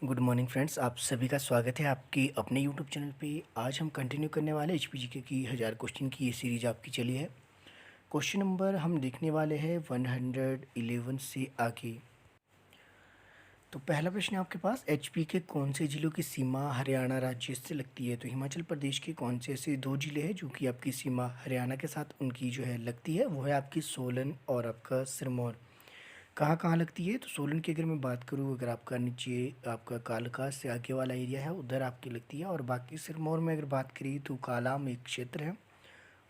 Good morning friends, आप सभी का स्वागत है आपके अपने यूट्यूब चैनल पे। आज हम कंटिन्यू करने वाले एचपीजीके की 1000 क्वेश्चन की ये सीरीज आपकी चली है। क्वेश्चन नंबर हम देखने वाले हैं 111 से आगे। तो पहला प्रश्न है आपके पास, एचपी के कौन से जिलों की सीमा हरियाणा राज्य से लगती है। तो हिमाचल प्रदेश के कौन से ऐसे दो जिले हैं जो कि आपकी सीमा हरियाणा के साथ उनकी जो है लगती है, वो है आपकी सोलन और आपका सिरमौर। कहाँ कहाँ लगती है, तो सोलन की अगर मैं बात करूँ, अगर आपका नीचे आपका कालका से आगे वाला एरिया है उधर आपकी लगती है। और बाकी सिरमौर में अगर बात करें तो कालाम एक क्षेत्र है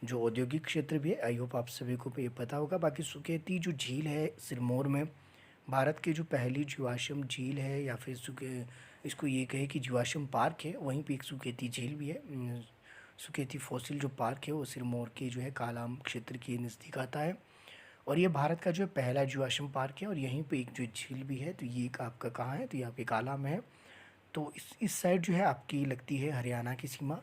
जो औद्योगिक क्षेत्र भी है। आई होप आप सभी को ये पता होगा। बाकी सुकेती जो झील है सिरमौर में, भारत की जो पहली जीवाश्म झील है, या फिर इसको ये कहे कि जीवाश्म पार्क है, वहीं पे एक सुकेती झील भी है। सुकेती फॉसिल जो पार्क है वो सिरमौर के जो है कालाम क्षेत्र के नज़दीक आता है। और ये भारत का जो है पहला जीवाश्म पार्क है। और यहीं पे एक जो झील भी है, तो ये एक आपका कहाँ है, तो ये आपके काला में है। तो इस साइड जो है आपकी लगती है हरियाणा की सीमा।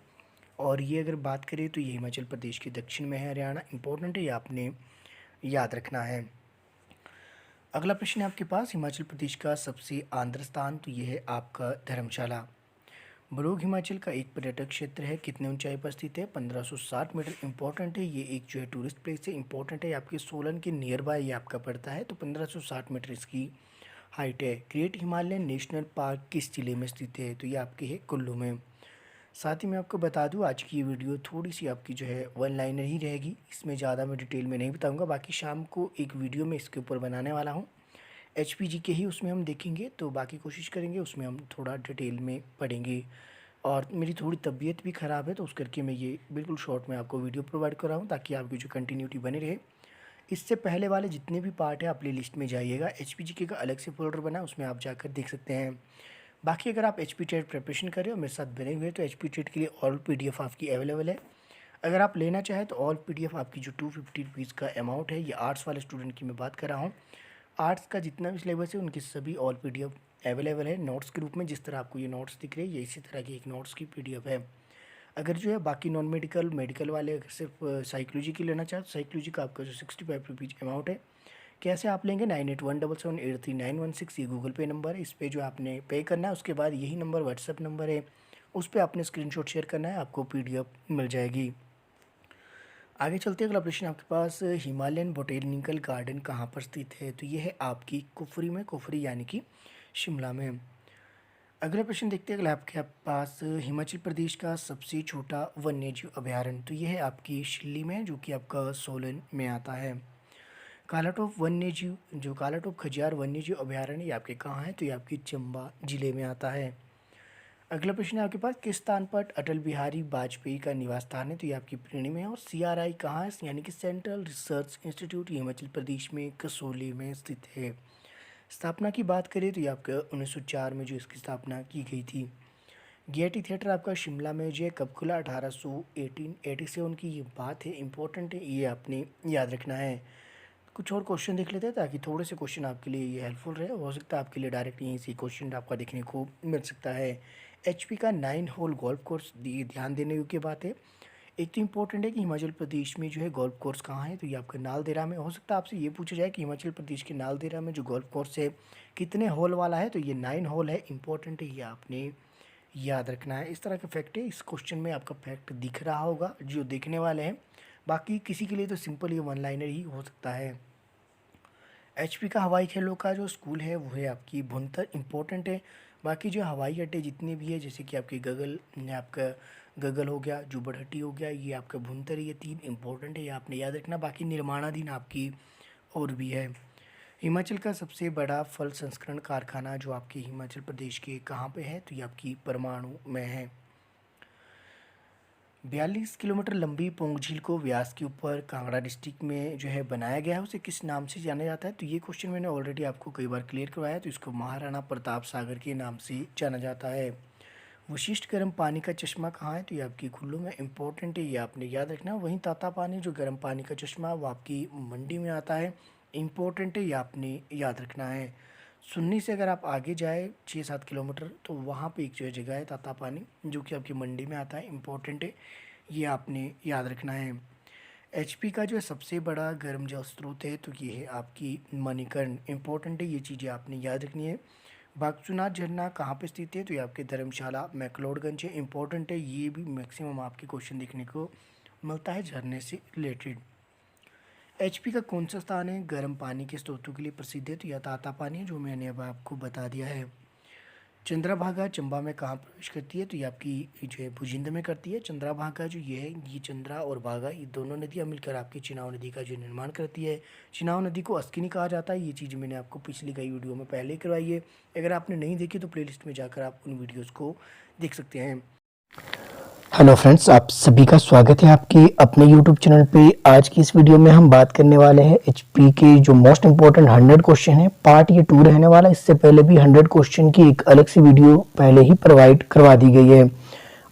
और ये अगर बात करें तो ये हिमाचल प्रदेश के दक्षिण में है हरियाणा। इंपॉर्टेंट है, ये आपने याद रखना है। अगला प्रश्न है आपके पास, हिमाचल प्रदेश का सबसे आंध्र स्थान, तो ये है आपका धर्मशाला। बरूग हिमाचल का एक पर्यटक क्षेत्र है, कितने ऊंचाई पर स्थित है, 1560 मीटर। इंपॉर्टेंट है, ये एक जो है टूरिस्ट प्लेस है। इंपॉर्टेंट है, आपके सोलन के नियर बाय ये आपका पड़ता है, तो 1560 मीटर इसकी हाइट है। ग्रेट हिमालयन नेशनल पार्क किस जिले में स्थित है, तो ये आपके है कुल्लू में। साथ ही मैं आपको बता दूं, आज की ये वीडियो थोड़ी सी आपकी जो है वन लाइनर ही रहेगी, इसमें ज़्यादा मैं डिटेल में नहीं बताऊँगा। बाकी शाम को एक वीडियो में इसके ऊपर बनाने वाला हूँ, एचपीजी के ही उसमें हम देखेंगे। तो बाकी कोशिश करेंगे उसमें हम थोड़ा डिटेल में पढ़ेंगे। और मेरी थोड़ी तबीयत भी ख़राब है, तो उस करके मैं ये बिल्कुल शॉर्ट में आपको वीडियो प्रोवाइड कर रहा हूँ, ताकि आपकी जो कंटिन्यूटी बनी रहे। इससे पहले वाले जितने भी पार्ट है आप प्ले लिस्ट में जाइएगा, एचपीजीके का अलग से फोल्डर बना है, उसमें आप जाकर देख सकते हैं। बाकी अगर आप एचपी टेट प्रिपरेशन कर रहे हो मेरे साथ बने हुए, तो एचपी टेट के लिए ऑल पीडीएफ आपकी अवेलेबल है। अगर आप लेना चाहें तो ऑल पीडीएफ आपकी जो 250 रुपीज़ का अमाउंट है, ये आर्ट्स वाले स्टूडेंट की मैं बात कर रहा हूँ। आर्ट्स का जितना भी सिलेबस है उनकी सभी ऑल पीडीएफ अवेलेबल है नोट्स के रूप में। जिस तरह आपको ये नोट्स दिख रहे हैं, ये इसी तरह की एक नोट्स की पीडीएफ है। अगर जो है बाकी नॉन मेडिकल मेडिकल वाले अगर सिर्फ साइकोलॉजी की लेना चाहे, तो साइकोलॉजी का आपका जो 65 रुपीज़ अमाउंट है। कैसे आप लेंगे, 9817783916 ये गूगल पे नंबर है, इस पर जो आपने पे करना है। उसके बाद यही नंबर व्हाट्सएप नंबर है, उस पर आपने स्क्रीनशॉट शेयर करना है, आपको पीडीएफ मिल जाएगी। आगे चलते अगला प्रश्न आपके पास, हिमालयन बोटेनिकल गार्डन कहाँ पर स्थित है, तो ये है आपकी कुफरी में, कुफरी यानी कि शिमला में। अगला प्रश्न देखते हैं अगला आपके पास, हिमाचल प्रदेश का सबसे छोटा वन्यजीव अभयारण्य, तो ये है आपकी शिल्ली में, जो कि आपका सोलन में आता है। कालाटोप वन्यजीव जो कालाटोप खजियार वन्यजीव अभयारण्य ये आपके कहाँ है, तो ये आपकी चंबा जिले में आता है। अगला प्रश्न है आपके पास, किस स्थान पर अटल बिहारी वाजपेयी का निवास स्थान है, तो ये आपकी प्रेणी में है। और सीआरआई कहाँ है, यानी कि सेंट्रल रिसर्च इंस्टीट्यूट, ये हिमाचल प्रदेश में कसोली में स्थित है। स्थापना की बात करें तो ये आपका 1904 में जो इसकी स्थापना की गई थी। गेयटी थिएटर आपका शिमला में जो है कब खुला, 1887 की ये बात है। इंपॉर्टेंट है, ये आपने याद रखना है। कुछ और क्वेश्चन देख लेते हैं ताकि थोड़े से क्वेश्चन आपके लिए ये हेल्पफुल रहे। हो सकता है आपके लिए डायरेक्ट यहीं से क्वेश्चन आपका देखने को मिल सकता है। एचपी का 9 होल गोल्फ कोर्स, ये ध्यान देने योग्य बात है। एक तो इम्पोर्टेंट है कि हिमाचल प्रदेश में जो है गोल्फ कोर्स कहाँ है, तो ये आपका नालदेहरा में। हो सकता है आपसे ये पूछा जाए कि हिमाचल प्रदेश के नालदेहरा में जो गोल्फ कोर्स है कितने होल वाला है, तो ये 9 होल है। इंपॉर्टेंट है, ये आपने याद रखना है। इस तरह का फैक्ट है, इस क्वेश्चन में आपका फैक्ट दिख रहा होगा जो देखने वाले हैं। बाकी किसी के लिए तो सिंपल ये वन लाइनर ही हो सकता है। एचपी का हवाई खेलों का जो स्कूल है वो है आपकी भुंतर। इंपॉर्टेंट है। बाकी जो हवाई अड्डे जितने भी है, जैसे कि आपके गगल, आपका गगल हो गया, जुबड़हट्टी हो गया, ये आपका भुंतर, ये तीन इंपॉर्टेंट है, ये आपने याद रखना। बाकी निर्माणाधीन आपकी और भी है। हिमाचल का सबसे बड़ा फल संस्करण कारखाना जो आपके हिमाचल प्रदेश के कहाँ पे है, तो ये आपकी परमाणु में है। 42 किलोमीटर लंबी पोंग झील को व्यास के ऊपर कांगड़ा डिस्ट्रिक्ट में जो है बनाया गया है, उसे किस नाम से जाना जाता है, तो ये क्वेश्चन मैंने ऑलरेडी आपको कई बार क्लियर करवाया है। तो इसको महाराणा प्रताप सागर के नाम से जाना जाता है। वशिष्ठ गर्म पानी का चश्मा कहाँ है, तो ये आपकी कुल्लू में। इंपॉर्टेंट है, ये आपने याद रखना। वहीं ताता पानी जो गर्म पानी का चश्मा वो आपकी मंडी में आता है। इंपॉर्टेंट है, ये आपने याद रखना है। सुन्नी से अगर आप आगे जाए 6-7 किलोमीटर, तो वहाँ पे एक जो है जगह है ताता पानी, जो कि आपकी मंडी में आता है। इंपॉर्टेंट है, ये आपने याद रखना है। एचपी का जो है सबसे बड़ा गर्म जल स्रोत है, तो ये है आपकी मणिकर्ण। इंपॉर्टेंट है, ये चीज़ें आपने याद रखनी है। बागचुनाथ झरना कहाँ पे स्थित है? तो ये आपके धर्मशाला मैक्लोडगंज है। इंपॉर्टेंट है, ये भी मैक्सिमम आपके क्वेश्चन देखने को मिलता है झरने से रिलेटेड। एचपी का कौन सा स्थान है गर्म पानी के स्रोतों के लिए प्रसिद्ध है? तो यह तातापानी है, जो मैंने अब आपको बता दिया है। चंद्रभागा चंबा में कहाँ प्रवेश करती है? तो ये आपकी जो है भुजिंद में करती है। चंद्रभागा जो ये है, ये चंद्रा और भागा, ये दोनों नदियाँ मिलकर आपकी चिनाव नदी का जो निर्माण करती है। चिनाव नदी को अस्किनी कहा जाता है। ये चीज़ मैंने आपको पिछली कई वीडियो में पहले ही करवाई है। अगर आपने नहीं देखी तो प्लेलिस्ट में जाकर आप उन वीडियोज़ को देख सकते हैं। हेलो फ्रेंड्स, आप सभी का स्वागत है आपके अपने यूट्यूब चैनल पे। आज की इस वीडियो में हम बात करने वाले हैं एचपी के जो मोस्ट इंपॉर्टेंट 100 क्वेश्चन है। पार्ट ये 2 रहने वाला है। इससे पहले भी 100 क्वेश्चन की एक अलग सी वीडियो पहले ही प्रोवाइड करवा दी गई है।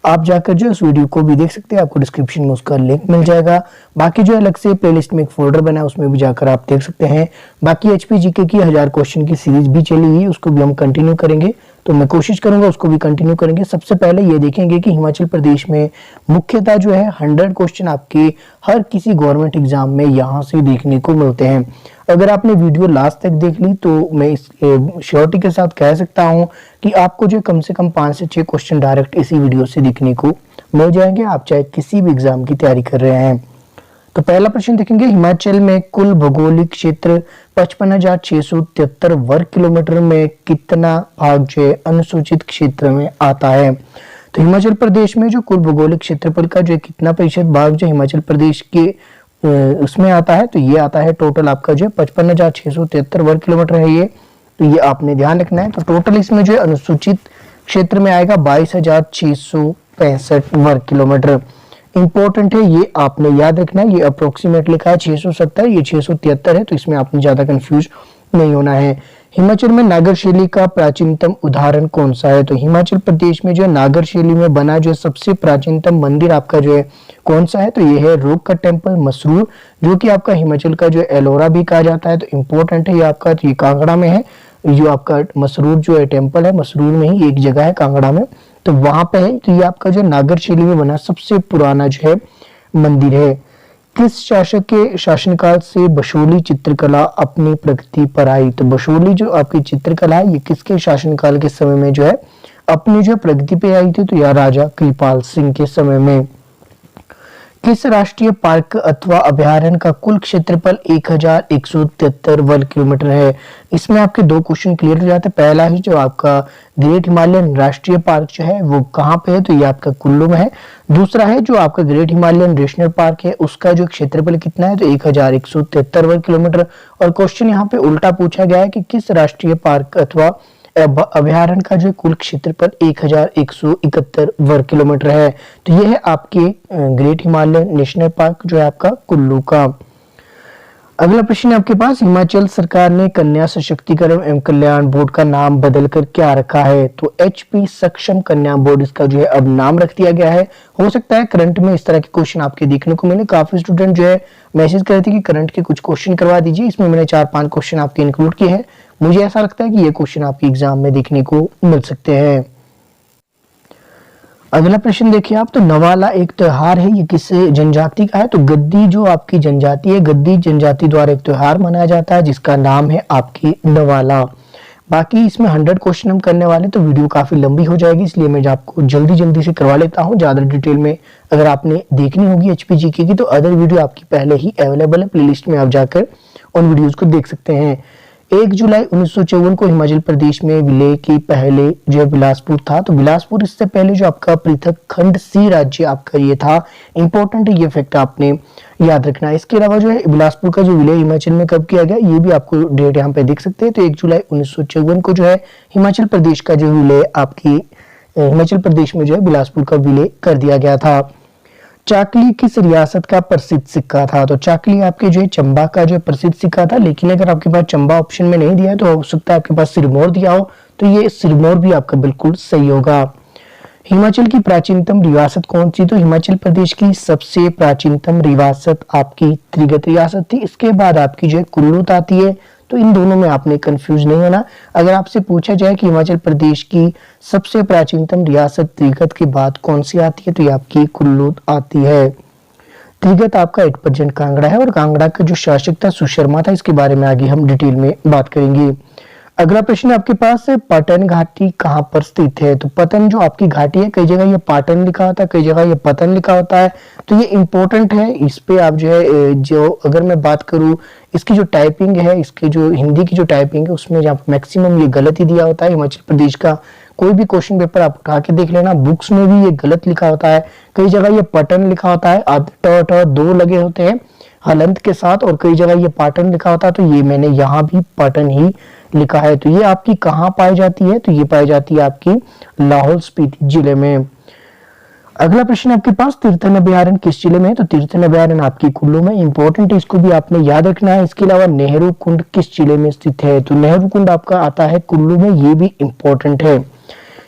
आप जाकर जो उस वीडियो को भी देख सकते हैं, आपको डिस्क्रिप्शन में उसका लिंक मिल जाएगा। बाकी जो अलग से प्लेलिस्ट में एक फोल्डर बना है, उसमें भी जाकर आप देख सकते हैं। बाकी एचपी जीके की 1000 क्वेश्चन की सीरीज भी चली हुई है, उसको भी हम कंटिन्यू करेंगे। तो मैं कोशिश करूंगा उसको भी कंटिन्यू करेंगे। सबसे पहले ये देखेंगे कि हिमाचल प्रदेश में मुख्यतः जो है 100 क्वेश्चन आपके हर किसी गवर्नमेंट एग्जाम में यहाँ से देखने को मिलते हैं। अगर आपने वीडियो लास्ट तक देख ली तो मैं इस श्योरिटी के साथ कह सकता हूँ कि आपको जो कम से कम 5 से 6 क्वेश्चन डायरेक्ट इसी वीडियो से देखने को मिल जाएंगे, आप चाहे किसी भी एग्जाम की तैयारी कर रहे हैं। तो पहला प्रश्न देखेंगे, हिमाचल में कुल भौगोलिक क्षेत्र 55,673 वर्ग किलोमीटर में कितना भाग जो है अनुसूचित क्षेत्र में आता है? तो हिमाचल प्रदेश में जो कुल भौगोलिक क्षेत्रफल का जो कितना प्रतिशत भाग जो हिमाचल प्रदेश के उसमें आता है, तो ये आता है टोटल आपका जो 55,673 वर्ग किलोमीटर है ये। तो ये आपने ध्यान रखना है। तो टोटल इसमें जो अनुसूचित क्षेत्र में आएगा 22,665 वर्ग किलोमीटर। इंपॉर्टेंट है, ये आपने याद रखना है। ये अप्रोक्सीमेट लिखा है 670, ये 673 है, तो इसमें आपने ज्यादा कंफ्यूज नहीं होना है। हिमाचल में नागर शैली का प्राचीनतम उदाहरण कौन सा है? तो हिमाचल प्रदेश में जो नागर शैली में बना जो सबसे प्राचीनतम मंदिर आपका जो है कौन सा है? तो ये है रोक का टेम्पल मसरूर, जो कि आपका हिमाचल का जो एलोरा भी कहा जाता है। तो इम्पोर्टेंट है ये आपका, ये कांगड़ा में है। जो आपका मसरूर जो है टेम्पल है, मसरूर में ही एक जगह है कांगड़ा में, तो वहां पे है। तो ये आपका जो नागर शैली में बना सबसे पुराना जो है मंदिर है। किस शासक के शासनकाल से बशोली चित्रकला अपनी प्रगति पर आई? तो बशोली जो आपकी चित्रकला है, ये किसके शासनकाल के समय में जो है अपनी जो प्रगति पे आई थी? तो यह राजा कृपाल सिंह के समय में। किस राष्ट्रीय पार्क अथवा अभयारण्य का कुल क्षेत्रफल 1173 वर्ग किलोमीटर है? इसमें आपके 2 क्वेश्चन क्लियर हो जाते हैं। पहला ही जो आपका ग्रेट हिमालयन राष्ट्रीय पार्क जो है वो कहाँ पे है? तो ये आपका कुल्लू में है। दूसरा है जो आपका ग्रेट हिमालयन नेशनल पार्क है, उसका जो क्षेत्रफल कितना है? तो 1173 वर्ग किलोमीटर। और क्वेश्चन यहाँ पे उल्टा पूछा गया है कि किस राष्ट्रीय पार्क अथवा अभयारण्य का जो कुल क्षेत्रफल 1171 वर्ग किलोमीटर है। तो यह है आपके ग्रेट हिमालयन नेशनल पार्क जो है आपका कुल्लू का। अगला प्रश्न आपके पास, हिमाचल सरकार ने कन्या सशक्तिकरण एवं कल्याण बोर्ड का नाम बदलकर क्या रखा है? तो एचपी सक्षम कन्या बोर्ड इसका जो है अब नाम रख दिया गया है। हो सकता है करंट में इस तरह के क्वेश्चन आपके देखने को मिले। काफी स्टूडेंट जो है मैसेज कर रहे थे कि करंट के कुछ क्वेश्चन करवा दीजिए। इसमें मैंने 4-5 क्वेश्चन आपके इंक्लूड किए हैं। मुझे ऐसा लगता है कि ये क्वेश्चन आपके एग्जाम में देखने को मिल सकते हैं। अगला प्रश्न देखिए आप, तो नवाला एक त्योहार है, ये किस जनजाति का है? तो गद्दी जो आपकी जनजाति है, गद्दी जनजाति द्वारा एक त्योहार मनाया जाता है जिसका नाम है आपकी नवाला। बाकी इसमें 100 क्वेश्चन हम करने वाले, तो वीडियो काफी लंबी हो जाएगी, इसलिए मैं आपको जल्दी से करवा लेता हूँ। ज्यादा डिटेल में अगर आपने देखनी होगी एचपीजीके की तो अदर वीडियो आपकी पहले ही अवेलेबल है, प्लेलिस्ट में आप जाकर उन वीडियोज को देख सकते हैं। 1 जुलाई 1954 को हिमाचल प्रदेश में विलय की पहले जो बिलासपुर था। तो बिलासपुर इससे पहले जो आपका पृथक खंड सी राज्य आपका ये था। इंपॉर्टेंट है ये फैक्ट आपने याद रखना है। इसके अलावा जो है बिलासपुर का जो विलय हिमाचल में कब किया गया, ये भी आपको डेट यहाँ पे देख सकते हैं। तो 1 जुलाई 1954 को जो है हिमाचल प्रदेश का जो विलय आपकी हिमाचल प्रदेश में जो है बिलासपुर का विलय कर दिया गया था। चाकली किस रियासत का प्रसिद्ध सिक्का था? तो चाकली आपके जो है चंबा का जो प्रसिद्ध सिक्का था, लेकिन अगर आपके पास चंबा ऑप्शन में नहीं दिया है तो हो सकता है आपके पास सिरमौर दिया हो, तो ये सिरमौर भी आपका बिल्कुल सही होगा। हिमाचल की प्राचीनतम रियासत कौन सी? तो हिमाचल प्रदेश की सबसे प्राचीनतम रियासत आपकी त्रिगत रियासत थी। इसके बाद आपकी जो है कुल्लू आती है। तो इन दोनों में आपने कंफ्यूज नहीं होना। अगर आपसे पूछा जाए कि हिमाचल प्रदेश की सबसे प्राचीनतम रियासत त्रिगत के बाद कौन सी आती है, तो ये आपकी कुल्लू आती है। त्रिगत आपका 8% कांगड़ा है और कांगड़ा का जो शासक था सुशर्मा था, इसके बारे में आगे हम डिटेल में बात करेंगे। अगला प्रश्न आपके पास है, पतन घाटी कहाँ पर स्थित है? तो पतन जो आपकी घाटी है, कई जगह ये पाटन लिखा होता है, कई जगह ये पतन लिखा होता है, तो ये इंपॉर्टेंट है। इस पे आप जो है जो अगर मैं बात करूँ इसकी जो टाइपिंग है, इसकी जो हिंदी की जो टाइपिंग है उसमें जहाँ मैक्सिमम ये गलत ही दिया होता है। हिमाचल प्रदेश का कोई भी क्वेश्चन पेपर आप उठा के देख लेना, बुक्स में भी ये गलत लिखा होता है। कई जगह ये पटन लिखा होता है, ट दो लगे होते हैं हलंत के साथ, और कई जगह ये पाटन लिखा होता है, तो ये मैंने यहाँ भी पाटन ही लिखा है। तो ये आपकी कहाँ पाई जाती है? तो ये पाई जाती है आपकी लाहौल स्पीति जिले में। अगला प्रश्न आपके पास, तीर्थन अभ्यारण्य किस जिले में है? तो तीर्थन अभ्यारण्य आपकी कुल्लू में, इंपॉर्टेंट है, इसको भी आपने याद रखना है। इसके अलावा नेहरू कुंड किस जिले में स्थित है? तो नेहरू कुंड आपका आता है कुल्लू में, ये भी इंपॉर्टेंट है।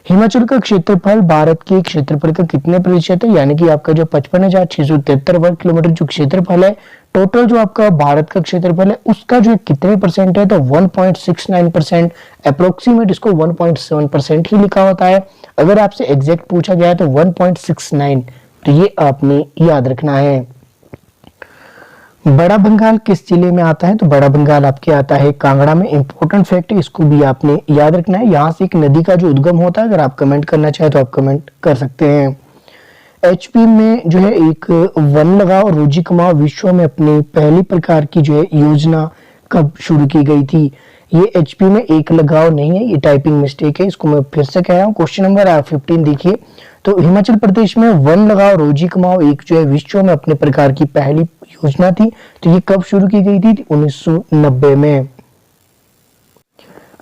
हिमाचल का क्षेत्रफल भारत के क्षेत्रफल का कितने प्रतिशत है? यानी कि आपका जो 55,673 वर्ग किलोमीटर जो क्षेत्रफल है, टोटल जो आपका भारत का क्षेत्रफल है उसका जो कितने परसेंट है? तो 1.69%, अप्रोक्सीमेट इसको 1.7% ही लिखा होता है। अगर आपसे एग्जैक्ट पूछा गया है तो 1.69, तो ये आपने याद रखना है। बड़ा बंगाल किस जिले में आता है? तो बड़ा बंगाल आपके आता है कांगड़ा में, इंपॉर्टेंट फैक्ट है, इसको भी आपने याद रखना है। यहाँ से एक नदी का जो उद्गम होता है, अगर आप कमेंट करना चाहे तो आप कमेंट कर सकते हैं। एचपी में जो है एक वन लगाओ रोजी कमाओ विश्व में अपनी पहली प्रकार की जो है योजना कब शुरू की गई थी? ये एचपी में एक लगाओ नहीं है, ये टाइपिंग मिस्टेक है, इसको मैं फिर से कह रहा हूँ। क्वेश्चन नंबर 15 देखिए, तो हिमाचल प्रदेश में वन लगाओ रोजी कमाओ एक जो है विश्व में अपने प्रकार की पहली योजना थी, तो ये कब शुरू की गई थी? 1990 में।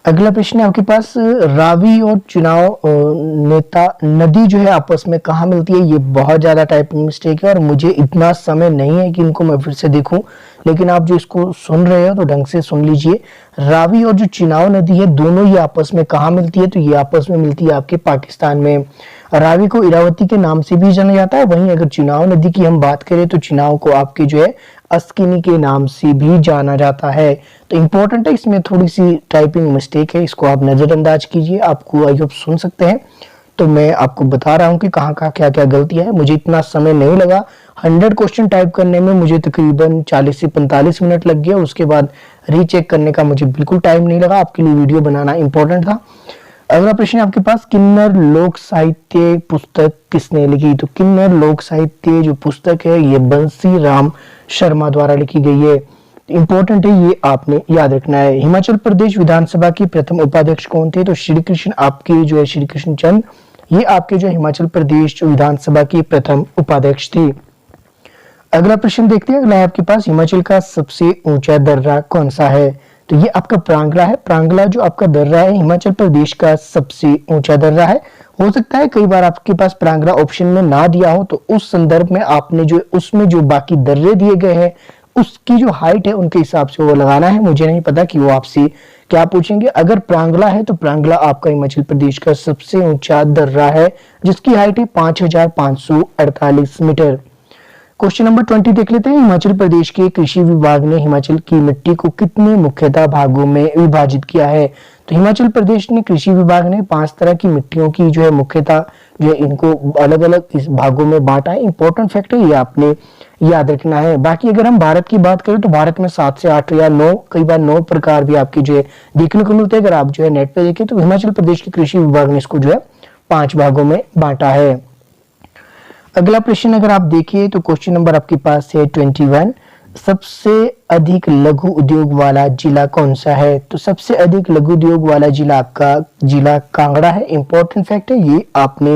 अगला प्रश्न है आपके पास, रावी और चुनाव नेता नदी जो है आपस में कहाँ मिलती है? ये बहुत ज्यादा टाइपिंग मिस्टेक है और मुझे इतना समय नहीं है कि इनको मैं फिर से देखूं, लेकिन आप जो इसको सुन रहे हो तो ढंग से सुन लीजिए। रावी और जो चुनाव नदी है दोनों ही आपस में कहाँ मिलती है? तो ये आपस में मिलती है आपके पाकिस्तान में। रावी को इरावती के नाम से भी जाना जाता है, वहीं अगर चुनाव नदी की हम बात करें तो चुनाव को आपके जो है अस्किनी के नाम से भी जाना जाता है। तो इंपॉर्टेंट है, इसमें थोड़ी सी टाइपिंग मिस्टेक है, इसको आप नजरअंदाज कीजिए। आपको आई होप सुन सकते हैं, तो मैं आपको बता रहा हूँ कि कहाँ कहाँ क्या क्या गलतियां है। मुझे इतना समय नहीं लगा, 100 क्वेश्चन टाइप करने में मुझे तकरीबन 40 से 45 मिनट लग गया। उसके बाद रीचेक करने का मुझे बिल्कुल टाइम नहीं लगा, आपके लिए वीडियो बनाना इंपॉर्टेंट था। अगला प्रश्न आपके पास, किन्नर लोक साहित्य पुस्तक किसने लिखी? तो किन्नर लोक साहित्य जो पुस्तक है ये बंसी राम शर्मा द्वारा लिखी गई है। इंपॉर्टेंट है, ये आपने याद रखना है। हिमाचल प्रदेश विधानसभा की प्रथम उपाध्यक्ष कौन थे? तो श्री कृष्ण आपके जो है श्री कृष्ण चंद, ये आपके जो हिमाचल प्रदेश जो विधानसभा की प्रथम उपाध्यक्ष थे। अगला प्रश्न देखते हैं, अगला आपके पास, हिमाचल का सबसे ऊंचा दर्रा कौन सा है? तो ये आपका प्रांगला है। प्रांगला जो आपका दर्रा है हिमाचल प्रदेश का सबसे ऊंचा दर्रा है। हो सकता है कई बार आपके पास प्रांगला ऑप्शन में ना दिया हो, तो उस संदर्भ में आपने जो उसमें जो बाकी दर्रे दिए गए हैं उसकी जो हाइट है उनके हिसाब से वो लगाना है। मुझे नहीं पता कि वो आपसे क्या पूछेंगे। अगर प्रांगला है तो प्रांगला आपका हिमाचल प्रदेश का सबसे ऊंचा दर्रा है, जिसकी हाइट है 5,548 मीटर। क्वेश्चन नंबर 20 देख लेते हैं। हिमाचल प्रदेश के कृषि विभाग ने हिमाचल की मिट्टी को कितने मुख्यतः भागों में विभाजित किया है? तो हिमाचल प्रदेश ने कृषि विभाग ने 5 तरह की मिट्टियों की जो है मुख्यतः जो है इनको अलग अलग इस भागों में बांटा है। इंपॉर्टेंट फैक्ट है, ये आपने याद रखना है। बाकी अगर हम भारत की बात करें तो भारत में 7 से 8 या 9 कई बार 9 प्रकार भी आपके जो है देखने को मिलते हैं। अगर आप जो है नेट पे देखें तो हिमाचल प्रदेश के कृषि विभाग ने इसको जो है 5 भागों में बांटा है। अगला प्रश्न अगर आप देखिए तो क्वेश्चन नंबर आपके पास है 21, सबसे अधिक लघु उद्योग वाला जिला कौन सा है? तो सबसे अधिक लघु उद्योग वाला जिला आपका जिला कांगड़ा है। इंपॉर्टेंट फैक्ट है, ये आपने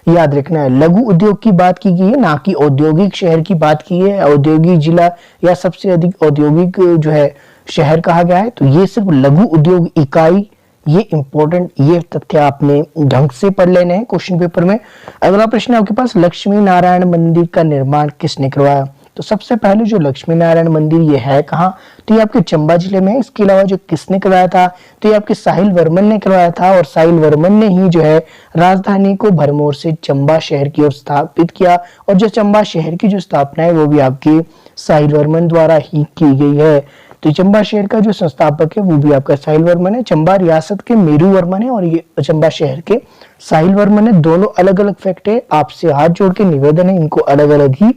याद रखना है। लघु उद्योग की बात की गई है, ना कि औद्योगिक शहर की बात की है। औद्योगिक जिला या सबसे अधिक औद्योगिक जो है शहर कहा गया है, तो ये सिर्फ लघु उद्योग इकाई, ये इंपॉर्टेंट ये तथ्य आपने ढंग से पढ़ लेने हैं क्वेश्चन पेपर में। अगला प्रश्न आपके पास, लक्ष्मी नारायण मंदिर का निर्माण किसने करवाया? तो सबसे पहले जो लक्ष्मी नारायण मंदिर ये है कहाँ? तो ये आपके चंबा जिले में है। इसके अलावा जो किसने करवाया था? तो ये आपके साहिल वर्मन ने करवाया था, और साहिल वर्मन ने ही जो है राजधानी को भरमौर से चंबा शहर की ओर स्थापित किया, और जो चंबा शहर की जो स्थापना है वो भी आपके साहिल वर्मन द्वारा ही की गई है। तो चंबा शहर का जो संस्थापक है वो भी आपका साहिल वर्मन है। चंबा रियासत के मेरू वर्मन है और ये चंबा शहर के साहिल वर्मन है। दोनों अलग अलग फैक्ट है, आपसे हाथ जोड़ के निवेदन है इनको अलग अलग ही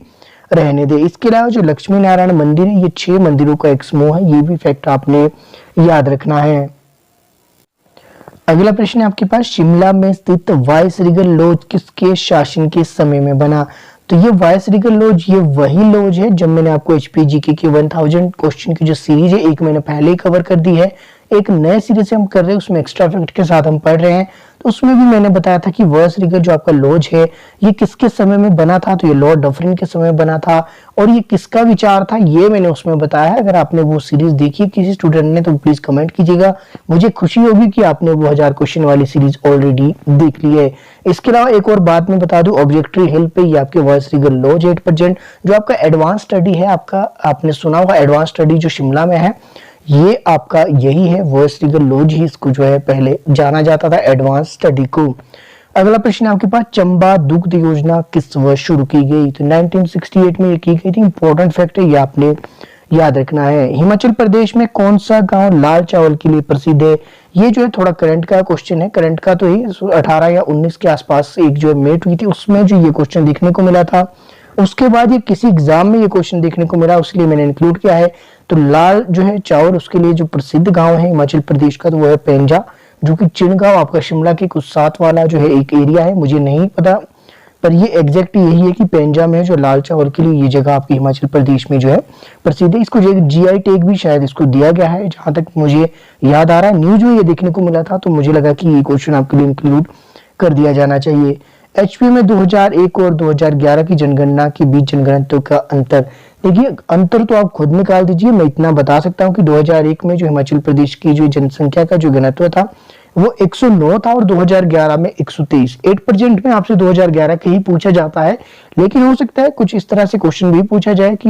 रहने दे। इसके अलावा जो लक्ष्मी नारायण मंदिर है ये 6 मंदिरों का एक समूह है, ये भी फैक्ट आपने याद रखना है। अगला प्रश्न है आपके पास, शिमला में स्थित वाइसरीगल लॉज किसके शासन के समय में बना? तो ये वाइसरीगल लॉज ये वही लॉज है जब मैंने आपको एचपीजीके की 1000 क्वेश्चन की जो सीरीज है एक महीने पहले ही कवर कर दी है। एक नए सीरीज से हम कर रहे हैं, उसमें एक्स्ट्रा फैक्ट के साथ हम पढ़ रहे हैं। तो उसमें भी मैंने बताया था कि वाइसरीगल जो आपका लॉज है ये किसके समय में बना था? तो ये लॉर्ड डफरिन के समय में बना था। और ये किसका विचार था ये मैंने उसमें बताया है। अगर आपने वो सीरीज देखी किसी स्टूडेंट ने तो प्लीज कमेंट कीजिएगा, मुझे खुशी होगी कि आपने वो 1000 क्वेश्चन वाली सीरीज ऑलरेडी देख ली है। इसके अलावा एक और बात मैं बता दूं, ऑब्जेक्टरी हिल पे ये आपके वाइसरीगल लॉज 8% जो आपका एडवांस स्टडी है, आपका आपने सुना होगा एडवांस स्टडी जो शिमला में है, ये आपका यही है वाइसरीगल लॉज ही इसको जो है पहले जाना जाता था एडवांस स्टडी को। अगला प्रश्न आपके पास, चंबा दुग्ध योजना किस वर्ष शुरू की गई? तो 1968 में ये की गई थी। इंपॉर्टेंट फैक्ट है ये आपने याद रखना है। हिमाचल प्रदेश में कौन सा गांव लाल चावल के लिए प्रसिद्ध है? ये जो है थोड़ा करंट का क्वेश्चन है, करंट का तो ही 18 या 19 के आसपास एक जो मेट हुई थी उसमें जो ये क्वेश्चन देखने को मिला था। उसके बाद ये किसी एग्जाम में ये क्वेश्चन देखने को मिला, उसलिए मैंने इंक्लूड किया है। तो लाल जो है चावल उसके लिए जो प्रसिद्ध गांव है हिमाचल प्रदेश का तो वो है पेंजा, जो कि चिड़गांव आपका शिमला के कुछ साथ वाला जो है एक एरिया है, मुझे नहीं पता पर ये एग्जैक्ट यही है कि पेंजा में जो लाल चावल के लिए ये जगह आपकी हिमाचल प्रदेश में जो है प्रसिद्ध है। इसको जीआई टैग भी शायद इसको दिया गया है जहां तक मुझे याद आ रहा है। न्यूज में ये देखने को मिला था तो मुझे लगा कि ये क्वेश्चन आपके लिए इंक्लूड कर दिया जाना चाहिए। एचपी में 2001 और 2011 की जनगणना के बीच जनगणना का अंतर, देखिए अंतर तो आप खुद निकाल दीजिए। मैं इतना बता सकता हूँ कि 2001 में जो हिमाचल प्रदेश की जो जनसंख्या का जो घनत्व था वो 109 था और 2011 में 123। 8% में आपसे 2011 के ही पूछा जाता है, लेकिन हो सकता है कुछ इस तरह से क्वेश्चन भी पूछा जाए कि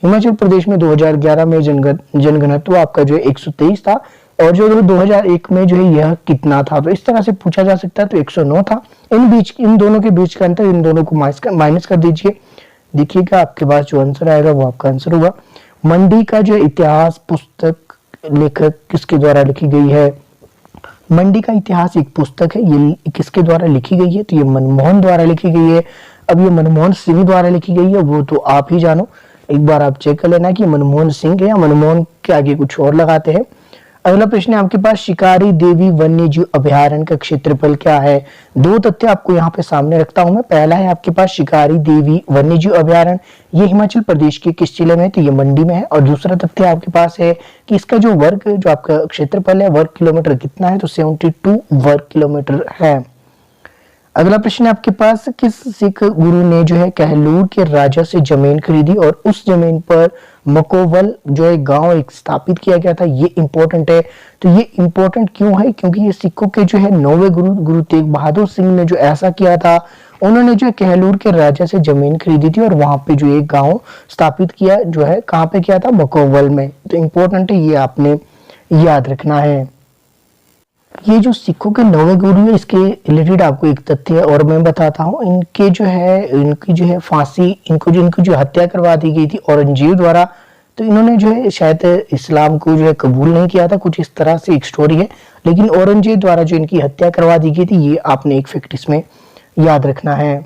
हिमाचल प्रदेश में 2011 में जनघनत्व आपका जो है 123 था और जो 2001 में जो है यह कितना था, तो इस तरह से पूछा जा सकता है। तो 109 था। इन दोनों के बीच का अंतर, इन दोनों को माइनस कर दीजिए। देखिएगा आपके पास जो आंसर आएगा वो आपका आंसर होगा। मंडी का जो इतिहास पुस्तक लेखक किसके द्वारा लिखी गई है? मंडी का इतिहास एक पुस्तक है, ये किसके द्वारा लिखी गई है? तो ये मनमोहन द्वारा लिखी गई है। अब ये मनमोहन सिंह द्वारा लिखी गई है वो तो आप ही जानो, एक बार आप चेक कर लेना कि मनमोहन सिंह है या मनमोहन के आगे कुछ और लगाते हैं। अगला प्रश्न है आपके पास, शिकारी देवी वन्य जीव अभयारण्य का क्षेत्रफल क्या है? दो तथ्य आपको यहाँ पे सामने रखता हूं मैं। पहला है आपके पास शिकारी देवी वन्य जीव अभयारण्य, ये हिमाचल प्रदेश के किस जिले में है? तो ये मंडी में है। और दूसरा तथ्य आपके पास है कि इसका जो आपका क्षेत्रफल है वर्ग किलोमीटर कितना है? तो 72 वर्ग किलोमीटर है। अगला प्रश्न है आपके पास, किस सिख गुरु ने जो है कहलूर के राजा से जमीन खरीदी और उस जमीन पर मकोवल जो है गांव एक स्थापित किया गया था? ये इंपॉर्टेंट है। तो ये इंपॉर्टेंट क्यों है? क्योंकि ये सिखों के जो है 9वें गुरु तेग बहादुर सिंह ने जो ऐसा किया था, उन्होंने जो कहलूर के राजा से जमीन खरीदी थी और वहां पे जो एक गांव स्थापित किया, जो है कहाँ पे किया था? मकोवल में। तो इंपॉर्टेंट है, ये आपने याद रखना है। ये जो सिखों के 9वें गुरु है इसके रिलेटेड आपको एक तथ्य और मैं बताता हूँ। इनकी जो है फांसी, इनको जो हत्या करवा दी गई थी औरंगजेब द्वारा, तो इन्होंने जो है शायद इस्लाम को जो है कबूल नहीं किया था, कुछ इस तरह से एक स्टोरी है। लेकिन औरंगजेब द्वारा जो इनकी हत्या करवा दी गई थी, ये आपने एक फैक्ट इसमें याद रखना है।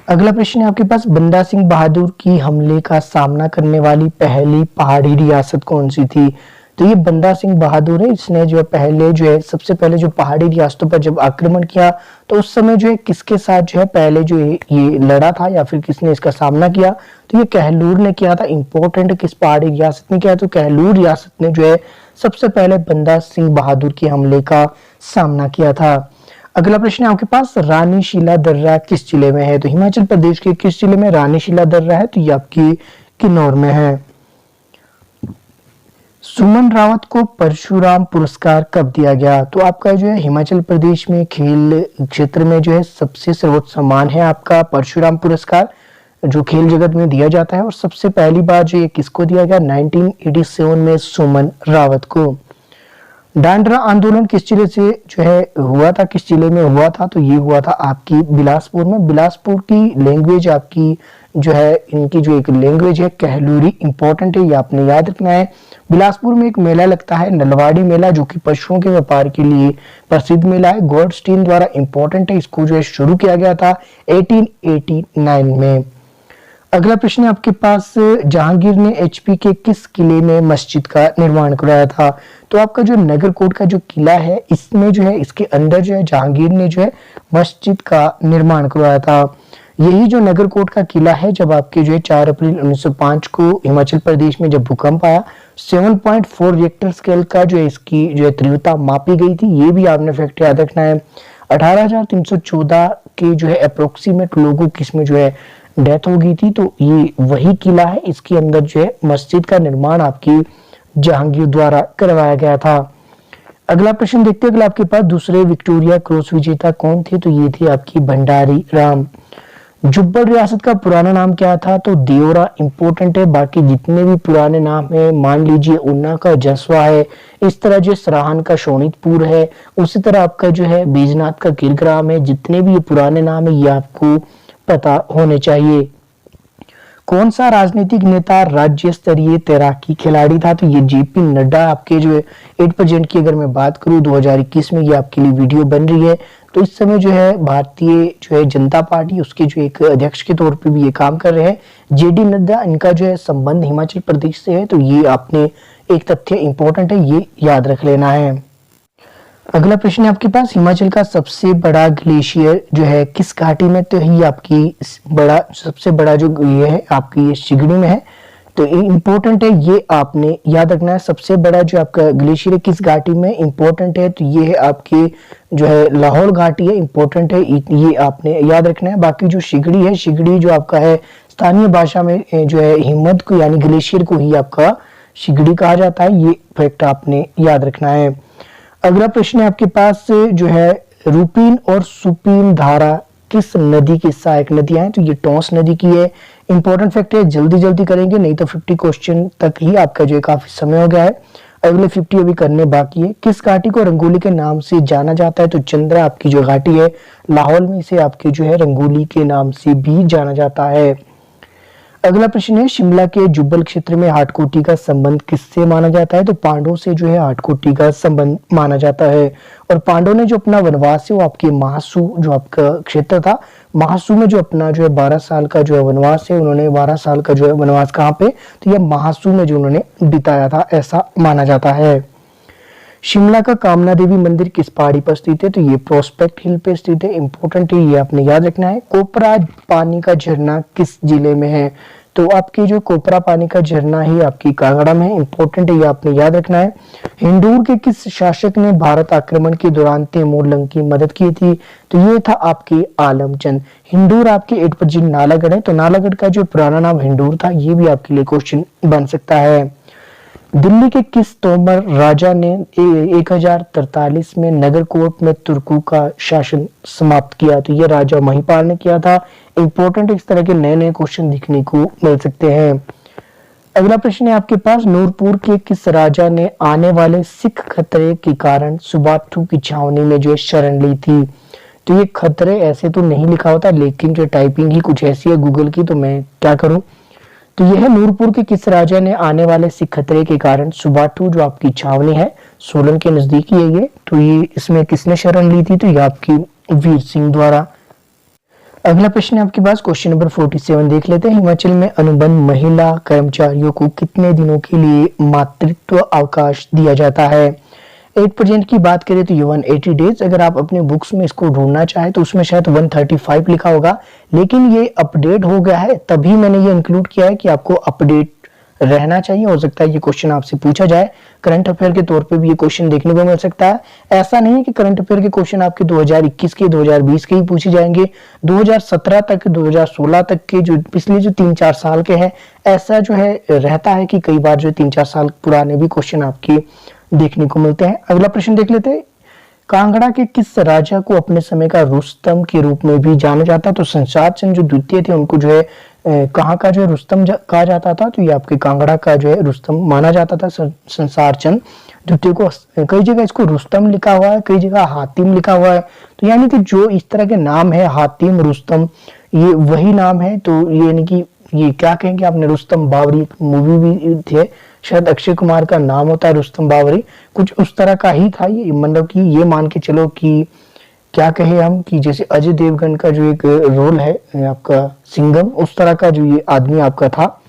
अगला प्रश्न है आपके पास, बंदा सिंह बहादुर की हमले का सामना करने वाली पहली पहाड़ी रियासत कौन सी थी? तो ये बंदा सिंह बहादुर है, इसने जो है सबसे पहले जो पहाड़ी रियासतों पर जब आक्रमण किया तो उस समय जो है किसके साथ जो है पहले जो है ये लड़ा था या फिर किसने इसका सामना किया? तो ये कहलूर ने किया था। इंपॉर्टेंट, किस पहाड़ी रियासत ने किया? तो कहलूर रियासत ने जो है सबसे पहले बंदा सिंह बहादुर के हमले का सामना किया था। अगला प्रश्न है आपके पास, रानी शीला दर्रा किस जिले में है? तो हिमाचल प्रदेश के किस जिले में रानी शीला दर्रा है? तो ये आपकी किन्नौर में है। सुमन रावत को परशुराम पुरस्कार कब दिया गया? तो आपका जो है हिमाचल प्रदेश में खेल क्षेत्र में जो है सबसे सर्वोच्च सम्मान है आपका परशुराम पुरस्कार, जो खेल जगत में दिया जाता है। और सबसे पहली बार जो ये किसको दिया गया? 1987 में सुमन रावत को। डांडरा आंदोलन किस जिले से जो है हुआ था, किस जिले में हुआ था? तो ये हुआ था आपकी बिलासपुर में। बिलासपुर की लैंग्वेज आपकी जो है, इनकी जो एक लैंग्वेज है कहलूरी, इंपॉर्टेंट है, ये आपने याद रखना है। बिलासपुर में एक मेला लगता है नलवाड़ी मेला, जो कि पशुओं के व्यापार के लिए प्रसिद्ध मेला है। गोल्डस्टीन द्वारा, इंपॉर्टेंट है, इसको जो है शुरू किया गया था 1889 में। अगला प्रश्न है आपके पास, जहांगीर ने एचपी के किस किले में मस्जिद का निर्माण करवाया था? तो आपका जो नगरकोट का जो किला है, इसमें जो है, इसके अंदर जो है जहांगीर ने जो है मस्जिद का निर्माण करवाया था। यही जो नगरकोट का किला है, जब आपके जो है 4 अप्रैल 1905 को हिमाचल प्रदेश में जब भूकंप आया, 7.4 रिक्टर स्केल का जो है इसकी जो है तीव्रता मापी गई थी। ये भी आपने फैक्ट याद रखना है। 18,314 के जो है अप्रोक्सीमेट लोगों की इसमें जो है डेथ हो गई थी। तो ये वही किला है, इसके अंदर जो है मस्जिद का निर्माण आपकी जहांगीर द्वारा करवाया गया था। अगला प्रश्न देखते हैं। अगला आपके पास, दूसरे विक्टोरिया क्रॉस विजेता कौन थे? तो ये थी आपकी भंडारी राम। जुब्बल रियासत का पुराना नाम क्या था? तो देवरा इंपॉर्टेंट है, बाकी जितने भी पुराने नाम है, मान लीजिए उन्ना का जसवा है, इस तरह जो सराहन का शोणितपुर है, उसी तरह आपका जो है बीजनाथ का किलग्राम है। जितने भी ये पुराने नाम है, ये आपको पता होने चाहिए। कौन सा राजनीतिक नेता राज्य स्तरीय तैराकी खिलाड़ी था? तो ये जेपी नड्डा। आपके जो है 8% की अगर मैं बात करूं, 2021 में ये आपके लिए वीडियो बन रही है। तो इस समय जो है भारतीय जो है जनता पार्टी, उसके जो एक अध्यक्ष के तौर पे भी ये काम कर रहे हैं जेडी नड्डा। इनका जो है संबंध हिमाचल प्रदेश से है। तो ये आपने एक तथ्य इंपॉर्टेंट है, ये याद रख लेना है। अगला प्रश्न है आपके पास, हिमाचल का सबसे बड़ा ग्लेशियर जो है किस घाटी में? तो ये आपकी सबसे बड़ा जो ये है आपकी ये सिगड़ी में है। तो ये इंपॉर्टेंट है, ये आपने याद रखना है। सबसे बड़ा जो आपका ग्लेशियर है किस घाटी में, इंपॉर्टेंट है। तो ये है आपके जो है लाहौल घाटी है, इंपॉर्टेंट है, ये आपने याद रखना है। बाकी जो सिगड़ी है, सिगड़ी जो आपका है स्थानीय भाषा में जो है हिम्मत को यानी ग्लेशियर को ही आपका सिगड़ी कहा जाता है। ये फैक्ट आपने याद रखना है। अगला प्रश्न है आपके पास, जो है रूपीन और सुपीन धारा किस नदी की सहायक नदियां हैं? तो ये टॉस नदी की है। इंपॉर्टेंट फैक्ट है, जल्दी जल्दी करेंगे नहीं तो 50 क्वेश्चन तक ही आपका जो है काफी समय हो गया है। अगले 50 अभी करने बाकी है। किस घाटी को रंगोली के नाम से जाना जाता है? तो चंद्रा आपकी जो घाटी है लाहौल में, इसे आपके जो है रंगोली के नाम से भी जाना जाता है। अगला प्रश्न है, शिमला के जुब्बल क्षेत्र में हाटकोटी का संबंध किससे माना जाता है? तो पांडवों से जो है हाटकोटी का संबंध माना जाता है। और पांडवों ने जो अपना वनवास है वो आपके महासू जो आपका क्षेत्र था, महासू में जो अपना जो है 12 साल का जो है वनवास है, उन्होंने 12 साल का जो है वनवास कहाँ पे? तो यह महासू में जो उन्होंने बिताया था, ऐसा माना जाता है। शिमला का कामना देवी मंदिर किस पहाड़ी पर स्थित है? तो ये प्रोस्पेक्ट हिल पे स्थित है, इंपॉर्टेंट है, ये आपने याद रखना है। कोपरा पानी का झरना किस जिले में है? तो आपकी जो कोपरा पानी का झरना ही आपकी कांगड़ा में है, इंपॉर्टेंट है, ये आपने याद रखना है। हिंदूर के किस शासक ने भारत आक्रमण के दौरान तैमूर लंग की मदद की थी? तो ये था आपके आलमचंद। हिंदूर आपके 8% नालागढ़ है, तो नालागढ़ का जो पुराना नाम हिंदूर था, ये भी आपके लिए क्वेश्चन बन सकता है। दिल्ली के किस तोमर राजा ने 1043 में नगरकोट में तुर्कों का शासन समाप्त किया? तो ये राजा महिपाल ने किया था। इंपॉर्टेंट, इस तरह के नए नए क्वेश्चन दिखने को मिल सकते हैं। अगला प्रश्न है आपके पास, नूरपुर के किस राजा ने आने वाले सिख खतरे के कारण सुबाथू की छावनी में जो शरण ली थी? तो ये खतरे ऐसे तो नहीं लिखा होता, लेकिन जो टाइपिंग ही कुछ ऐसी है गूगल की, तो मैं क्या करूं। तो यह नूरपुर के किस राजा ने आने वाले सिख खतरे के कारण सुबाथू जो आपकी छावनी है सोलन के नजदीक ही है ये, तो ये इसमें किसने शरण ली थी? तो ये आपकी वीर सिंह द्वारा। अगला प्रश्न है आपके पास, क्वेश्चन नंबर 47 देख लेते हैं। हिमाचल में अनुबंध महिला कर्मचारियों को कितने दिनों के लिए मातृत्व अवकाश दिया जाता है? 8% की बात करें तो ये 180 डेज। अगर आप अपने बुक्स में इसको ढूंढना चाहे तो उसमें शायद 135 लिखा होगा, लेकिन ये अपडेट हो गया है, तभी मैंने ये इंक्लूड किया है कि आपको अपडेट रहना चाहिए। हो सकता है ये क्वेश्चन आपसे पूछा जाए, करंट अफेयर के तौर पे भी ये क्वेश्चन देखने को मिल सकता है। ऐसा नहीं है कि करंट अफेयर के क्वेश्चन आपके 2021 के 2020 के ही पूछे जाएंगे, 2017 तक 2016 तक के जो पिछले जो 3-4 साल के हैं, ऐसा जो है रहता है कि कई बार जो 3-4 साल पुराने भी क्वेश्चन आपके देखने को मिलते हैं। अगला प्रश्न देख लेते हैं, कांगड़ा के किस राजा को अपने समय का रुस्तम के रूप में भी जाना जाता? तो संसार चंद जो द्वितीय थे उनको जो है कहाँ का जो है रुस्तम कहा जाता था? तो ये आपके कांगड़ा का जो है रुस्तम माना जाता था संसार चंद द्वितीय को। कई जगह इसको रुस्तम लिखा हुआ है, कई जगह हातिम लिखा हुआ है। तो यानी कि जो इस तरह के नाम है हातिम, रुस्तम, ये वही नाम है। तो ये यानी कि ये क्या कहेंगे आपने, रुस्तम बावरी मूवी भी थे, शायद अक्षय कुमार का नाम होता है रुस्तम बावरी, कुछ उस तरह का ही था ये। मतलब कि ये मान के चलो कि क्या कहे हम कि जैसे अजय देवगन का जो एक रोल है आपका सिंघम, उस तरह का जो ये आदमी आपका था।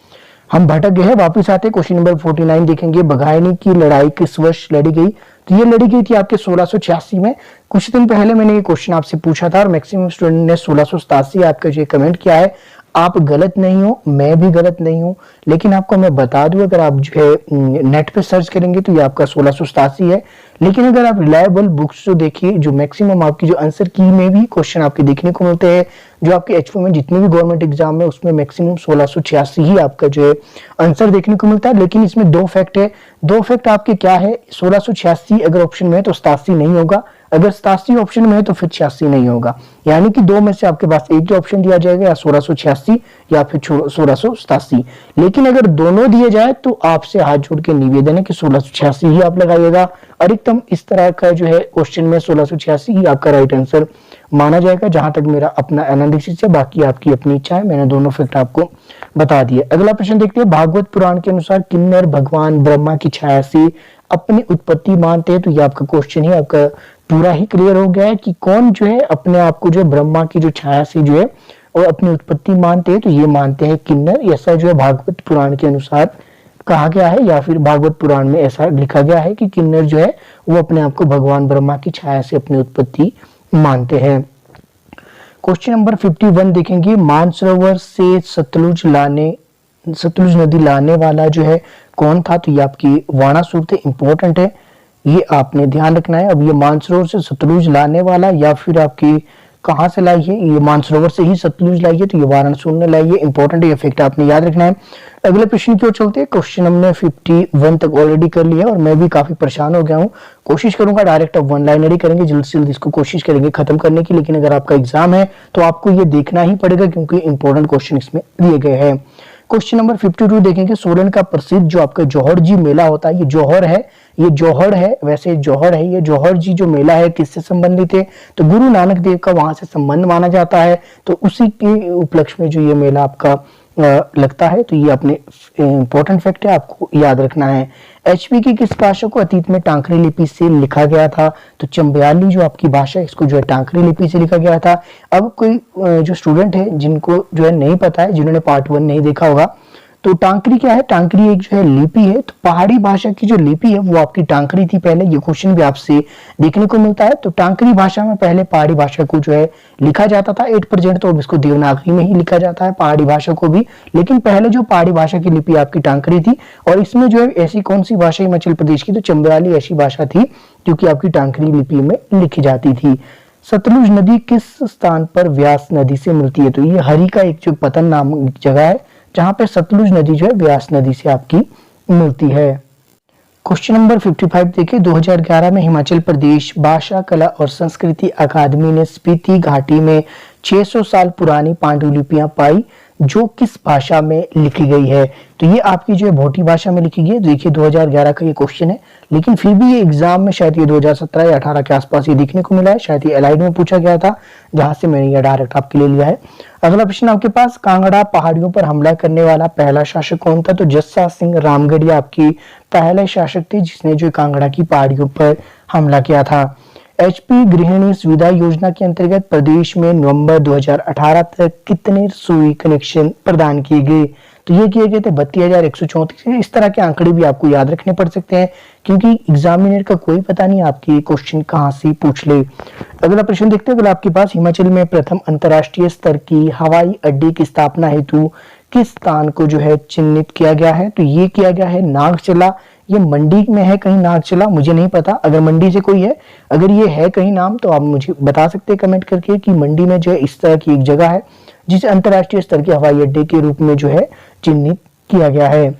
हम भटक गए हैं, वापस आते हैं। क्वेश्चन नंबर 49 देखेंगे। बघानी की लड़ाई किस वर्ष लड़ी गई? तो ये लड़ी गई थी आपके 1686 में। कुछ दिन पहले मैंने ये क्वेश्चन आपसे पूछा था और मैक्सिमम स्टूडेंट ने 1687 आपका जो कमेंट किया है। आप गलत नहीं हो, मैं भी गलत नहीं हूं, लेकिन आपको मैं बता दूं, अगर आप जो है नेट पे सर्च करेंगे तो ये आपका 1687 है। लेकिन अगर आप रिलायबल बुक्स जो देखिए, जो मैक्सिमम आपकी जो आंसर की में भी क्वेश्चन आपके देखने को मिलते हैं, जो आपके एचपी में जितने भी गवर्नमेंट एग्जाम है उसमें मैक्सिमम 1686 ही आपका जो है आंसर देखने को मिलता है। लेकिन इसमें दो फैक्ट है। दो फैक्ट आपके क्या है? 1686 अगर ऑप्शन में है तो 87 नहीं होगा, अगर 87 ऑप्शन में है तो फिर 86 नहीं होगा। यानी कि दो में से आपके पास एक ही ऑप्शन दिया जाएगा, या 1686 या फिर 1687। लेकिन अगर दोनों दिए जाए तो आपसे हाथ जोड़ के निवेदन है कि 1686 ही आप लगाइएगा। अधिकतम इस तरह का जो है क्वेश्चन में 1686 ही आपका राइट आंसर माना जाएगा, जहां तक मेरा अपना एनालिसिस है। बाकी आपकी अपनी इच्छा है, मैंने दोनों फैक्ट आपको बता दिए। अगला प्रश्न देखते हैं। भागवत पुराण के अनुसार किन्नर भगवान ब्रह्मा की छाया से अपनी उत्पत्ति मानते हैं। तो ये आपका क्वेश्चन ही आपका पूरा ही क्लियर हो गया है कि कौन जो है अपने आप को जो है ब्रह्मा की जो छाया से जो है और अपनी उत्पत्ति मानते हैं। तो ये मानते हैं किन्नर। ऐसा जो है भागवत पुराण के अनुसार कहा गया है, या फिर भागवत पुराण में ऐसा लिखा गया है कि किन्नर जो है वो अपने आप को भगवान ब्रह्मा की छाया से अपनी उत्पत्ति मानते हैं। क्वेश्चन नंबर 51 देखेंगे। मानसरोवर से सतलुज नदी लाने वाला जो है कौन था? तो ये आपकी वाणासुर थे। इंपॉर्टेंट है, ये आपने ध्यान रखना है। अब ये मानसरोवर से सतलुज लाने वाला या फिर आपकी कहां से लाई है? ये मानसरोवर से ही सतलुज लाई है, तो ये वाराणसी ने लाई है। इंपॉर्टेंट ये फैक्ट आपने याद रखना है। अगले प्रश्न की ओर चलते हैं। क्वेश्चन हमने 51 तक ऑलरेडी कर लिया और मैं भी काफी परेशान हो गया हूँ। कोशिश करूंगा डायरेक्ट अब वन लाइनर ही करेंगे, जल्द से जल्द इसको कोशिश करेंगे खत्म करने की। लेकिन अगर आपका एग्जाम है तो आपको ये देखना ही पड़ेगा, क्योंकि इंपॉर्टेंट क्वेश्चन इसमें दिए गए हैं। क्वेश्चन नंबर 52 देखेंगे। सोलन का प्रसिद्ध जो आपका जौहर जी मेला होता है, ये जौहर है, ये जौहर है, वैसे जौहर है। ये जौहर जी जो मेला है किससे संबंधित है? तो गुरु नानक देव का वहां से संबंध माना जाता है। तो उसी के उपलक्ष्य में जो ये मेला आपका लगता है। तो ये अपने इंपॉर्टेंट फैक्ट है, आपको याद रखना है। एचपी की किस भाषा को अतीत में टांकरी लिपि से लिखा गया था? तो चंबयाली जो आपकी भाषा है इसको जो है टांकरी लिपि से लिखा गया था। अब कोई जो स्टूडेंट है जिनको जो है नहीं पता है, जिन्होंने पार्ट 1 नहीं देखा होगा, तो टांकरी क्या है? टांकरी एक जो है लिपि है। तो पहाड़ी भाषा की जो लिपि है वो आपकी टांकरी थी पहले। ये क्वेश्चन भी आपसे देखने को मिलता है। तो टांकरी भाषा में पहले पहाड़ी भाषा को जो है लिखा जाता था 8%, तो अब इसको देवनागरी में ही लिखा जाता है पहाड़ी भाषा को भी। लेकिन पहले जो पहाड़ी भाषा की लिपि आपकी टांकरी थी। और इसमें जो है ऐसी कौन सी भाषा हिमाचल प्रदेश की? तो चंबयाली ऐसी भाषा थी जो कि आपकी टांकरी लिपि में लिखी जाती थी। सतलुज नदी किस स्थान पर व्यास नदी से मिलती है? तो ये हरि का एक जो पतन नामक जगह है, जहां पे सतलुज नदी जो है व्यास नदी से आपकी मिलती है। क्वेश्चन नंबर 55 देखिए। 2011 में हिमाचल प्रदेश भाषा कला और संस्कृति अकादमी ने स्पीति घाटी में 600 साल पुरानी पांडुलिपियां पाई, जो किस भाषा में लिखी गई है? तो ये आपकी जो है भोटी भाषा में लिखी गई है। देखिए 2011 का ये क्वेश्चन है, लेकिन फिर भी ये एग्जाम में शायद ये 2017 या 18 के आसपास ये देखने को मिला है। शायद ये एलाइड में पूछा गया था, जहां से मैंने ये डायरेक्ट आपके लिए लिया है। अगला प्रश्न आपके पास। कांगड़ा पहाड़ियों पर हमला करने वाला पहला शासक कौन था? तो जस्सा सिंह रामगढ़िया आपकी पहले शासक थे जिसने जो कांगड़ा की पहाड़ियों पर हमला किया था। एचपी गृहिणी सुविधा योजना के अंतर्गत प्रदेश में नवंबर 2018 तक कितने रसोई कनेक्शन प्रदान किए गए? तो ये किए गए थे 32,134। इस तरह के आंकड़े भी आपको याद रखने पड़ सकते हैं, क्योंकि एग्जामिनर का कोई पता नहीं आपकी क्वेश्चन कहां से पूछ ले। अगला प्रश्न देखते हैं। अगर आपके पास हिमाचल में प्रथम अंतरराष्ट्रीय स्तर की हवाई अड्डे की स्थापना हेतु किस स्थान को जो है चिन्हित किया गया है? तो ये किया गया है नागचला। ये मंडी में है कहीं नागचला, मुझे नहीं पता। अगर मंडी से कोई है, अगर ये है कहीं नाम, तो आप मुझे बता सकते हैं कमेंट करके कि मंडी में जो है इस तरह की एक जगह है जिसे अंतरराष्ट्रीय स्तर के हवाई अड्डे के रूप में जो है चिन्हित किया गया है।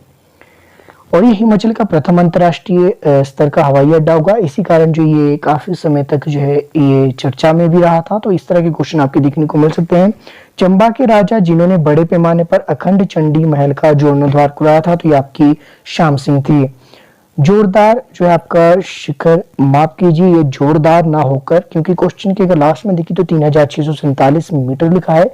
और ये हिमाचल का प्रथम अंतरराष्ट्रीय स्तर का हवाई अड्डा होगा। इसी कारण जो ये काफी समय तक जो है ये चर्चा में भी रहा था। तो इस तरह के क्वेश्चन आपके देखने को मिल सकते हैं। चंबा के राजा जिन्होंने बड़े पैमाने पर अखंड चंडी महल का जीर्णोद्धार कराया था, तो ये आपकी श्याम सिंह थी। जोरदार जो है आपका शिखर, माफ कीजिए ये जोरदार ना होकर, क्योंकि क्वेश्चन के अगर लास्ट में देखिए तो 3647 मीटर लिखा है।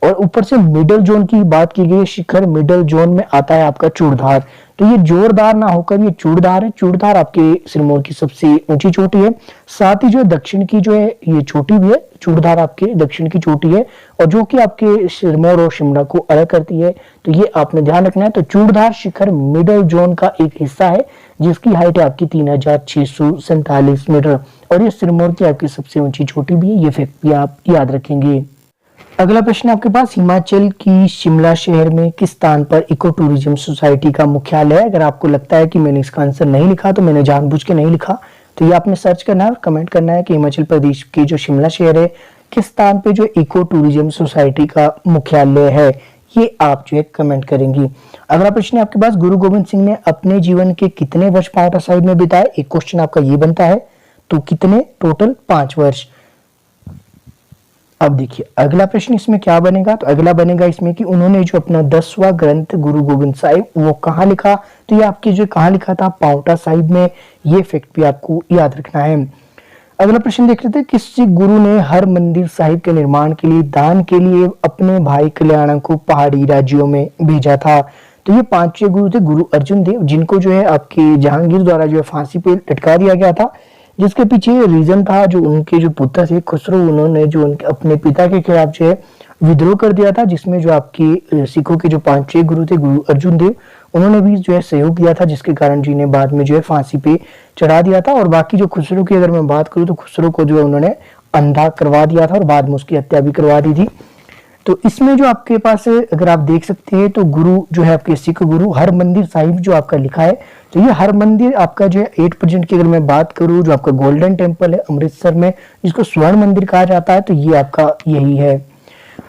और ऊपर से मिडल जोन की बात की गई, शिखर मिडल जोन में आता है आपका चूड़धार। तो ये जोरदार ना होकर ये चूड़धार है। चूड़धार आपके सिरमौर की सबसे ऊंची चोटी है। साथ ही जो दक्षिण की जो है ये चोटी भी है, चूड़धार आपके दक्षिण की चोटी है, और जो कि आपके सिरमौर और शिमला को अलग करती है। तो ये आपने ध्यान रखना है। तो चूड़धार शिखर मिडल जोन का एक हिस्सा है, जिसकी हाइट है आपकी 3647 मीटर, और ये सिरमौर की आपकी सबसे ऊंची चोटी भी है। ये फैक्ट भी आप याद रखेंगे। अगला प्रश्न आपके पास, हिमाचल की शिमला शहर में किस स्थान पर इको टूरिज्म सोसाइटी का मुख्यालय है? अगर आपको लगता है कि मैंने इसका आंसर नहीं लिखा तो मैंने जानबूझ के नहीं लिखा, तो ये आपने सर्च करना है और कमेंट करना है कि हिमाचल प्रदेश की जो शिमला शहर है किस स्थान पे जो इको टूरिज्म सोसाइटी का मुख्यालय है, ये आप जो है कमेंट करेंगी। अगला प्रश्न है आपके पास, गुरु गोविंद सिंह ने अपने जीवन के कितने वर्ष पांवटा साहिब में बिताए? एक क्वेश्चन आपका ये बनता है। तो कितने? टोटल 5 वर्ष। अब देखिए अगला प्रश्न इसमें क्या बनेगा। तो अगला बनेगा इसमें कि उन्होंने जो अपना 10वां ग्रंथ गुरु गोविंद साहिब वो कहाँ लिखा? तो ये आपके जो कहाँ लिखा था? पांवटा साहिब में। ये फैक्ट भी आपको याद रखना है। अगला प्रश्न देख लेते हैं, किस गुरु ने हर मंदिर साहिब के निर्माण के लिए दान के लिए अपने भाई कल्याण को पहाड़ी राज्यों में भेजा था? तो ये 5 गुरु थे गुरु अर्जुन देव, जिनको जो है आपके जहांगीर द्वारा जो है फांसी पे लटका दिया गया था, जिसके पीछे रीजन था जो उनके जो पुत्र थे खुसरो, उन्होंने जो उनके अपने पिता के खिलाफ जो है विद्रोह कर दिया था, जिसमें जो आपके सिखों के जो 5 गुरु थे गुरु अर्जुन देव, उन्होंने भी जो है सहयोग दिया था, जिसके कारण जी ने बाद में जो है फांसी पे चढ़ा दिया था। और बाकी जो खुसरो की अगर मैं बात करूं तो खुसरो को जो है उन्होंने अंधा करवा दिया था और बाद में उसकी हत्या भी करवा दी थी। तो इसमें जो आपके पास अगर आप देख सकते हैं तो गुरु जो है आपके सिख गुरु हर मंदिर साहिब जो आपका लिखा है, तो ये हर मंदिर आपका जो है 8% की अगर मैं बात करूं, जो आपका गोल्डन टेम्पल है अमृतसर में, जिसको स्वर्ण मंदिर कहा जाता है, तो ये आपका यही है।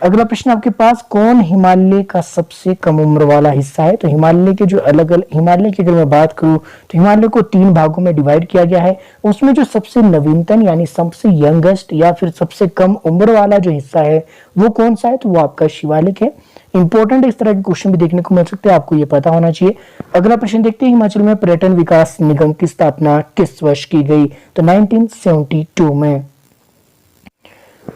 अगला प्रश्न आपके पास, कौन हिमालय का सबसे कम उम्र वाला हिस्सा है? तो हिमालय के जो अलग अलग हिमालय की अगर मैं बात करूं तो हिमालय को 3 भागों में डिवाइड किया गया है। उसमें जो सबसे नवीनतम यानी सबसे यंगेस्ट या फिर सबसे कम उम्र वाला जो हिस्सा है वो कौन सा है? तो वो आपका शिवालिक है। इंपॉर्टेंट इस तरह के क्वेश्चन भी देखने को मिल सकते हैं, आपको ये पता होना चाहिए। अगला प्रश्न देखते हैं, हिमाचल में पर्यटन विकास निगम की स्थापना किस वर्ष की गई? तो 1972 में।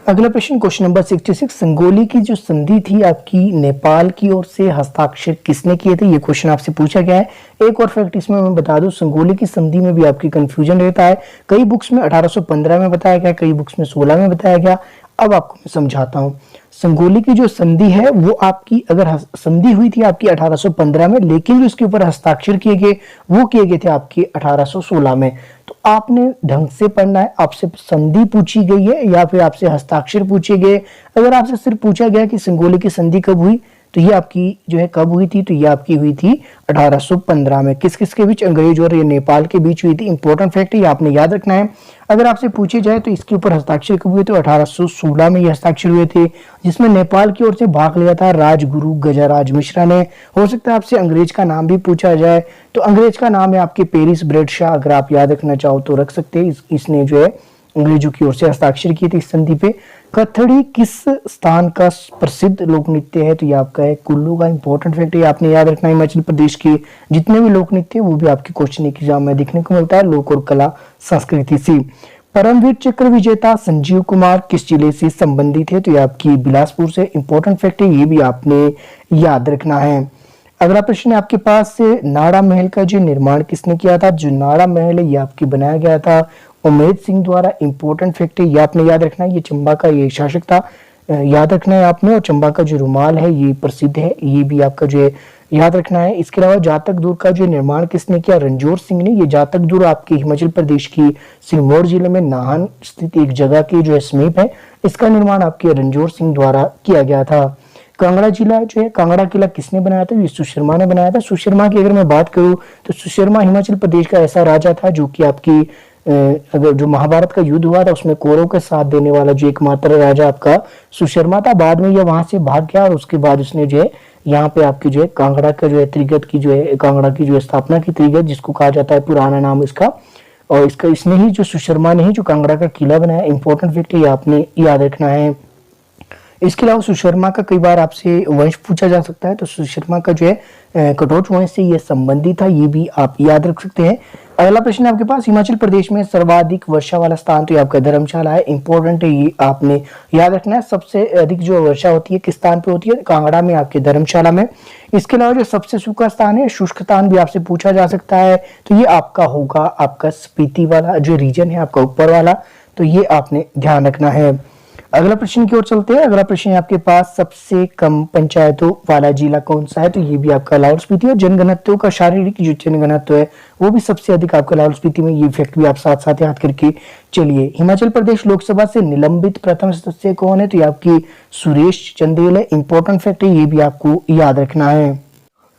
अगला प्रश्न क्वेश्चन नंबर 66, संगोली की जो संधि थी आपकी नेपाल की ओर से हस्ताक्षर किसने किए थे? ये क्वेश्चन आपसे पूछा गया है। एक और फैक्ट इसमें मैं बता दूं, संगोली की संधि में भी आपकी कंफ्यूजन रहता है। कई बुक्स में 1815 में बताया गया, कई बुक्स में 16 में बताया गया। अब आपको मैं समझाता हूँ। संगोली की जो संधि है वो आपकी अगर संधि हुई थी आपकी 1815 में, लेकिन जो इसके ऊपर हस्ताक्षर किए गए वो किए गए थे आपकी 1816 में। तो आपने ढंग से पढ़ना है। आपसे संधि पूछी गई है या फिर आपसे हस्ताक्षर पूछे गए। अगर आपसे सिर्फ पूछा गया कि संगोली की संधि कब हुई, तो ये आपकी जो है कब हुई थी? तो ये आपकी हुई थी 1815 में। किस किस के बीच? अंग्रेज और ये नेपाल के बीच हुई थी। इंपॉर्टेंट फैक्ट है, ये आपने याद रखना है। अगर आपसे पूछे जाए तो इसके ऊपर हस्ताक्षर कब हुए? तो 1816 में ये हस्ताक्षर हुए थे, जिसमें नेपाल की ओर से भाग लिया था राजगुरु गजाराज मिश्रा ने। हो सकता है आपसे अंग्रेज का नाम भी पूछा जाए, तो अंग्रेज का नाम है आपके पेरिस ब्रेडशाह। अगर आप याद रखना चाहो तो रख सकते हैं। इसने जो है अंग्रेजों की ओर से हस्ताक्षर किए थे इस संधि पे। कथड़ी किस स्थान का प्रसिद्ध लोक नृत्य है? तो ये आपका है कुल्लू का। इंपॉर्टेंट फैक्ट है, आपने याद रखना है। हिमाचल प्रदेश के जितने भी लोक नृत्य वो भी आपके क्वेश्चन एग्जाम में देखने को मिलता है, लोक और कला संस्कृति से। परमवीर चक्र विजेता संजीव कुमार किस जिले से संबंधित है? तो ये आपकी बिलासपुर से। इंपॉर्टेंट फैक्ट है, ये भी आपने याद रखना है। अगला प्रश्न है आपके पास से, नाड़ा महल का जो निर्माण किसने किया था? जो नाड़ा महल है ये आपकी बनाया गया था उमेद सिंह द्वारा। इंपॉर्टेंट फैक्ट है, ये आपने याद रखना है। ये चंबा का ये शासक था, याद रखना है आपने। और चंबा का जो रुमाल है ये प्रसिद्ध है, ये भी आपका जो है याद रखना है। इसके अलावा जातक दूर का जो निर्माण किसने किया? रणजोर सिंह ने। ये जातक दूर आपके हिमाचल प्रदेश की सिरमौर जिले में नाहन स्थित एक जगह के जो है समीप है। इसका निर्माण आपके रणजोर सिंह द्वारा किया गया था। कांगड़ा जिला जो है, कांगड़ा किला किसने बनाया था? ये सुशर्मा ने बनाया था। सुशर्मा की अगर मैं बात करूं तो सुशर्मा हिमाचल प्रदेश का ऐसा राजा था जो कि आपकी अगर जो महाभारत का युद्ध हुआ था उसमें कौरव के साथ देने वाला जो एकमात्र राजा आपका सुशर्मा था। बाद में यह वहां से भाग गया और उसके बाद उसने जो है यहाँ पे आपकी जो है कांगड़ा का जो है त्रिगत की जो है कांगड़ा की जो है स्थापना की, त्रिगत जिसको कहा जाता है पुराना नाम इसका। और इसका इसने ही जो सुशर्मा ने ही जो कांगड़ा का किला बनाया। इंपॉर्टेंट फैक्ट है, आपने याद रखना है। इसके अलावा सुशर्मा का कई बार आपसे वंश पूछा जा सकता है, तो सुशर्मा का जो है कटोच वंश से ये संबंधित था, ये भी आप याद रख सकते हैं। अगला प्रश्न है आपके पास, हिमाचल प्रदेश में सर्वाधिक वर्षा वाला स्थान, तो ये आपका धर्मशाला है। इंपॉर्टेंट है, ये आपने याद रखना है। सबसे अधिक जो वर्षा होती है किस स्थान पे होती है? कांगड़ा में, आपके धर्मशाला में। इसके अलावा जो सबसे सूखा स्थान है, शुष्क स्थान भी आपसे पूछा जा सकता है, तो ये आपका होगा आपका स्पीति वाला जो रीजन है आपका ऊपर वाला, तो ये आपने ध्यान रखना है। अगला प्रश्न की ओर चलते हैं। अगला प्रश्न है आपके पास, सबसे कम पंचायतों वाला जिला कौन सा है? तो ये भी आपका लाहौल स्पीति है। जनघनत्व का शारीरिक जो जनघनत्व है वो भी सबसे अधिक आपका लाहौल स्पीति में, ये फैक्ट भी आप साथ साथ याद करके चलिए। हिमाचल प्रदेश लोकसभा से निलंबित प्रथम सदस्य कौन है? तो ये आपकी सुरेश चंदेल है। इंपॉर्टेंट फैक्ट है, ये भी आपको याद रखना है।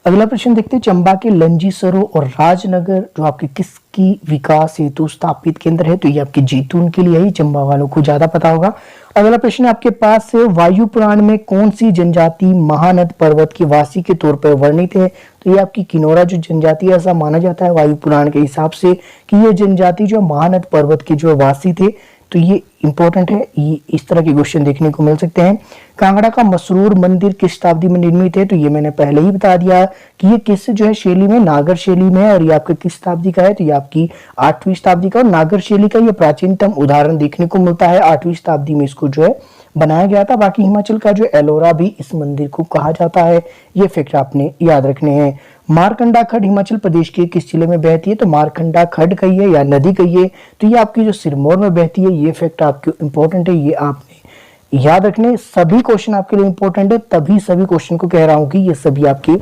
अगला प्रश्न देखते हैं, चंबा के लंजीसरो और राजनगर जो आपके किसकी विकास हेतु स्थापित केंद्र है? तो ये आपके जैतून के लिए ही, चंबा वालों को ज्यादा पता होगा। अगला प्रश्न आपके पास है, वायु पुराण में कौन सी जनजाति महानद पर्वत के वासी के तौर पर वर्णित है? तो ये आपकी किन्नौरा जो जनजाति है, ऐसा माना जाता है वायु पुराण के हिसाब से कि ये जनजाति जो महानद पर्वत के जो वासी थे, तो ये इंपॉर्टेंट है। ये इस तरह के क्वेश्चन देखने को मिल सकते हैं। कांगड़ा का मसरूर मंदिर किस शताब्दी में निर्मित है? तो ये मैंने पहले ही बता दिया कि ये किस जो है शैली में, नागर शैली में है। और ये आपका किस शताब्दी का है? तो ये आपकी 8वीं शताब्दी का। और नागर शैली का ये प्राचीनतम उदाहरण देखने को मिलता है, 8वीं शताब्दी में इसको जो है बनाया गया था। बाकी हिमाचल का जो एलोरा भी इस मंदिर को कहा जाता है, ये फैक्ट आपने याद रखने हैं। मारकंडा खड्ड हिमाचल प्रदेश के किस जिले में बहती है? तो मारकंडा खड्ड कहिए या नदी कहिए, तो ये आपकी जो सिरमौर में बहती है, ये फैक्ट आपके इंपॉर्टेंट है, ये आपने याद रखने। सभी क्वेश्चन आपके लिए इंपॉर्टेंट है, तभी सभी क्वेश्चन को कह रहा हूं कि ये सभी आपके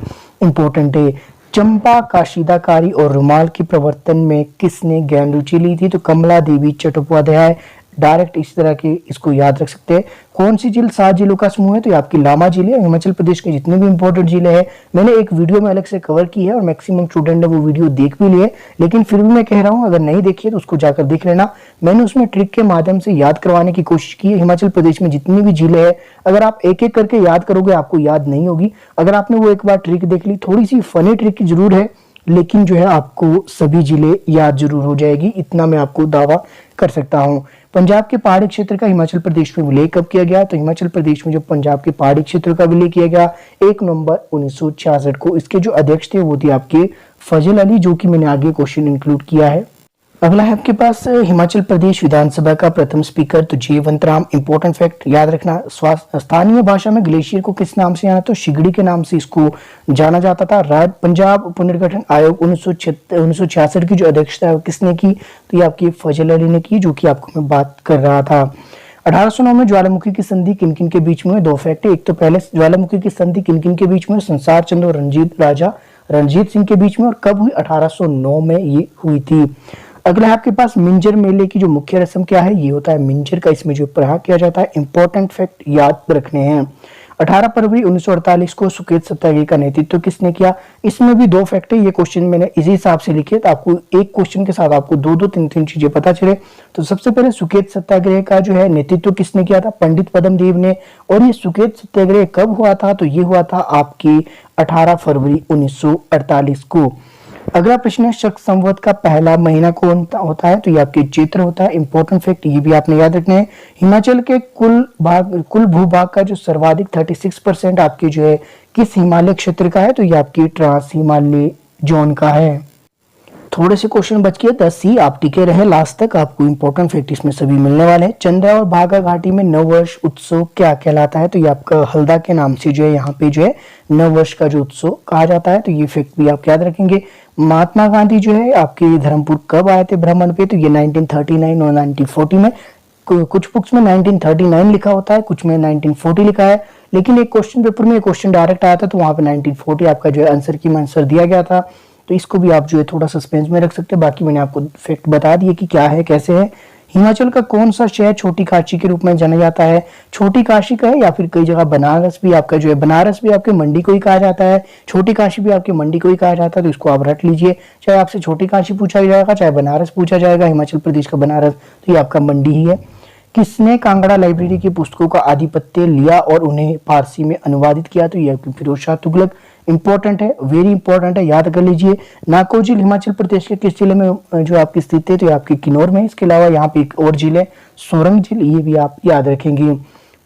इंपॉर्टेंट है। चंपा काशिदाकारी और रुमाल के प्रवर्तन में किसने गहन रुचि ली थी? तो कमला देवी चट्टोपाध्याय। डायरेक्ट इस तरह के इसको याद रख सकते हैं। कौन सी झील 7 जिलों का समूह है? तो ये आपकी लामा झील है। हिमाचल प्रदेश के जितने भी इंपॉर्टेंट जिले हैं मैंने एक वीडियो में अलग से कवर की है और मैक्सिमम स्टूडेंट ने वो वीडियो देख भी लिए, लेकिन फिर भी मैं कह रहा हूं अगर नहीं देखी है तो उसको जाकर देख लेना। मैंने उसमें ट्रिक के माध्यम से याद करवाने की कोशिश की है। हिमाचल प्रदेश में जितनी भी जिले हैं, अगर आप एक एक करके याद करोगे आपको याद नहीं होगी। अगर आपने वो एक बार ट्रिक देख ली, थोड़ी सी फनी ट्रिक जरूर है, लेकिन जो है आपको सभी जिले याद जरूर हो जाएगी, इतना मैं आपको दावा कर सकता हूं। पंजाब के पहाड़ी क्षेत्र का हिमाचल प्रदेश में विलय कब किया गया? तो हिमाचल प्रदेश में जो पंजाब के पहाड़ी क्षेत्र का विलय किया गया 1 नवंबर 1966 को। इसके जो अध्यक्ष थे वो थे आपके फजल अली, जो कि मैंने आगे क्वेश्चन इंक्लूड किया है। अगला है आपके पास हिमाचल प्रदेश विधानसभा का प्रथम स्पीकर, तो जयवंत राम। इंपॉर्टेंट फैक्ट याद रखना। स्थानीय भाषा में ग्लेशियर को किस नाम से जाना? तो शिगड़ी के नाम से इसको जाना जाता था। पंजाब पुनर्गठन आयोग 1966 की जो अध्यक्षता किसने की? तो ये आपकी फजल अली ने की, जो कि आपको मैं बात कर रहा था। 1809 में ज्वालामुखी की संधि किन किन के बीच में हुई? 2 फैक्ट है। एक तो पहले ज्वालामुखी की संधि किन किन के बीच में? संसार चंद और राजा रणजीत सिंह के बीच में। और कब हुई? 1809 में ये हुई थी। अगला है आपके पास, मिंजर मेले की जो मुख्य रस्म क्या है? ये होता है मिंजर का, इसमें जो प्रहार किया जाता है। इंपॉर्टेंट फैक्ट याद रखने हैं। 18 फरवरी 1948 को सुकेत सत्याग्रह का नेतृत्व किसने किया? इसमें भी 2 फैक्ट है। ये क्वेश्चन मैंने इसी हिसाब से लिखे, तो आपको एक क्वेश्चन के साथ आपको 2-2, 3-3 चीजें पता चले। तो सबसे पहले सुकेत सत्याग्रह का जो है नेतृत्व किसने किया था? पंडित पद्म देव ने। और ये सुकेत सत्याग्रह कब हुआ था? तो ये हुआ था आपकी 18 फरवरी 1948 को। अगला प्रश्न है, शक संवत का पहला महीना कौन होता है? तो ये आपके चैत्र होता है। इंपॉर्टेंट फैक्ट ये भी आपने याद रखने हैं। हिमाचल के कुल भूभाग का जो सर्वाधिक 36% आपके जो है किस हिमालय क्षेत्र का है? तो ये आपकी ट्रांस हिमालय जोन का है। थोड़े से क्वेश्चन बच गए, 10 ही, आप टिके रहे लास्ट तक, आपको इंपॉर्टेंट फैक्ट इसमें सभी मिलने वाले हैं। चंद्रा और भागा घाटी में नववर्ष उत्सव क्या कहलाता है? तो ये आपका हल्दा के नाम से जो है यहाँ पे जो है नववर्ष का जो उत्सव कहा जाता है, तो ये फैक्ट भी आप याद रखेंगे। महात्मा गांधी जो है आपके धर्मपुर कब आए थे भ्रमण पे? तो ये 1939 और 1940 में। कुछ बुक्स में 1939 लिखा होता है, कुछ में 1940 लिखा है, लेकिन एक क्वेश्चन पेपर में क्वेश्चन डायरेक्ट आया था तो वहां पे 1940 आपका जो है आंसर की में आंसर दिया गया था। तो इसको भी आप जो है थोड़ा सस्पेंस में रख सकते हैं। बाकी मैंने आपको फैक्ट बता दिए कि क्या है कैसे है। हिमाचल का कौन सा शहर छोटी काशी के रूप में जाना जाता है? छोटी काशी का है, या फिर कई जगह बनारस भी आपका जो है, बनारस भी आपके मंडी को ही कहा जाता है, छोटी काशी भी आपके मंडी को ही कहा जाता है। तो इसको आप रट लीजिए, चाहे आपसे छोटी काशी पूछा जाएगा चाहे बनारस पूछा जाएगा, हिमाचल प्रदेश का बनारस तो ये आपका मंडी ही है। किसने कांगड़ा लाइब्रेरी की पुस्तकों का आधिपत्य लिया और उन्हें फारसी में अनुवादित किया? तो ये फिरोज शाह तुगलक। इंपॉर्टेंट है, वेरी इंपॉर्टेंट है, याद कर लीजिए। नाको झील हिमाचल प्रदेश के किस जिले में जो आपकी स्थित है? तो आपकी किन्नौर में। इसके अलावा यहाँ पे एक और झील है सोरंग झील, ये भी आप याद रखेंगे।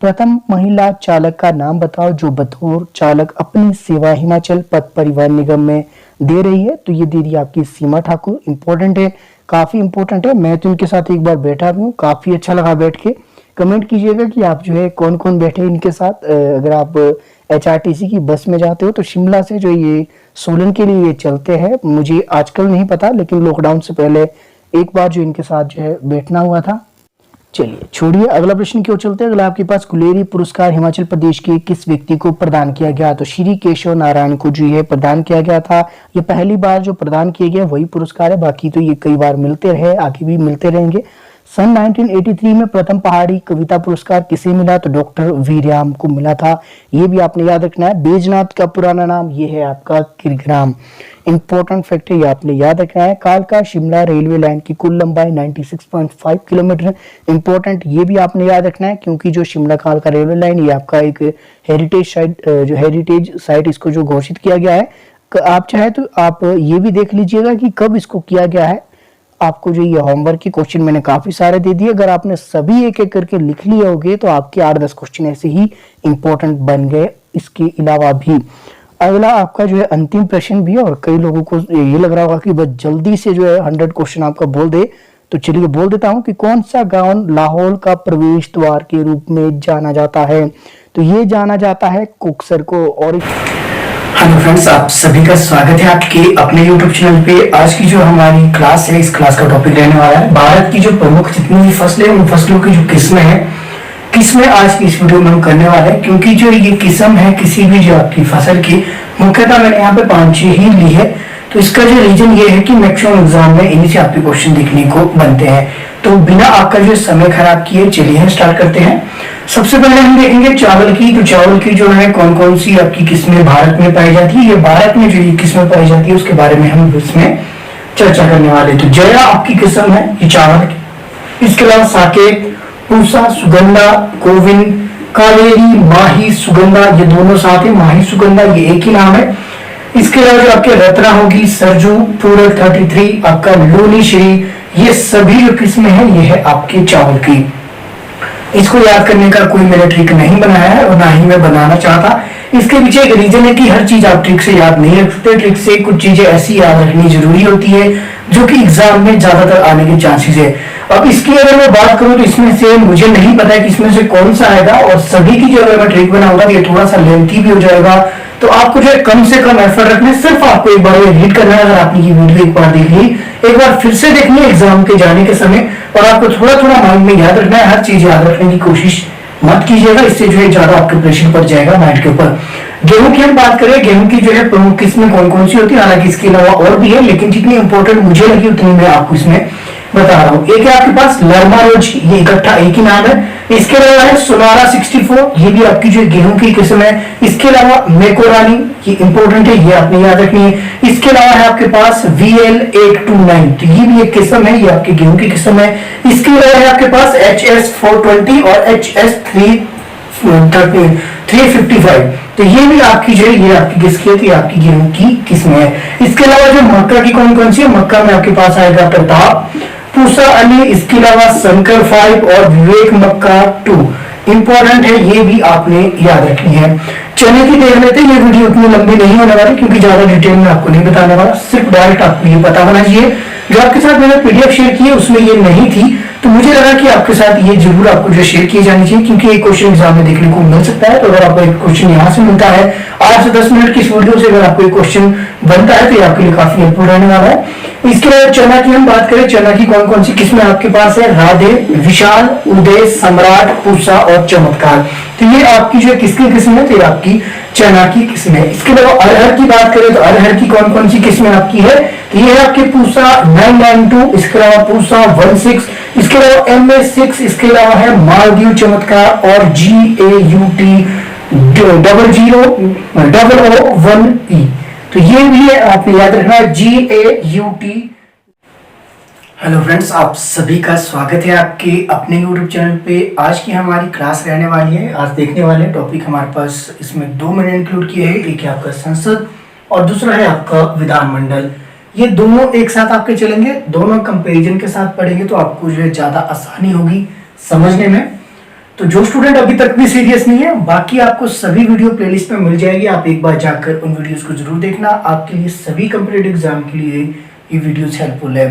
प्रथम महिला चालक का नाम बताओ जो बतौर चालक अपनी सेवा हिमाचल पथ परिवहन निगम में दे रही है। तो ये दे रही है आपकी सीमा ठाकुर। इंपॉर्टेंट है, काफी इंपॉर्टेंट है। मैं तो इनके साथ एक बार बैठा भी हूँ, काफी अच्छा लगा बैठ के। कमेंट कीजिएगा कि आप जो है कौन कौन बैठे इनके साथ। अगर आप HRTC की बस में जाते हो तो शिमला से जो ये सोलन के लिए ये चलते हैं। मुझे आजकल नहीं पता, लेकिन लॉकडाउन से पहले एक बार जो इनके साथ जो है बैठना हुआ था। चलिए छोड़िए, अगला प्रश्न की ओर चलते हैं। अगला आपके पास कुलेरी पुरस्कार हिमाचल प्रदेश के किस व्यक्ति को प्रदान किया गया? तो श्री केशव नारायण को जो ये प्रदान किया गया था। ये पहली बार जो प्रदान किया गया वही पुरस्कार है, बाकी तो ये कई बार मिलते रहे, आगे भी मिलते रहेंगे। सन 1983 में प्रथम पहाड़ी कविता पुरस्कार किसे मिला? तो डॉक्टर वीरराम को मिला था। ये भी आपने याद रखना है। बैजनाथ का पुराना नाम ये है आपका किरग्राम। इंपॉर्टेंट फैक्ट है, ये आपने याद रखना है। कालका शिमला रेलवे लाइन की कुल लंबाई 96.5 किलोमीटर। इंपॉर्टेंट, ये भी आपने याद रखना है क्योंकि जो शिमला कालका रेलवे लाइन ये आपका एक हेरिटेज साइट, जो हेरिटेज साइट इसको जो घोषित किया गया है। आप चाहे तो आप ये भी देख लीजिएगा कि कब इसको किया गया है। आपको जो ये होमवर्क के क्वेश्चन मैंने काफी सारे दे दिए, अगर आपने सभी एक एक करके लिख लिए होगे तो आपके 8-10 क्वेश्चन ऐसे ही इंपॉर्टेंट बन गए। इसके अलावा भी अगला आपका जो है अंतिम प्रश्न भी है, और कई लोगों को ये लग रहा होगा कि बस जल्दी से जो है 100 क्वेश्चन आपका बोल दे। तो चलिए बोल देता हूं कि कौन सा गांव लाहौल का प्रवेश द्वार के रूप में जाना जाता है? तो ये जाना जाता है कोकसर को। और हेलो फ्रेंड्स, आप सभी का स्वागत है आपके अपने YouTube चैनल पे। आज की जो हमारी क्लास है, इस क्लास का टॉपिक रहने वाला है भारत की जो प्रमुख जितनी भी फसलें हैं उन फसलों की जो किस्में हैं, किस्में आज की इस वीडियो में हम करने वाले हैं। क्योंकि जो ये किस्म है किसी भी जो आपकी फसल की, मुख्यतः मैंने यहाँ पे 5-6 ही ली है। तो इसका जो रीजन ये है कि मैक्सिमम एग्जाम में इन्हीं से आपके क्वेश्चन देखने को बनते हैं। तो बिना आपका जो समय खराब किए चलिए स्टार्ट करते हैं। सबसे पहले हम देखेंगे चावल की। तो चावल की जो है कौन कौन सी आपकी किस्में भारत में पाई जाती है, ये भारत में जो ये किस्में पाई जाती है उसके बारे में हम इसमें चर्चा करने वाले। तो जया आपकी किस्म है ये चावल की। इसके अलावा साकेत, पूसा, सुगंधा, गोविंद, कावेरी, माही, सुगंधा, ये दोनों साथ है। माही सुगंधा ये एक ही नाम है। इसके अलावा जो आपके रत्ना होगी, सरजू, पूरक 33, आपका लोनी श्री, ये सभी जो किस्में हैं ये है आपके चावल की। इसको याद करने का कोई मैंने ट्रिक नहीं बनाया है और ना ही मैं बनाना चाहता। इसके पीछे एक रीजन है कि हर चीज आप ट्रिक से याद नहीं रख सकते। ट्रिक से कुछ चीजें ऐसी याद रखनी जरूरी होती है जो कि एग्जाम में ज्यादातर आने के चांसेस है। अब इसकी अगर मैं बात करूं तो इसमें से मुझे नहीं पता है कि इसमें से कौन सा आएगा, और सभी की जो अगर मैं ट्रिक बनाऊंगा तो ये थोड़ा सा लेंथी भी हो जाएगा। तो आपको जो है कम से कम एफर्ट रखना है। सिर्फ आपको एक बार ये रीड करना है। अगर आपने ये वीडियो एक बार देख ली, एक बार फिर से देखनी है एग्जाम के जाने के समय, और आपको थोड़ा थोड़ा माइंड में याद रखना है। हर चीज याद रखने की कोशिश मत कीजिएगा, इससे जो है ज्यादा आपके प्रेशर पड़ जाएगा माइंड के ऊपर। गेहूं की हम बात करें, गेहूं की जो है प्रमुख किस्में कौन कौन सी होती है, हालांकि इसके अलावा और भी है, लेकिन जितनी इंपॉर्टेंट मुझे लगी उतनी मैं आपको इसमें बता रहा हूँ। एक है आपके पास लरमा रोज, ये इकट्ठा एक ही नाम है। इसके अलावा है सोनारा 64, ये भी आपकी जो गेहूं की किस्म है। इसके अलावा मेकोरानी, ये इंपॉर्टेंट है, ये आपने याद रखनी है। इसके अलावा है आपके पास VL 829, तो ये भी एक किस्म है, ये आपकी गेहूं की किस्म है। इसके अलावा है आपके पास HS 420 और HS 355, तो ये भी आपकी जो है ये आपकी किसकी है, तो आपकी गेहूं की किस्म है। इसके अलावा जो मक्का की कौन कौन सी है, मक्का में आपके पास आएगा प्रताप, पूसा अली, इसके अलावा शंकर 5 और विवेक मक्का 2, इंपॉर्टेंट है, ये भी आपने याद रखनी है। चने की देख लेते हैं, ये वीडियो उतनी लंबी नहीं होने वाली क्योंकि ज्यादा डिटेल में आपको नहीं बताने वाला, सिर्फ डायरेक्ट आपको ये पता होना चाहिए। जो आपके साथ मैंने PDF शेयर की है उसमें ये नहीं थी, तो मुझे लगा कि आपके साथ ये जरूर आपको जो शेयर किए जानी चाहिए, क्योंकि एक क्वेश्चन एग्जाम में देखने को मिल सकता है। तो अगर आपको एक क्वेश्चन यहाँ से मिलता है 8 से 10 मिनट की इस वीडियो से, अगर आपको एक क्वेश्चन बनता है तो ये आपके लिए काफी हेल्पफुल रहने वाला है। इसके बाद चना की हम बात करें, चना की कौन कौन सी किस्में आपके पास है, राधे, विशाल, उदय, सम्राट, पूसा और चमत्कार, तो ये आपकी जो किसकी किस्म है, तो ये आपकी चना की किस्म है। इसके अलावा अरहर की बात करें तो अरहर की कौन कौन सी किस्में आपकी है, तो ये है आपके पूसा 992, इसके अलावा पूसा 16, इसके अलावा MA6, इसके अलावा है मालदीव चमत्कार और GAUT 0001E, तो ये भी है आपने याद रखना GAUT। हेलो फ्रेंड्स, आप सभी का स्वागत है आपके अपने YouTube चैनल पे। आज की हमारी क्लास रहने वाली है। आज देखने वाले टॉपिक हमारे पास इसमें 2 मैंने इंक्लूड किए हैं, एक है आपका संसद और दूसरा है आपका विधानमंडल। ये दोनों एक साथ आपके चलेंगे, दोनों कंपैरिजन के साथ पढ़ेंगे तो आपको जो है ज्यादा आसानी होगी समझने में। तो जो स्टूडेंट अभी तक भी सीरियस नहीं है, बाकी आपको सभी वीडियो प्लेलिस्ट में मिल जाएगी, आप एक बार जाकर उन वीडियोस को जरूर देखना। आपके लिए सभी कॉम्पिटिटिव एग्जाम के लिए ये वीडियोस हेल्पफुल है।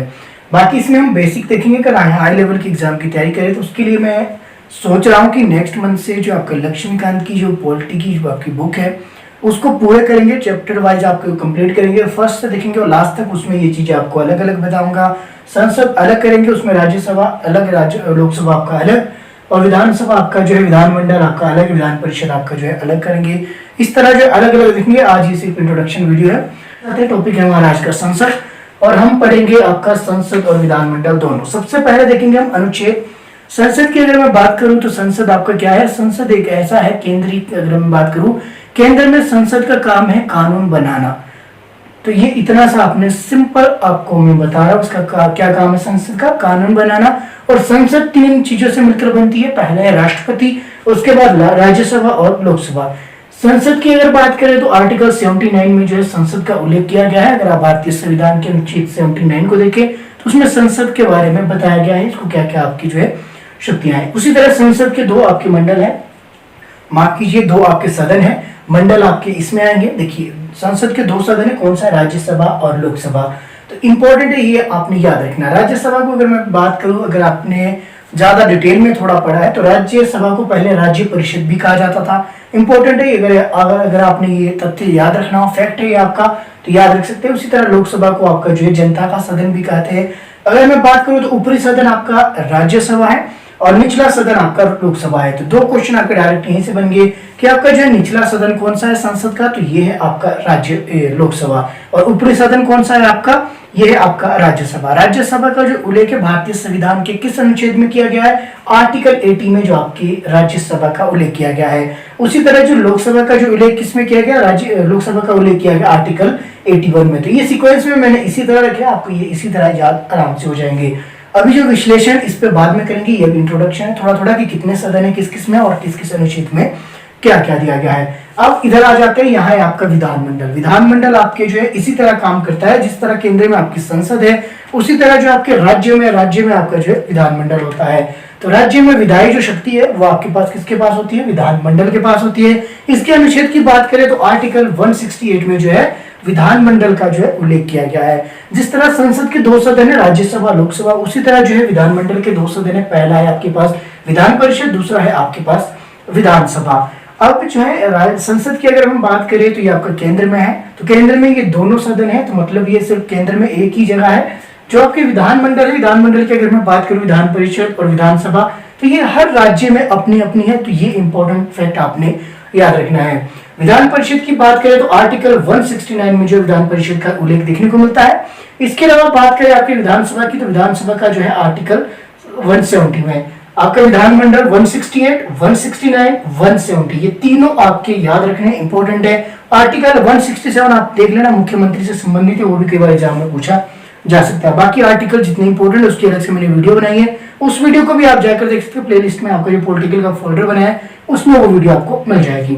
बाकी इसमें हम बेसिक देखेंगे, अगर हाई लेवल की एग्जाम की तैयारी करें तो उसके लिए मैं सोच रहा हूँ कि नेक्स्ट मंथ से जो आपका लक्ष्मीकांत की जो पॉलिटी की जो आपकी बुक है उसको पूरे करेंगे, चैप्टर वाइज आपको कंप्लीट करेंगे, फर्स्ट से देखेंगे और लास्ट तक उसमें ये चीजें आपको अलग अलग बताऊंगा। संसद अलग करेंगे, उसमें राज्यसभा अलग, राज्य लोकसभा आपका अलग, और विधानसभा आपका जो है विधानमंडल आपका अलग, विधान परिषद आपका जो है अलग करेंगे। इस तरह जो अलग अलग देखेंगे। आज ये सिर्फ इंट्रोडक्शन वीडियो है। टॉपिक है हमारा आज का संसद, और हम पढ़ेंगे आपका संसद और विधानमंडल दोनों। सबसे पहले देखेंगे हम अनुच्छेद। संसद की अगर मैं बात करूं तो संसद आपका क्या है? संसद एक ऐसा है, केंद्रीय अगर मैं बात करूं, केंद्र में संसद का काम है कानून बनाना। तो ये इतना सा आपने सिंपल आपको मैं बता रहा हूं, उसका क्या काम है? संसद का कानून बनाना। और संसद तीन चीजों से मिलकर बनती है, पहला है राष्ट्रपति, उसके बाद राज्यसभा और लोकसभा। संसद की अगर बात करें तो आर्टिकल 79 में जो है संसद का उल्लेख किया गया है। अगर आप भारतीय संविधान के अनुच्छेद 79 को देखें तो उसमें संसद के बारे में बताया गया है, इसको क्या क्या आपकी जो है शक्तियां हैं। उसी तरह संसद के दो आपके मंडल है, माफ कीजिए दो आपके सदन है, मंडल आपके इसमें आएंगे। देखिए संसद के दो सदन है, कौन सा? राज्यसभा और लोकसभा। तो इंपॉर्टेंट है, ये आपने याद रखना। राज्यसभा को अगर मैं बात करूं, अगर आपने ज्यादा डिटेल में थोड़ा पढ़ा है तो राज्यसभा को पहले राज्य परिषद भी कहा जाता था। इंपॉर्टेंट है, अगर आपने ये तथ्य याद रखना हो, फैक्ट है ये आपका, तो याद रख सकते हैं। उसी तरह लोकसभा को आपका जो है जनता का सदन भी कहते हैं। अगर मैं बात करूं तो ऊपरी सदन आपका राज्यसभा है और निचला सदन आपका लोकसभा है। तो दो क्वेश्चन आपके डायरेक्ट यहीं से बन गए कि आपका जो है निचला सदन कौन सा है संसद का? तो ये है आपका राज्य लोकसभा। और ऊपरी सदन कौन सा है आपका? ये है आपका राज्यसभा। राज्यसभा का जो उल्लेख है भारतीय संविधान के किस अनुच्छेद में किया गया है? आर्टिकल 80 में जो आपकी राज्यसभा का उल्लेख किया गया है। उसी तरह जो लोकसभा का जो उल्लेख किसमें किया गया? लोकसभा का उल्लेख किया गया आर्टिकल 81 में। तो ये सीक्वेंस में मैंने इसी तरह रखे, आपको ये इसी तरह याद आराम से हो जाएंगे। अभी जो विश्लेषण इस पे बाद में करेंगे, ये भी इंट्रोडक्शन है थोड़ा थोड़ा कि कितने सदन है किस किस में और किस किस अनुच्छेद में क्या क्या दिया गया है। अब इधर आ जाते हैं, यहाँ है आपका विधानमंडल। विधानमंडल आपके जो है इसी तरह काम करता है, जिस तरह केंद्र में आपकी संसद है उसी तरह जो आपके राज्य में आपका जो है विधानमंडल होता है। तो राज्य में विधायी जो शक्ति है वो आपके पास किसके पास होती है? विधानमंडल के पास होती है। इसके अनुच्छेद की बात करें तो आर्टिकल 168 में जो है विधानमंडल का जो है उल्लेख किया गया है। जिस तरह संसद के दो सदन है राज्यसभा लोकसभा, उसी तरह जो है विधानमंडल के दो सदन है, पहला है आपके पास विधान परिषद, दूसरा है आपके पास विधानसभा। अब जो है संसद की अगर हम बात करें तो ये आपका केंद्र में है, तो केंद्र में ये दोनों सदन है, तो मतलब ये सिर्फ केंद्र में एक ही जगह है। जो आपके विधानमंडल है, विधानमंडल की अगर मैं बात करूं विधान परिषद और विधानसभा, तो ये हर राज्य में अपनी अपनी है। तो ये इंपॉर्टेंट फैक्ट आपने याद रखना है। विधान परिषद की बात करें तो आर्टिकल 169 में जो विधान परिषद का उल्लेख देखने को मिलता है। इसके अलावा बात करें आपकी विधानसभा की, तो विधानसभा का जो है आर्टिकल 170 में। आपका विधानमंडल 168, 169, 170 ये तीनों आपके याद रखने इंपॉर्टेंट है। आर्टिकल 167 आप देख लेना, मुख्यमंत्री से संबंधित है, वो भी कई बार एग्जाम में पूछा जा सकता है। बाकी आर्टिकल जितने इंपॉर्टेंट है उसकी अलग से मैंने वीडियो बनाई है, उस वीडियो को भी आप जाकर देख सकते हो। प्लेलिस्ट में आपका जो पॉलिटिकल का फोल्डर बनाया है उसमें वो वीडियो आपको मिल जाएगी।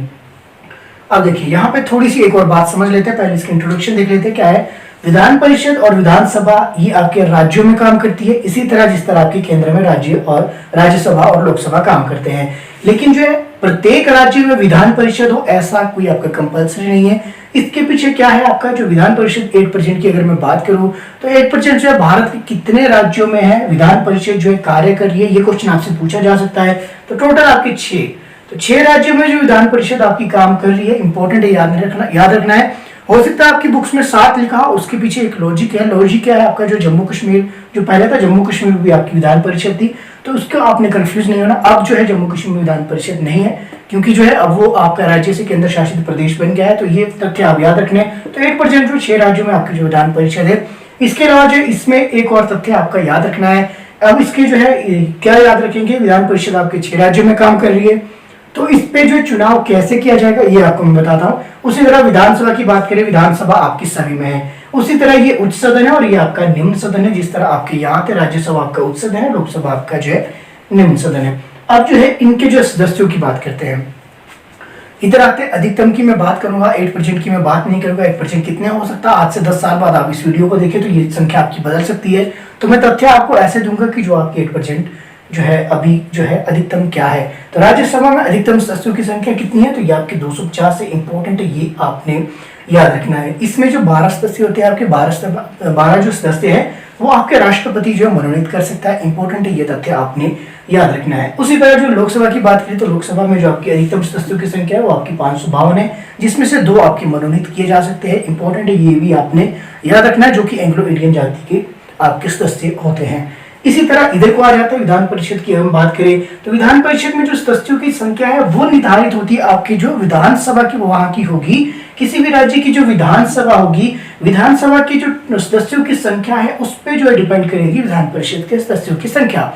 अब देखिए यहाँ पे थोड़ी सी एक और बात समझ लेते हैं, पहले इसकी इंट्रोडक्शन देख लेते हैं। क्या है? विधान परिषद और विधानसभा ये आपके राज्यों में काम करती है, इसी तरह जिस तरह आपके केंद्र में राज्य और राज्यसभा और लोकसभा काम करते हैं। लेकिन जो है प्रत्येक राज्य में विधान परिषद हो ऐसा कोई आपका कंपल्सरी नहीं है। इसके पीछे क्या है आपका जो विधान परिषद 8% की अगर मैं बात करूं तो 8% जो है भारत के कितने राज्यों में है विधान परिषद जो है कार्य कर रही है, ये क्वेश्चन आपसे पूछा जा सकता है। तो टोटल आपके 6, तो 6 राज्यों में जो विधान परिषद आपकी काम कर रही है। इंपॉर्टेंट है, याद रखना है। हो सकता है आपकी बुक्स में 7 लिखा हो, उसके पीछे एक लॉजिक है। लॉजिक क्या है आपका? जो जम्मू कश्मीर जो पहले था, जम्मू कश्मीर भी आपकी विधान परिषद थी, तो उसको आपने कंफ्यूज नहीं होना। अब जो है जम्मू कश्मीर विधान परिषद नहीं है, क्योंकि जो है अब वो आपका राज्य से केंद्र शासित प्रदेश बन गया है। तो ये तथ्य आप याद रखने। तो 8% जो 6 राज्यों में आपकी जो विधान परिषद है। इसके अलावा जो इसमें एक और तथ्य आपका याद रखना है। अब इसके जो है क्या याद रखेंगे? विधान परिषद आपके 6 राज्यों में काम कर रही है, तो इस पे जो चुनाव कैसे किया जाएगा ये आपको मैं बताता हूँ। उसी तरह विधानसभा की बात करें, विधानसभा आपकी सभी में है। उसी तरह ये उच्च सदन है और ये आपका निम्न सदन है। जिस तरह आपके यहाँ थे राज्यसभा आपका उच्च सदन है, लोकसभा आपका जो है निम्न सदन है। अब जो है इनके जो सदस्यों की बात करते हैं। इधर आते अधिकतम की मैं बात करूंगा, 8% की मैं बात नहीं करूंगा। 8% कितने हो सकता है? आज से 10 साल बाद आप इस वीडियो को देखें तो ये संख्या आपकी बदल सकती है। तो मैं तथ्य आपको ऐसे दूंगा कि जो आपके 8% जो है अभी जो है अधिकतम क्या है। तो राज्यसभा में अधिकतम सदस्यों की संख्या कितनी है, तो ये आपके 250 से इंपॉर्टेंट है, ये आपने याद रखना है। इसमें जो 12 सदस्य होते हैं आपके 12 जो सदस्य है वो आपके राष्ट्रपति जो मनोनीत कर सकता है। इंपॉर्टेंट है, ये तथ्य आपने याद रखना है। उसी तरह जो लोकसभा की बात करें तो लोकसभा में जो आपकी अधिकतम सदस्यों की संख्या है वो आपकी 552 है, जिसमें से 2 आपके मनोनीत किए जा सकते हैं। इंपॉर्टेंट है, ये भी आपने याद रखना है, जो कि एंग्लो इंडियन जाति के आपके सदस्य होते हैं। इसी तरह इधर को आ जाता है विधान परिषद की हम बात करें तो विधान परिषद में जो सदस्यों की संख्या है वो निर्धारित होती है आपकी जो विधानसभा की वहां की होगी। किसी भी राज्य की जो विधानसभा होगी, विधानसभा की जो सदस्यों की संख्या है उस पर जो है डिपेंड करेगी विधान परिषद के सदस्यों की संख्या।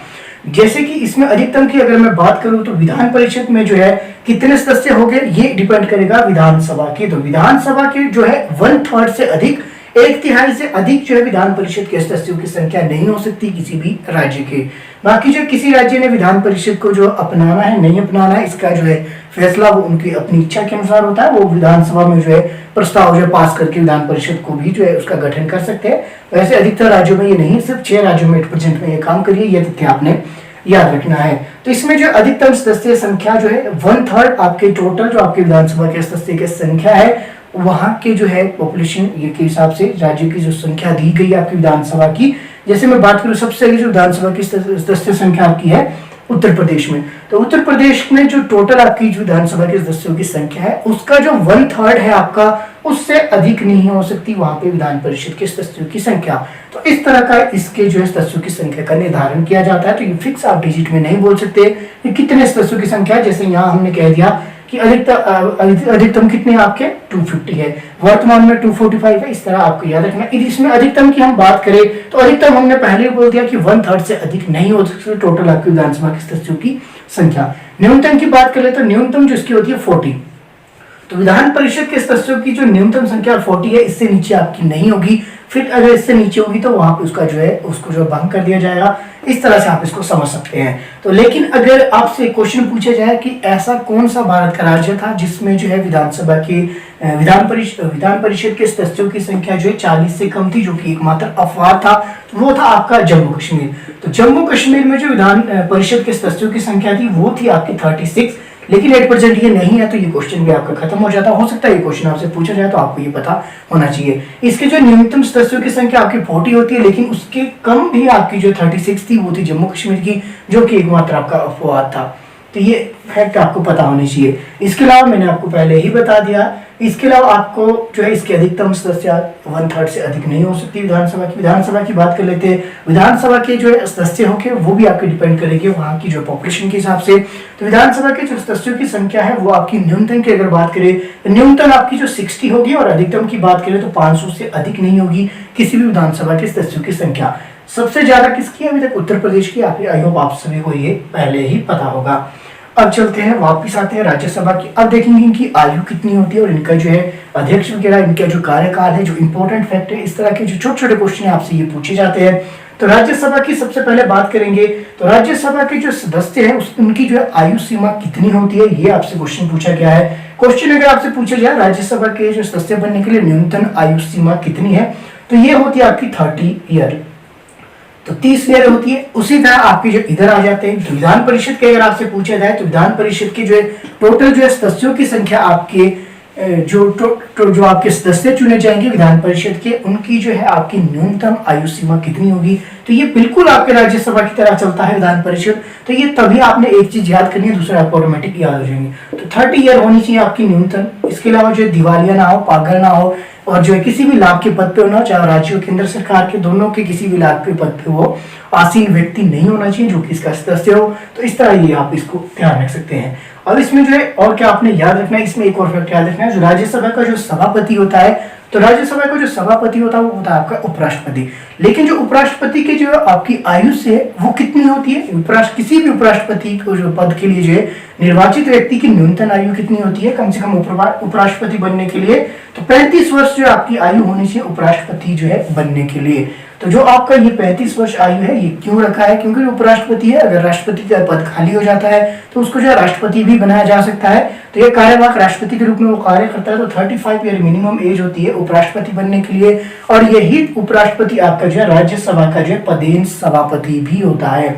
जैसे कि इसमें अधिकतम की अगर मैं बात करूं तो विधान परिषद में जो है कितने सदस्य हो गए, ये डिपेंड करेगा विधानसभा के। तो विधानसभा के जो है 1/3 से अधिक, 1/3 से अधिक जो है विधान परिषद के सदस्यों की संख्या नहीं हो सकती किसी भी राज्य के। बाकी जो किसी राज्य ने विधान परिषद को जो अपनाना है नहीं अपनाना है, इसका जो है फैसला वो उनकी अपनी इच्छा के अनुसार होता है। वो विधानसभा में जो है प्रस्ताव जो है पास करके विधान परिषद को भी जो है उसका गठन कर सकते हैं। वैसे अधिकतर राज्यों में ये नहीं, सिर्फ 6 राज्यों में 8% में ये काम करिए, ये तथ्य आपने याद रखना है। तो इसमें जो अधिकतम सदस्य संख्या जो है 1/3 आपके टोटल जो आपके विधानसभा के सदस्य की संख्या है वहां के जो है पॉपुलेशन ये के हिसाब से राज्य की जो संख्या दी गई है आपकी विधानसभा की। जैसे मैं बात करूं सबसे आगे जो विधानसभा की सदस्य संख्या आपकी है उत्तर प्रदेश में, तो उत्तर प्रदेश में जो टोटल आपकी जो विधानसभा के सदस्यों की संख्या है उसका जो 1/3 है आपका, उससे अधिक नहीं हो सकती वहां पे विधान परिषद के सदस्यों की संख्या। तो इस तरह का इसके जो है सदस्यों की संख्या का निर्धारण किया जाता है। तो ये फिक्स आप डिजिट में नहीं बोल सकते कि कितने सदस्यों की संख्या है। जैसे यहाँ हमने कह दिया कि अधिकतम कितने आपके 250 है, वर्तमान में 245 है, इस तरह आपको याद रखना। इसमें अधिकतम की हम बात करें तो अधिकतम हमने पहले बोल दिया कि 1/3 से अधिक नहीं हो सकते टोटल आपकी विधानसभा के सदस्यों की संख्या। न्यूनतम की बात करें तो न्यूनतम जो इसकी होती है 40। तो विधान परिषद के सदस्यों की जो न्यूनतम संख्या 40 है, इससे नीचे आपकी नहीं होगी। फिर अगर इससे नीचे होगी तो वहां पे उसका जो है उसको जो भंग कर दिया जाएगा। इस तरह से आप इसको समझ सकते हैं। तो लेकिन अगर आपसे क्वेश्चन पूछा जाए कि ऐसा कौन सा भारत का राज्य था जिसमें जो है विधानसभा के विधान परिषद के सदस्यों की संख्या जो है 40 से कम थी, जो कि एकमात्र अपवाद था, तो वो था आपका जम्मू कश्मीर। तो जम्मू कश्मीर में जो विधान परिषद के सदस्यों की संख्या थी वो थी आपकी 36, लेकिन 8% ये नहीं है। तो ये क्वेश्चन भी आपका खत्म हो जाता। हो सकता है ये क्वेश्चन आपसे पूछा जाए तो आपको ये पता होना चाहिए। इसके जो न्यूनतम सदस्यों की संख्या आपकी 40 होती है, लेकिन उसके कम भी आपकी जो 36 थी वो थी जम्मू कश्मीर की, जो कि एकमात्र आपका अपवाद था। तो ये फैक्ट आपको पता होनी चाहिए। इसके अलावा मैंने आपको पहले ही बता दिया, इसके अलावा आपको जो है इसके अधिकतम सदस्य 1/3 से अधिक नहीं हो सकती विधानसभा की बात कर लेते हैं। विधानसभा के जो सदस्य होंगे वो भी आपके डिपेंड करेंगे वहां की जो पॉपुलेशन के हिसाब से। तो विधानसभा के जो सदस्यों की संख्या है वो आपकी न्यूनतम की अगर बात करें तो न्यूनतम आपकी जो 60 होगी और अधिकतम की बात करें तो 500 से अधिक नहीं होगी किसी भी विधानसभा के सदस्यों की संख्या। सबसे ज्यादा किसकी है अभी तक? उत्तर प्रदेश की। आई होप आप सभी को ये पहले ही पता होगा। अब चलते हैं, वापिस आते हैं राज्यसभा की। अब देखेंगे इनकी आयु कितनी होती है और इनका जो है अध्यक्ष वगैरह, इनका जो कार्यकाल है, जो इंपॉर्टेंट फैक्ट है, इस तरह के जो छोटे छोटे क्वेश्चन आपसे ये पूछे जाते हैं। तो राज्यसभा की सबसे पहले बात करेंगे। तो राज्यसभा के जो सदस्य हैं उनकी जो है आयु सीमा कितनी होती है, ये आपसे क्वेश्चन पूछा गया है। क्वेश्चन अगर आपसे पूछा जाए राज्यसभा के जो सदस्य बनने के लिए न्यूनतम आयु सीमा कितनी है, तो ये होती है आपकी 30 ईयर। तो 30 ईयर होती है। उसी तरह आपके जो इधर आ जाते हैं, तो विधान परिषद के अगर आपसे पूछा जाए तो विधान परिषद के जो है टोटल जो है सदस्यों की संख्या आपके जो आपके सदस्य चुने जाएंगे विधान परिषद के, उनकी जो है आपकी न्यूनतम आयु सीमा कितनी होगी। तो ये बिल्कुल आपके राज्यसभा की तरह चलता है विधान परिषद। तो ये तभी आपने एक चीज याद करनी है, दूसरा आपको ऑटोमेटिक याद हो जाएंगे। तो 30 ईयर होनी चाहिए आपकी न्यूनतम। इसके अलावा जो दिवालिया ना हो, पागल ना हो, और जो है किसी भी लाभ के पद पे होना, चाहे राज्यों केंद्र सरकार के दोनों के किसी भी लाभ के पद पे वो आसीन व्यक्ति नहीं होना चाहिए जो कि इसका सदस्य हो। तो इस तरह ये आप इसको ध्यान रख सकते हैं। और इसमें जो है और क्या आपने याद रखना है, इसमें एक और फैक्ट याद रखना है, जो राज्यसभा का जो सभापति होता है, तो राज्यसभा का जो सभापति होता है वो होता है आपका उपराष्ट्रपति। लेकिन जो उपराष्ट्रपति की जो आपकी आयु से वो कितनी होती है, किसी भी उपराष्ट्रपति को जो पद के लिए जो है निर्वाचित व्यक्ति की न्यूनतम आयु कितनी होती है कम से कम उपराष्ट्रपति बनने के लिए, तो 35 वर्ष जो आपकी आयु होनी चाहिए उपराष्ट्रपति जो है बनने के लिए। तो जो आपका ये 35 वर्ष आयु है ये क्यों रखा है, क्योंकि जो उपराष्ट्रपति है अगर राष्ट्रपति का पद खाली हो जाता है तो उसको जो है राष्ट्रपति भी बनाया जा सकता है। तो ये कार्यवाहक राष्ट्रपति के रूप में वो कार्य करता है। तो 35 ईयर मिनिमम एज होती है उपराष्ट्रपति बनने के लिए। और यही उपराष्ट्रपति आपका जो है राज्यसभा का जो है पदेन सभापति भी होता है।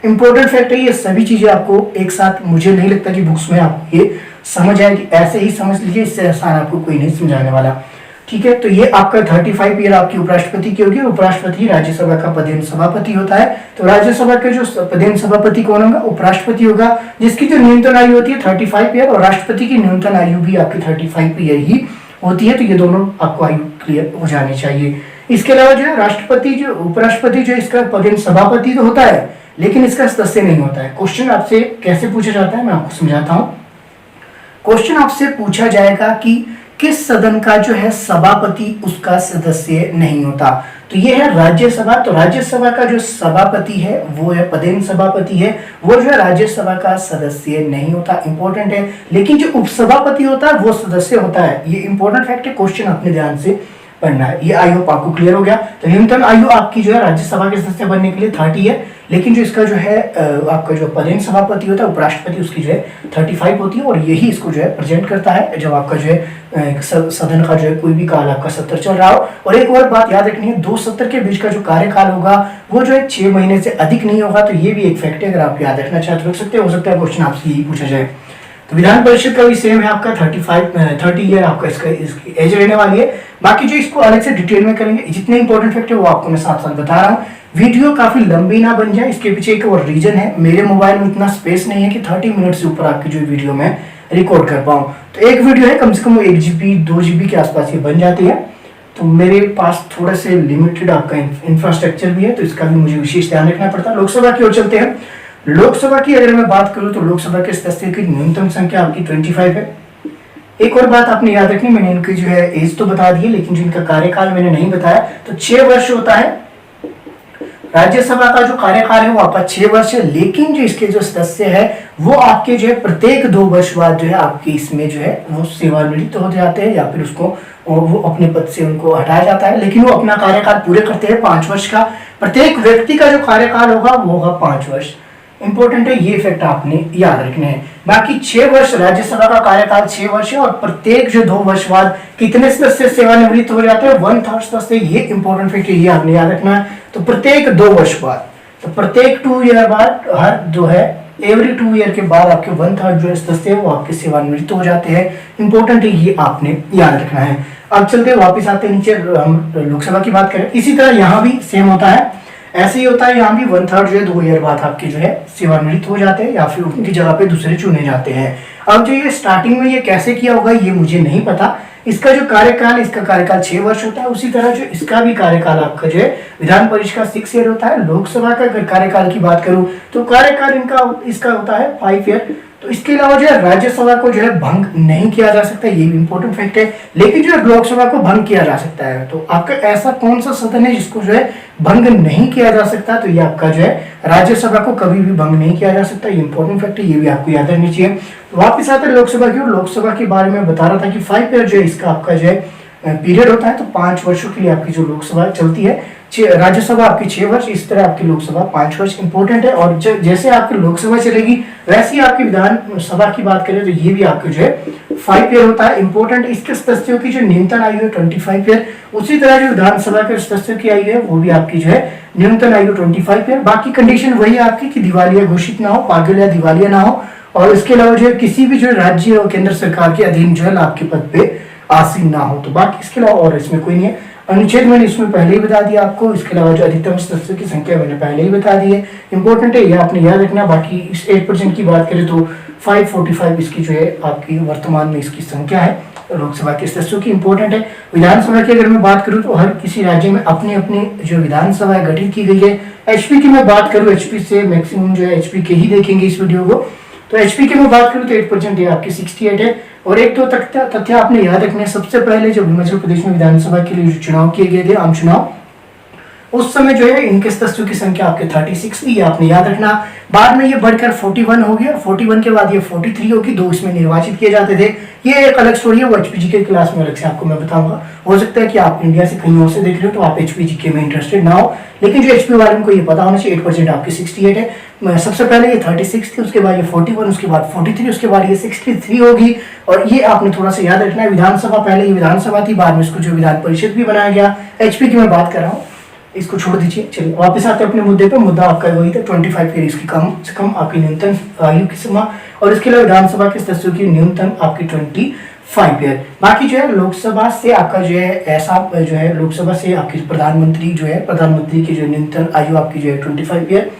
इंपॉर्टेंट फैक्ट है, ये सभी चीजें आपको एक साथ मुझे नहीं लगता कि बुक्स में आपको ये समझ आएगी, ऐसे ही समझ लीजिए, इससे आसान आपको कोई नहीं समझाने वाला। ठीक है, तो ये आपका 35 ईयर आपकी उपराष्ट्रपति की होगी। उपराष्ट्रपति राज्यसभा का पदेन सभापति होता है। तो राज्यसभा के जो पदेन सभापति कौन होगा? उपराष्ट्रपति होगा, जिसकी जो न्यूनतम आयु होती है 35 ईयर, और राष्ट्रपति की न्यूनतम आयु भी आपकी 35 ईयर ही होती है। तो ये दोनों आपको आयु क्लियर हो जानी चाहिए। इसके अलावा जो है राष्ट्रपति, जो उपराष्ट्रपति जो इसका पदेन सभापति तो होता है, लेकिन इसका सदस्य नहीं होता है। क्वेश्चन आपसे कैसे पूछा जाता है, मैं आपको समझाता हूँ। क्वेश्चन आपसे पूछा जाएगा कि किस सदन का जो है सभापति उसका सदस्य नहीं होता। तो ये है राज्यसभा। तो राज्यसभा का जो सभापति है वो है पदेन सभापति है, वो जो है राज्यसभा का सदस्य नहीं होता, इंपॉर्टेंट है। लेकिन जो उपसभापति होता है वो सदस्य होता है। ये इंपॉर्टेंट फैक्ट है, क्वेश्चन अपने ध्यान से पढ़ना है। ये आई होप आपको क्लियर हो गया। तो न्यूनतम आयु आपकी जो है राज्यसभा के सदस्य बनने के लिए 30 है, लेकिन जो इसका जो है आपका जो पदेन सभापति होता है उपराष्ट्रपति, उसकी जो है 35 होती है, और यही इसको जो है प्रेजेंट करता है जब आपका जो है सदन का जो है कोई भी काल आपका सत्र चल रहा हो। और एक और बात याद रखनी है, दो सत्र के बीच का जो कार्यकाल होगा वो जो है 6 महीने से अधिक नहीं होगा। तो ये भी एक फैक्ट है, अगर आप याद रखना चाहते हो सकते हो सकता है क्वेश्चन आपसे यही पूछा जाए। तो विधान परिषद का भी सेम है, आपका 30 ईयर आपका इसकी एज रहने वाली है। बाकी जो इसको अलग से डिटेल में करेंगे, जितने इंपॉर्टेंट फैक्ट है वो आपको मैं साथ साथ बता रहा हूँ। वीडियो काफी लंबी ना बन जाए, इसके पीछे एक और रीजन है, मेरे मोबाइल में इतना स्पेस नहीं है कि 30 मिनट से ऊपर आपकी जो वीडियो में रिकॉर्ड कर पाऊँ। तो एक वीडियो है कम से कम 1 GB 2 GB के आसपास ये बन जाती है। तो मेरे पास थोड़ा से लिमिटेड आपका इंफ्रास्ट्रक्चर भी है, तो इसका भी मुझे विशेष ध्यान रखना पड़ता है। लोकसभा की ओर चलते हैं। लोकसभा की अगर मैं बात करूं तो लोकसभा के सदस्य की न्यूनतम संख्या आपकी 25 है। एक और बात आपने याद रखनी, मैंने इनकी जो है एज तो बता दी है, लेकिन जो इनका कार्यकाल मैंने नहीं बताया। तो 6 वर्ष होता है। राज्यसभा का जो कार्यकाल है वो आपका 6 वर्ष है, लेकिन जो इसके जो सदस्य है वो आपके जो है प्रत्येक 2 वर्ष बाद जो है आपके इसमें जो है वो सेवानिवृत्त हो जाते हैं, या फिर उसको वो अपने पद से उनको हटाया जाता है, लेकिन वो अपना कार्यकाल पूरे करते हैं 5 वर्ष का। प्रत्येक व्यक्ति का जो कार्यकाल होगा वो होगा 5 वर्ष। इंपॉर्टेंट है, ये फैक्ट आपने याद रखने हैं। बाकी 6 वर्ष राज्यसभा का कार्यकाल 6 वर्ष है, और प्रत्येक जो 2 वर्ष बाद कितने सदस्य सेवानिवृत्त हो जाते हैं? 1/3 सदस्य। ये इंपॉर्टेंट फैक्ट है, ये आपने याद रखना है। तो प्रत्येक 2 वर्ष बाद, तो प्रत्येक 2 ईयर बाद, हर जो है एवरी 2 ईयर के बाद आपके 1/3 जो सदस्य है वो आपके सेवानिवृत्त हो जाते हैं। इंपॉर्टेंट है, ये आपने याद रखना है। अब चलते वापिस आते हैं नीचे, हम लोकसभा की बात करें। इसी तरह यहाँ भी सेम होता है, ऐसे ही होता है। यहाँ भी 1/3 जो है 2 ईयर बाद आपके जो है सेवानिवृत्त हो जाते हैं, या फिर उनकी जगह पे दूसरे चुने जाते हैं। अब जो ये स्टार्टिंग में ये कैसे किया होगा ये मुझे नहीं पता। इसका जो कार्यकाल, इसका कार्यकाल 6 वर्ष होता है, उसी तरह जो इसका भी कार्यकाल आपका जो है विधान परिषद का 6 ईयर होता है। लोकसभा का अगर कार्यकाल की बात करूं तो कार्यकाल इनका इसका होता है 5 ईयर। तो इसके अलावा जो है राज्यसभा को जो है भंग नहीं किया जा सकता, ये भी इंपॉर्टेंट फैक्ट है, लेकिन जो है लोकसभा को भंग किया जा सकता है। तो आपका ऐसा कौन सा सदन है जिसको जो है भंग नहीं किया जा सकता? तो ये आपका जो है राज्यसभा को कभी भी भंग नहीं किया जा सकता, ये इंपॉर्टेंट फैक्ट है, ये भी आपको याद रखनी चाहिए। तो वापिस आते हैं लोकसभा की ओर। लोकसभा के बारे में बता रहा था कि 5 ईयर जो है इसका आपका जो है पीरियड होता है। तो 5 वर्षों के लिए आपकी जो लोकसभा चलती है, राज्यसभा आपकी 6 वर्ष, इस तरह आपकी लोकसभा 5 वर्ष इंपॉर्टेंट है। और जैसे आपकी लोकसभा चलेगी वैसे ही आपकी विधानसभा की बात करें तो ये भी आपके जो है 5 ईयर होता है, इंपॉर्टेंट। इसके सदस्यों की जो न्यूनतम आयु है 25 ईयर। उसी तरह जो विधानसभा के सदस्यों की आयु है वो भी आपकी जो है न्यूनतम आयु 25 ईयर। बाकी कंडीशन वही है आपकी कि दिवालिया घोषित ना हो, पागल या दिवालिया ना हो, और इसके अलावा जो है किसी भी जो राज्य और केंद्र सरकार के अधीन जो है आपके पद पे आसीन ना हो। तो बाकी इसके अलावा और इसमें कोई नहीं है। अनुच्छेद मैंने इसमें पहले ही बता दिया आपको। इसके अलावा जो अधिकतम सदस्यों की संख्या मैंने पहले ही बता दी है, इंपॉर्टेंट है, ये आपने याद रखना। बाकी इस 8% की बात करें तो 545 इसकी जो है आपकी वर्तमान में इसकी संख्या है लोकसभा के सदस्यों की, इंपॉर्टेंट है। विधानसभा की अगर मैं बात करूं तो हर किसी राज्य में अपनी अपनी जो विधानसभा गठित की गई है। एचपी की मैं बात करूं, एचपी से मैक्सिमम जो है एचपी के ही देखेंगे इस वीडियो को। तो एचपी की मैं बात करूं तो 8% है आपकी 68 है। और एक तो तथ्य आपने याद रखने, सबसे पहले जब हिमाचल प्रदेश में विधानसभा के लिए चुनाव किए गए थे, आम चुनाव, उस समय जो है इनके सदस्यों की संख्या आपके 36 थी, ये आपने याद रखना। बाद में ये बढ़कर 41 होगी, और 41 के बाद ये 43 होगी, 2 इसमें निर्वाचित किए जाते थे। ये एक अलग स्टोरी है, वो एचपीजी के क्लास में अलग से आपको मैं बताऊंगा। हो सकता है कि आप इंडिया से कहीं और से देख रहे हो तो आप एचपीजी के में इंटरेस्टेड ना हो, लेकिन जो एचपी वाले को ये पता होना चाहिए। 8% आपकी 68 है। सबसे पहले ये 36 थी, उसके बाद ये 41, उसके बाद 43, उसके बाद ये 63 होगी। और ये आपने थोड़ा सा याद रखना है, विधानसभा पहले ये विधानसभा थी, बाद में इसको जो विधान परिषद भी बनाया गया। एचपी की मैं बात कर रहा हूँ। इसको छोड़ दीजिए। चलिए वापस आते हैं अपने मुद्दे पे। मुद्दा आपका वही था 25 ईयर इसकी कम से कम आपकी न्यूनतम आयु की सीमा, और इसके अलावा विधानसभा के सदस्यों की न्यूनतम आपकी 25 ईयर। बाकी जो है लोकसभा से आपका जो है ऐसा जो है लोकसभा से आपकी प्रधानमंत्री जो है, प्रधानमंत्री की जो न्यूनतम आयु आपकी जो है 25 ईयर,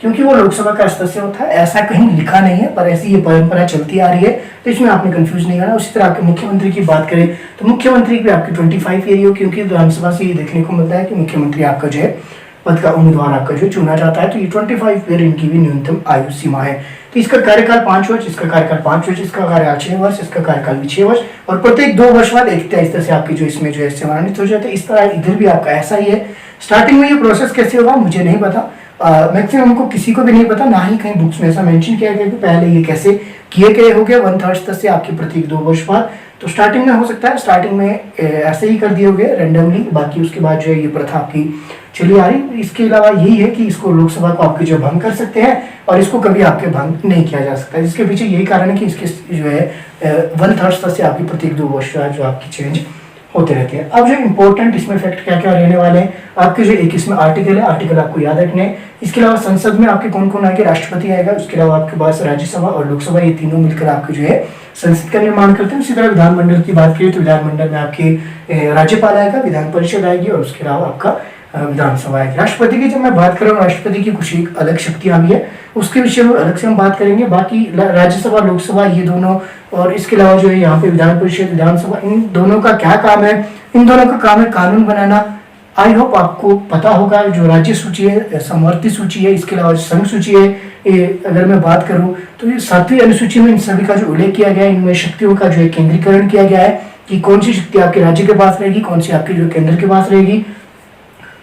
क्योंकि वो लोकसभा का सदस्य होता है। ऐसा कहीं लिखा नहीं है, पर ऐसी ये परंपरा चलती आ रही है, तो इसमें आपने कंफ्यूज नहीं करना। उसी तरह आपके मुख्यमंत्री की बात करें तो मुख्यमंत्री भी आपकी 25 ईयर हो, क्योंकि विधानसभा से ये देखने को मिलता है कि मुख्यमंत्री आपका जो है पद का उम्मीदवार आपका जो चुना जाता है, तो ये 25 ईयर इनकी भी न्यूनतम आयु सीमा है। तो इसका कार्यकाल 5 वर्ष, इसका कार्यकाल 5 वर्ष, इसका कार्यकाल 6 वर्ष, इसका कार्यकाल भी 6 वर्ष, और प्रत्येक 2 वर्ष बाद एक तरह से आपकी जो इसमें जो है सेवानिवृत्त हो जाते हैं। इस तरह इधर भी आपका ऐसा ही है। स्टार्टिंग में ये प्रोसेस कैसे होगा मुझे नहीं पता, मैक्सिमम हमको किसी को भी नहीं पता, ना ही कहीं बुक्स में ऐसा मेंशन किया गया कि पहले ये कैसे किए गए हो गया 1/3 सदस्य आपके प्रत्येक 2 वर्ष बाद। तो स्टार्टिंग में हो सकता है, स्टार्टिंग में ऐसे ही कर दिए होंगे रैंडमली, बाकी उसके बाद जो है ये प्रथा आपकी चली आ रही। इसके अलावा यही है कि इसको लोकसभा को आपके जो भंग कर सकते हैं, और इसको कभी आपके भंग नहीं किया जा सकता। इसके पीछे यही कारण है कि इसके जो है 1/3 सदस्य आपकी प्रत्येक 2 वर्ष बाद जो आपकी चेंज होते रहते हैं। अब जो इंपॉर्टेंट इसमें फैक्ट क्या क्या रहने वाले हैं आपके, जो एक इसमें आर्टिकल है, आर्टिकल आपको याद रखने हैं। इसके अलावा संसद में आपके कौन कौन आएंगे, राष्ट्रपति आएगा, उसके अलावा आपके पास राज्यसभा और लोकसभा, ये तीनों मिलकर आपके जो है संसद का निर्माण करते हैं। उसी तरह विधानमंडल की बात करें तो विधानमंडल में आपके राज्यपाल आएगा, विधान परिषद आएगी, और उसके अलावा आपका विधानसभा आएगी। राष्ट्रपति की जब मैं बात कर रहा हूँ, राष्ट्रपति की कुछ एक अलग शक्तियां भी है, उसके विषय में अलग से हम बात करेंगे। बाकी राज्यसभा लोकसभा ये दोनों, और इसके अलावा जो है यहाँ पे विधान परिषद विधानसभा, इन दोनों का क्या काम है, इन दोनों का काम है कानून बनाना। आई होप आपको पता होगा जो राज्य सूची है, समवर्ती सूची है, इसके अलावा संघ सूची है, अगर मैं बात करूं तो ये 7वीं अनुसूची में इन सभी का जो उल्लेख किया गया है, इनमें शक्तियों का जो है केंद्रीकरण किया गया है कि कौन सी शक्ति आपके राज्य के पास रहेगी, कौन सी आपके जो केंद्र के पास रहेगी।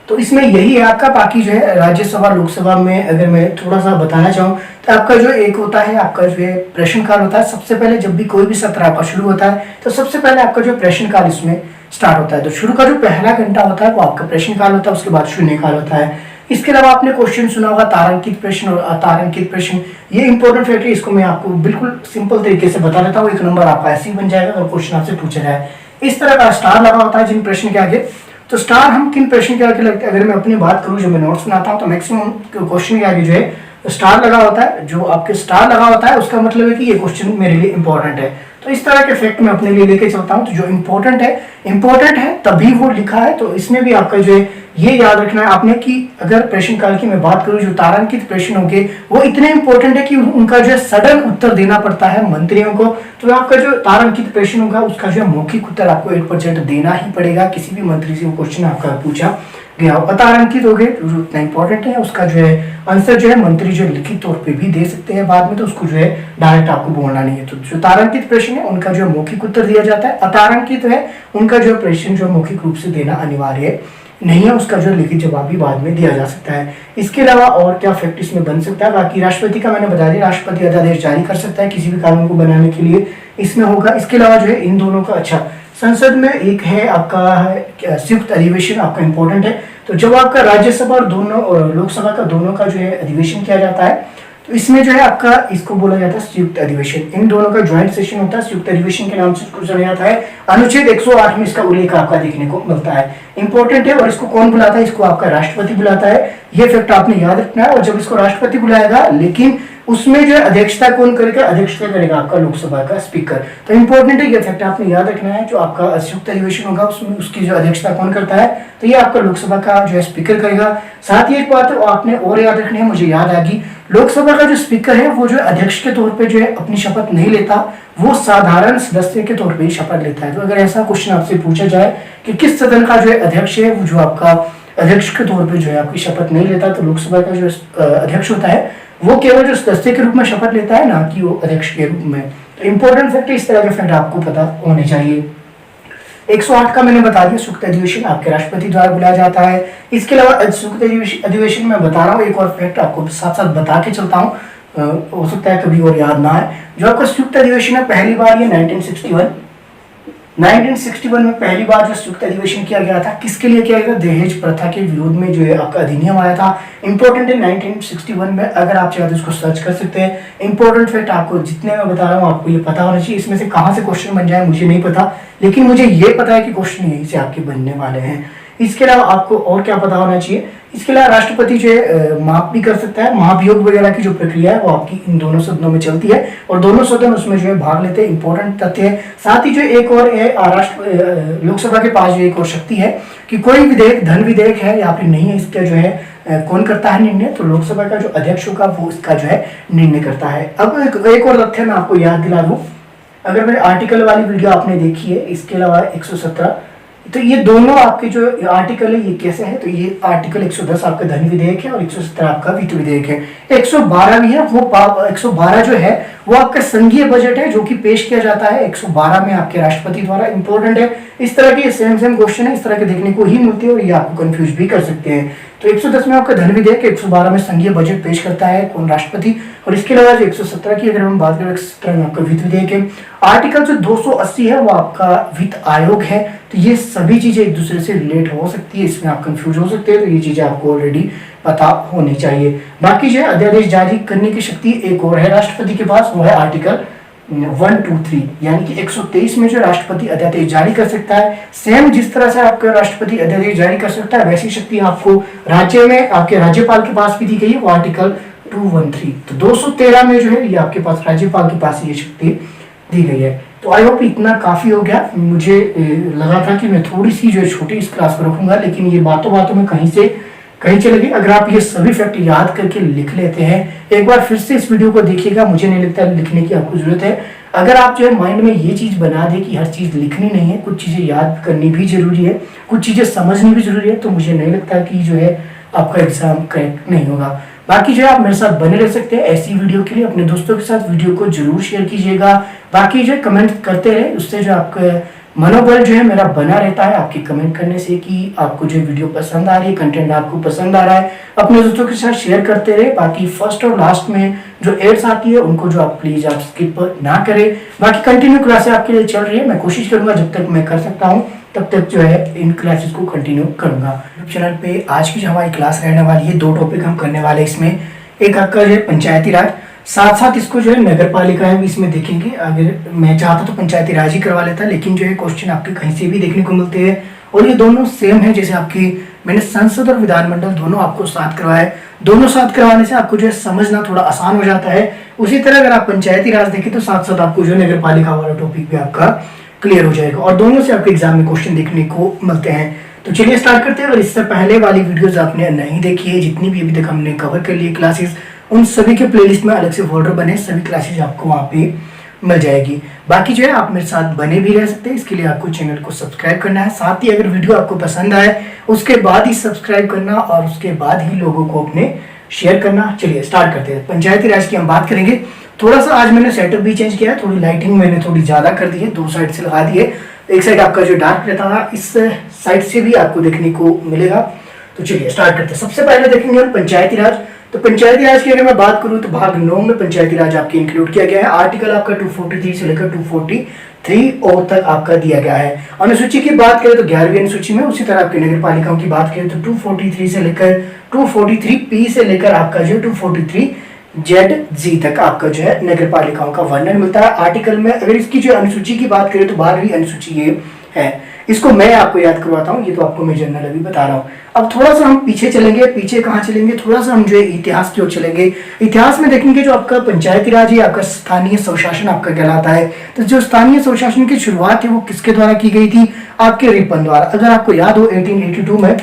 तो इसमें यही है आपका। बाकी जो है राज्यसभा लोकसभा में अगर मैं थोड़ा सा बताना चाहूँ तो आपका जो एक होता है आपका जो है प्रश्नकाल होता है। सबसे पहले जब भी कोई भी सत्र आपका शुरू होता है तो सबसे पहले आपका जो प्रश्नकाल इसमें स्टार्ट होता है। तो शुरू का जो पहला घंटा होता है वो आपका प्रश्नकाल होता है, उसके बाद शून्यकाल होता है। इसके अलावा आपने क्वेश्चन सुना होगा तारांकित प्रश्न और अतारांकित प्रश्न, ये इंपॉर्टेंट फैक्ट है, इसको मैं आपको बिल्कुल सिंपल तरीके से बता देता हूँ। 1 नंबर आपका ऐसे ही बन जाएगा अगर क्वेश्चन आपसे पूछा जाए। इस तरह का स्टार लगा होता है जिन प्रश्न के आगे। तो स्टार हम किन प्रश्न के आगे लगते हैं, अगर मैं अपनी बात करूं जो मैं नोट्स बनाता हूं तो मैक्सिमम क्वेश्चन के आगे जो है स्टार लगा होता है। जो आपके स्टार लगा होता है उसका मतलब है कि ये क्वेश्चन मेरे लिए इंपॉर्टेंट है। तो इस तरह के फैक्ट मैं अपने लिए लेके चलता हूं। तो जो इंपॉर्टेंट है तभी वो लिखा है। तो इसमें भी आपका जो है ये याद रखना है आपने कि अगर प्रश्नकाल की मैं बात करूं, जो तारांकित प्रश्न होंगे वो इतने इंपॉर्टेंट है कि उनका जो है सडन उत्तर देना पड़ता है मंत्रियों को। तो आपका जो तारांकित प्रश्न होगा उसका जो है मौखिक उत्तर आपको 8% देना ही पड़ेगा। किसी भी मंत्री से वो क्वेश्चन आपका पूछा गया। अतारांकित हो गए जो इतना इंपॉर्टेंट है, उसका जो है आंसर जो है मंत्री जो लिखित तौर पे भी दे सकते हैं बाद में, तो उसको जो है डायरेक्ट आपको बोलना नहीं है। तो जो तारांकित प्रश्न है उनका जो मौखिक उत्तर दिया जाता है। अतारांकित है उनका जो प्रश्न जो मौखिक रूप से देना अनिवार्य नहीं है, उसका जो लिखित जवाब भी बाद में दिया जा सकता है। इसके अलावा और क्या फैक्ट इसमें बन सकता है, बाकी राष्ट्रपति का मैंने बता दिया, राष्ट्रपति अध्यादेश जारी कर सकता है किसी भी कानून को बनाने के लिए इसमें होगा। इसके अलावा जो है इन दोनों का संसद में एक है आपका संयुक्त अधिवेशन आपका इंपॉर्टेंट है। तो जब आपका राज्यसभा और दोनों और लोकसभा का दोनों का जो है अधिवेशन किया जाता है तो इसमें जो है आपका इसको बोला जाता है संयुक्त अधिवेशन। इन दोनों का ज्वाइंट सेशन होता है, संयुक्त अधिवेशन के नाम से इसको जाना जाता है। अनुच्छेद 108 में इसका उल्लेख आपका देखने को मिलता है, इंपॉर्टेंट है। और इसको कौन बुलाता है, इसको आपका राष्ट्रपति बुलाता है। ये फैक्ट आपने याद रखना है। और जब इसको राष्ट्रपति बुलाएगा लेकिन उसमें जो अध्यक्षता कौन करेगा, अध्यक्षता करेगा आपका लोकसभा का स्पीकर। तो इंपॉर्टेंट है ये फैक्ट आपने याद रखना है। जो आपका संयुक्त अधिवेशन होगा उसमें उसकी जो अध्यक्षता कौन करता है, तो ये आपका लोकसभा का जो है स्पीकर करेगा। साथ ही एक बात आपने और याद रखनी है, मुझे याद आ गई, लोकसभा का जो स्पीकर है वो जो अध्यक्ष के तौर पे जो है अपनी शपथ नहीं लेता, वो साधारण सदस्य के तौर पे ही शपथ लेता है। तो अगर ऐसा क्वेश्चन आपसे पूछा जाए कि किस सदन का जो है अध्यक्ष है, वो जो आपका अध्यक्ष के तौर पे जो है आपकी शपथ नहीं लेता, तो लोकसभा का जो अध्यक्ष होता है वो केवल जो सदस्य के रूप में शपथ लेता है, ना कि वो अध्यक्ष के रूप में। तो इंपॉर्टेंट फैक्ट इस तरह के फैक्ट आपको पता होने चाहिए। 108 का मैंने बता दिया, संयुक्त अधिवेशन आपके राष्ट्रपति द्वारा बुलाया जाता है। इसके अलावा संयुक्त अधिवेशन में बता रहा हूँ एक और फैक्ट आपको साथ साथ बता के चलता हूँ, हो सकता है कभी और याद ना है। जो आपका संयुक्त अधिवेशन है पहली बार ये 1961 में पहली बार जो संयुक्त अधिवेशन किया गया था, किसके लिए किया गया, दहेज प्रथा के विरोध में जो है आपका अधिनियम आया था। इंपॉर्टेंट है 1961 में, अगर आप चाहते उसको सर्च कर सकते हैं। इंपॉर्टेंट फैक्ट आपको जितने मैं बता रहा हूँ आपको ये पता होना चाहिए। इसमें से कहाँ से क्वेश्चन बन जाए मुझे नहीं पता, लेकिन मुझे ये पता है कि क्वेश्चन यहीं से आपके बनने वाले हैं। इसके अलावा आपको और क्या पता होना चाहिए, इसके अलावा राष्ट्रपति जो है माप भी कर सकता है, महाभियोग वगैरह की जो प्रक्रिया है वो आपकी इन दोनों सदनों में चलती है और दोनों सदन उसमें जो है भाग लेते हैं। इंपॉर्टेंट तथ्य है। साथ ही जो एक और राष्ट्र लोकसभा के पास जो एक और शक्ति है कि कोई विधेयक धन विधेयक है या फिर नहीं है, इसका जो है कौन करता है निर्णय, तो लोकसभा का जो अध्यक्ष होगा वो इसका जो है निर्णय करता है। अब एक और तथ्य मैं आपको याद दिला दूं, अगर मेरे आर्टिकल वाली वीडियो आपने देखी है, इसके अलावा 117, तो ये दोनों आपके जो आर्टिकल है ये कैसे है, तो ये आर्टिकल 110 आपका धन विधेयक है और 117 आपका वित्त विधेयक है। 112 भी है, वो 112 जो है वो आपका संघीय बजट है जो कि पेश किया जाता है 112 में आपके राष्ट्रपति द्वारा। इंपॉर्टेंट है, इस तरह के सेम क्वेश्चन है, इस तरह के देखने को ही मिलते हैं और ये आपको कंफ्यूज भी कर सकते हैं। तो 110 में आपका धन विधेयक, 112 में संघीय बजट पेश करता है कौन, राष्ट्रपति। और इसके अलावा जो 117 की अगर हम बात करें, 117 में आपका वित्त विधेयक है। आर्टिकल जो 280 है वो आपका वित्त आयोग है। तो ये सभी चीजें एक दूसरे से रिलेट हो सकती है, इसमें आप कंफ्यूज हो सकते हैं, तो ये चीजें आपको ऑलरेडी पता होनी चाहिए। बाकी जो है अध्यादेश जारी करने की शक्ति एक और है राष्ट्रपति के पास, वो है आर्टिकल 123, यानी कि 123 में जो राष्ट्रपति अध्यादेश जारी कर सकता है। सेम जिस तरह से आपका राष्ट्रपति अध्यादेश जारी कर सकता है वैसी शक्ति आपको राज्य में आपके राज्यपाल के पास भी दी गई है, वो आर्टिकल 213। तो 213 में जो है ये आपके पास राज्यपाल के पास ये शक्ति दी गई है। तो आई होप इतना काफी हो गया। मुझे लगा था कि मैं थोड़ी सी जो छोटी इस क्लास को रखूंगा, लेकिन ये बातों बातों में कहीं चले गई। अगर आप ये सभी फैक्ट याद करके लिख लेते हैं, एक बार फिर से इस वीडियो को देखिएगा, मुझे नहीं लगता लिखने की आपको जरूरत है। अगर आप जो है माइंड में ये चीज बना दे कि हर चीज लिखनी नहीं है, कुछ चीजें याद करनी भी जरूरी है, कुछ चीजें समझनी भी जरूरी है, तो मुझे नहीं लगता कि जो है आपका एग्जाम करेक्ट नहीं होगा। बाकी जो है आप मेरे साथ बने रह सकते हैं ऐसी वीडियो के लिए, अपने दोस्तों के साथ वीडियो को जरूर शेयर कीजिएगा। बाकी जो है कमेंट करते रहे, उससे जो आपका मनोबल जो है मेरा बना रहता है आपके कमेंट करने से कि आपको जो वीडियो पसंद आ रही है, कंटेंट आपको पसंद आ रहा है, अपने दोस्तों के साथ शेयर करते रहे। बाकी फर्स्ट और लास्ट में जो एड्स आती है उनको जो आप प्लीज आप स्किप ना करें। बाकी कंटिन्यू क्लासेस आपके लिए चल रही है, मैं कोशिश करूंगा जब तक मैं कर सकता हूँ तब तक जो है इन क्लासेस को कंटिन्यू करूंगा। चैनल पे आज की जो हमारी क्लास रहने वाली है, 2 टॉपिक हम करने वाले हैं इसमें। एक आपका जो है पंचायती राज, साथ साथ इसको जो है नगर पालिका भी इसमें देखेंगे। अगर मैं चाहता तो पंचायती राज ही करवा लेता, लेकिन जो है क्वेश्चन आपके कहीं से भी देखने को मिलते हैं और ये दोनों सेम है। जैसे आपकी मैंने संसद और विधानमंडल दोनों आपको साथ करवाए, दोनों साथ करवाने से आपको जो है समझना थोड़ा आसान हो जाता है। उसी तरह अगर आप पंचायती राज देखें तो साथ साथ आपको जो है नगर पालिका वाला टॉपिक भी आपका क्लियर हो जाएगा और दोनों से आपके एग्जाम में क्वेश्चन देखने को मिलते हैं। तो चलिए स्टार्ट करते हैं। अगर इससे पहले वाली वीडियोस आपने नहीं देखी है, जितनी भी अभी तक हमने कवर कर ली क्लासेस, उन सभी के प्लेलिस्ट में अलग से फोल्डर बने, सभी क्लासेस आपको वहाँ पे मिल जाएगी। बाकी जो है आप मेरे साथ बने भी रह सकते हैं, इसके लिए आपको चैनल को सब्सक्राइब करना है। साथ ही अगर वीडियो आपको पसंद आए उसके बाद ही सब्सक्राइब करना और उसके बाद ही लोगों को अपने शेयर करना। चलिए स्टार्ट करते हैं। पंचायती राज की हम बात करेंगे। थोड़ा सा आज मैंने सेटअप भी चेंज किया है, थोड़ी लाइटिंग मैंने थोड़ी ज्यादा कर दी है, 2 साइड से लगा दी है। एक साइड आपका जो डार्क रहता था इस साइड से भी आपको देखने को मिलेगा। तो चलिए स्टार्ट करते हैं। सबसे पहले देखेंगे हम पंचायती राज। तो पंचायती राज की अगर मैं बात करूं तो भाग 9 में पंचायती राज आपके इंक्लूड किया गया है। आर्टिकल आपका 243 से लेकर 243 और तक आपका दिया गया है। अनुसूची की बात करें तो 11वीं अनुसूची में, उसी तरह आपके नगर पालिकाओं की बात करें तो 243 से लेकर 243P से लेकर आपका जो 243ZG तक आपका जो है नगर पालिकाओं का वर्णन मिलता है आर्टिकल में। अगर इसकी जो अनुसूची की बात करें तो 12वीं अनुसूची ये है, इसको मैं आपको याद करवाता हूँ, ये तो आपको मैं जनरल अभी बता रहा हूँ। अब थोड़ा सा हम पीछे चलेंगे। पीछे कहाँ चलेंगे, थोड़ा सा हम जो है इतिहास की ओर चलेंगे। इतिहास में देखेंगे जो आपका पंचायती राज है आपका स्थानीय स्वशासन आपका कहलाता है। तो जो स्थानीय स्वशासन की शुरुआत है वो किसके द्वारा की गई थी, आपके रिपन द्वारा। अगर आपको याद हो 1882 में,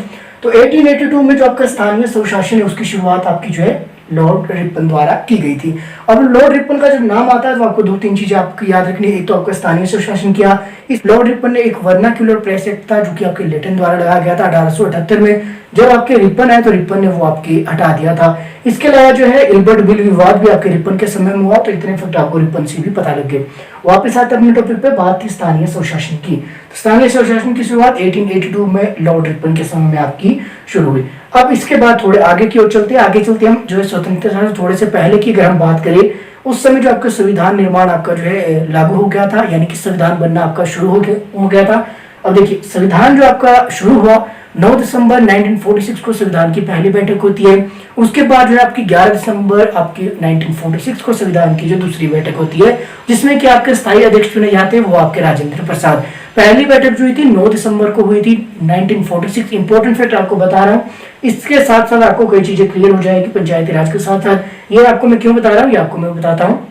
तो 1882 में जो आपका स्थानीय स्वशासन है उसकी शुरुआत आपकी जो है लॉर्ड रिपन द्वारा की गई थी। अब लॉर्ड रिपन का जब नाम आता है तो आपको 2-3 चीजें आपको याद रखनी है। एक तो आपका स्थानीय स्वशासन किया, इस लॉर्ड रिपन ने एक वर्नाक्युलर प्रेस एक्ट था जो कि आपके लेटिन द्वारा लगाया गया था 1878 में। जब आपके रिपन आए तो रिपन ने वो आपके हटा दिया था। इसके अलावा जो है इल्बर्ट बिल विवाद भी आपके रिपन के समय में हुआ, तो इतने फैक्ट आपको रिपन से भी पता लग गए। वापिस आते अपने टॉपिक पे, बात थी स्थानीय स्वशासन की। तो स्थानीय स्वशासन की शुरुआत 1882 में लॉर्ड रिपन के समय में आपकी शुरू हुई। अब इसके बाद थोड़े आगे की ओर चलते हैं। आगे चलते हम जो है स्वतंत्रता से थोड़े से पहले की अगर हम बात करें, उस समय जो आपका संविधान निर्माण आपका जो है लागू हो गया था, यानी कि संविधान बनना आपका शुरू हो गया था। अब देखिए संविधान जो आपका शुरू हुआ 9 दिसंबर 1946 को संविधान की पहली बैठक होती है। उसके बाद जो है आपकी 11 दिसंबर आपकी 1946 को संविधान की जो दूसरी बैठक होती है, जिसमें कि आपके स्थायी अध्यक्ष चुने जाते हैं वो आपके राजेंद्र प्रसाद। पहली बैठक जो हुई थी 9 दिसंबर को हुई थी 1946। इंपॉर्टेंट फैक्ट आपको बता रहा हूँ, इसके साथ साथ आपको कई चीजें क्लियर हो जाएगी पंचायती राज के साथ साथ। ये आपको मैं क्यों बता रहा हूँ, ये आपको मैं बताता हूँ।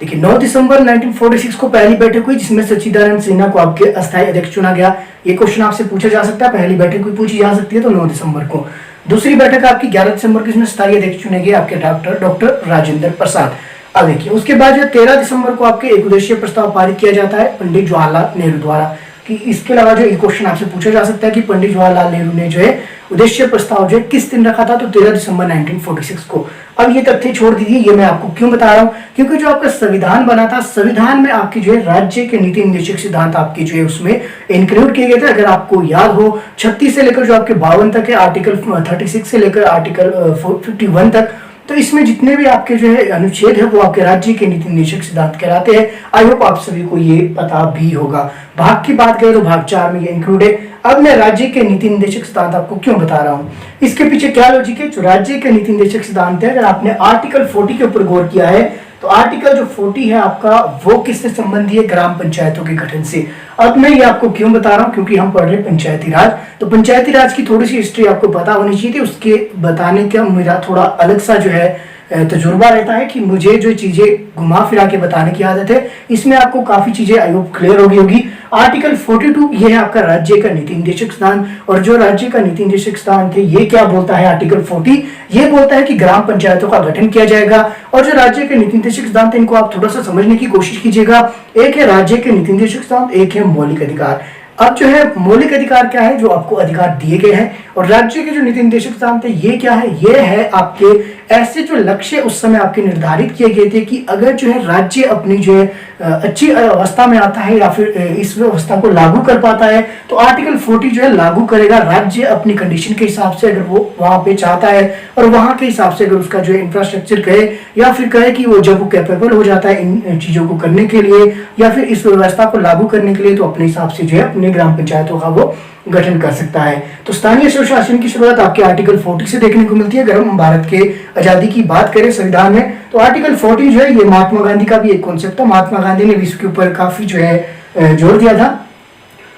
देखिए 9 दिसंबर 1946 को पहली बैठक हुई जिसमें सच्चिदानंद सिन्हा को आपके अस्थायी अध्यक्ष चुना गया। ये क्वेश्चन आपसे पूछा जा सकता है, पहली बैठक कोई पूछी जा सकती है तो 9 दिसंबर को। दूसरी बैठक आपकी 11 दिसंबर को, इसमें स्थायी अध्यक्ष चुने गए आपके डॉक्टर राजेंद्र प्रसाद। अब देखिए उसके बाद जो 13 दिसंबर को आपके एक उद्देशीय प्रस्ताव पारित किया जाता है पंडित जवाहरलाल नेहरू द्वारा। कि इसके अलावा जो क्वेश्चन आपसे पूछा जा सकता है कि पंडित जवाहरलाल नेहरू ने जो है उद्देश्य प्रस्ताव जो है किस दिन रखा था, तो 13 दिसंबर 1946 को। अब ये तथ्य छोड़ दीजिए, ये मैं आपको क्यों बता रहा हूँ, क्योंकि जो आपका संविधान बना था, संविधान में आपकी जो है राज्य के नीति निर्देशक सिद्धांत आपके जो है उसमें इंक्लूड किए गए थे। अगर आपको याद हो 36 से लेकर जो आपके 52 तक है, आर्टिकल 36 से लेकर आर्टिकल 51 तक, तो इसमें जितने भी आपके जो है अनुच्छेद है वो आपके राज्य के नीति निर्देशक सिद्धांत कहलाते हैं। आई होप आप सभी को ये पता भी होगा। भाग की बात करें तो भाग 4 में ये इंक्लूड है। अब मैं राज्य के नीति निर्देशक सिद्धांत आपको क्यों बता रहा हूँ, इसके पीछे क्या लॉजिक है। जो राज्य के नीति निर्देशक सिद्धांत है, अगर आपने आर्टिकल 40 के ऊपर गौर किया है तो आर्टिकल जो 40 है आपका वो किससे संबंधी है, ग्राम पंचायतों के गठन से। अब मैं ये आपको क्यों बता रहा हूँ, क्योंकि हम पढ़ रहे हैं पंचायती राज, तो पंचायती राज की थोड़ी सी हिस्ट्री आपको पता होनी चाहिए थी। उसके बताने का मेरा थोड़ा अलग सा जो है तजुर्बा रहता है कि मुझे जो चीजें घुमा फिरा के बताने की आदत है, इसमें आपको काफी चीजें आई होप क्लियर होगी। आर्टिकल 42 ये है आपका राज्य का नीति निर्देशक सिद्धांत, और जो राज्य का नीति निर्देशक सिद्धांत है ये क्या बोलता है, आर्टिकल 40 ये बोलता है कि ग्राम पंचायतों का गठन किया जाएगा। और जो राज्य के नीति निर्देशक सिद्धांत है इनको आप थोड़ा सा समझने की कोशिश कीजिएगा। एक है राज्य के नीति निर्देशक सिद्धांत, एक है मौलिक अधिकार। अब जो है मौलिक अधिकार क्या है, जो आपको अधिकार दिए गए हैं, और राज्य के जो नीति निर्देशक सिद्धांत है ये क्या है, ये है आपके ऐसे जो लक्ष्य उस समय आपके निर्धारित किए गए थे कि अगर जो है राज्य अपनी जो है अच्छी अवस्था में आता है या फिर इस व्यवस्था को लागू कर पाता है तो आर्टिकल 40 जो है लागू करेगा। राज्य अपनी कंडीशन के हिसाब से अगर वो वहां पे चाहता है और वहां के हिसाब से अगर उसका जो है इंफ्रास्ट्रक्चर कहे या फिर कहे कि वो जब वो कैपेबल हो जाता है इन चीजों को करने के लिए या फिर इस व्यवस्था को लागू करने के लिए, तो अपने हिसाब से जो है अपने ग्राम पंचायतों का वो गठन कर सकता है। तो स्थानीय स्वशासन की शुरुआत आपके आर्टिकल 40 से देखने को मिलती है। अगर हम भारत के आजादी की बात करें संविधान में तो आर्टिकल 40 जो है ये महात्मा गांधी का भी एक कॉन्सेप्ट था। महात्मा गांधी ने विश्व के ऊपर काफी जो है जोर दिया था।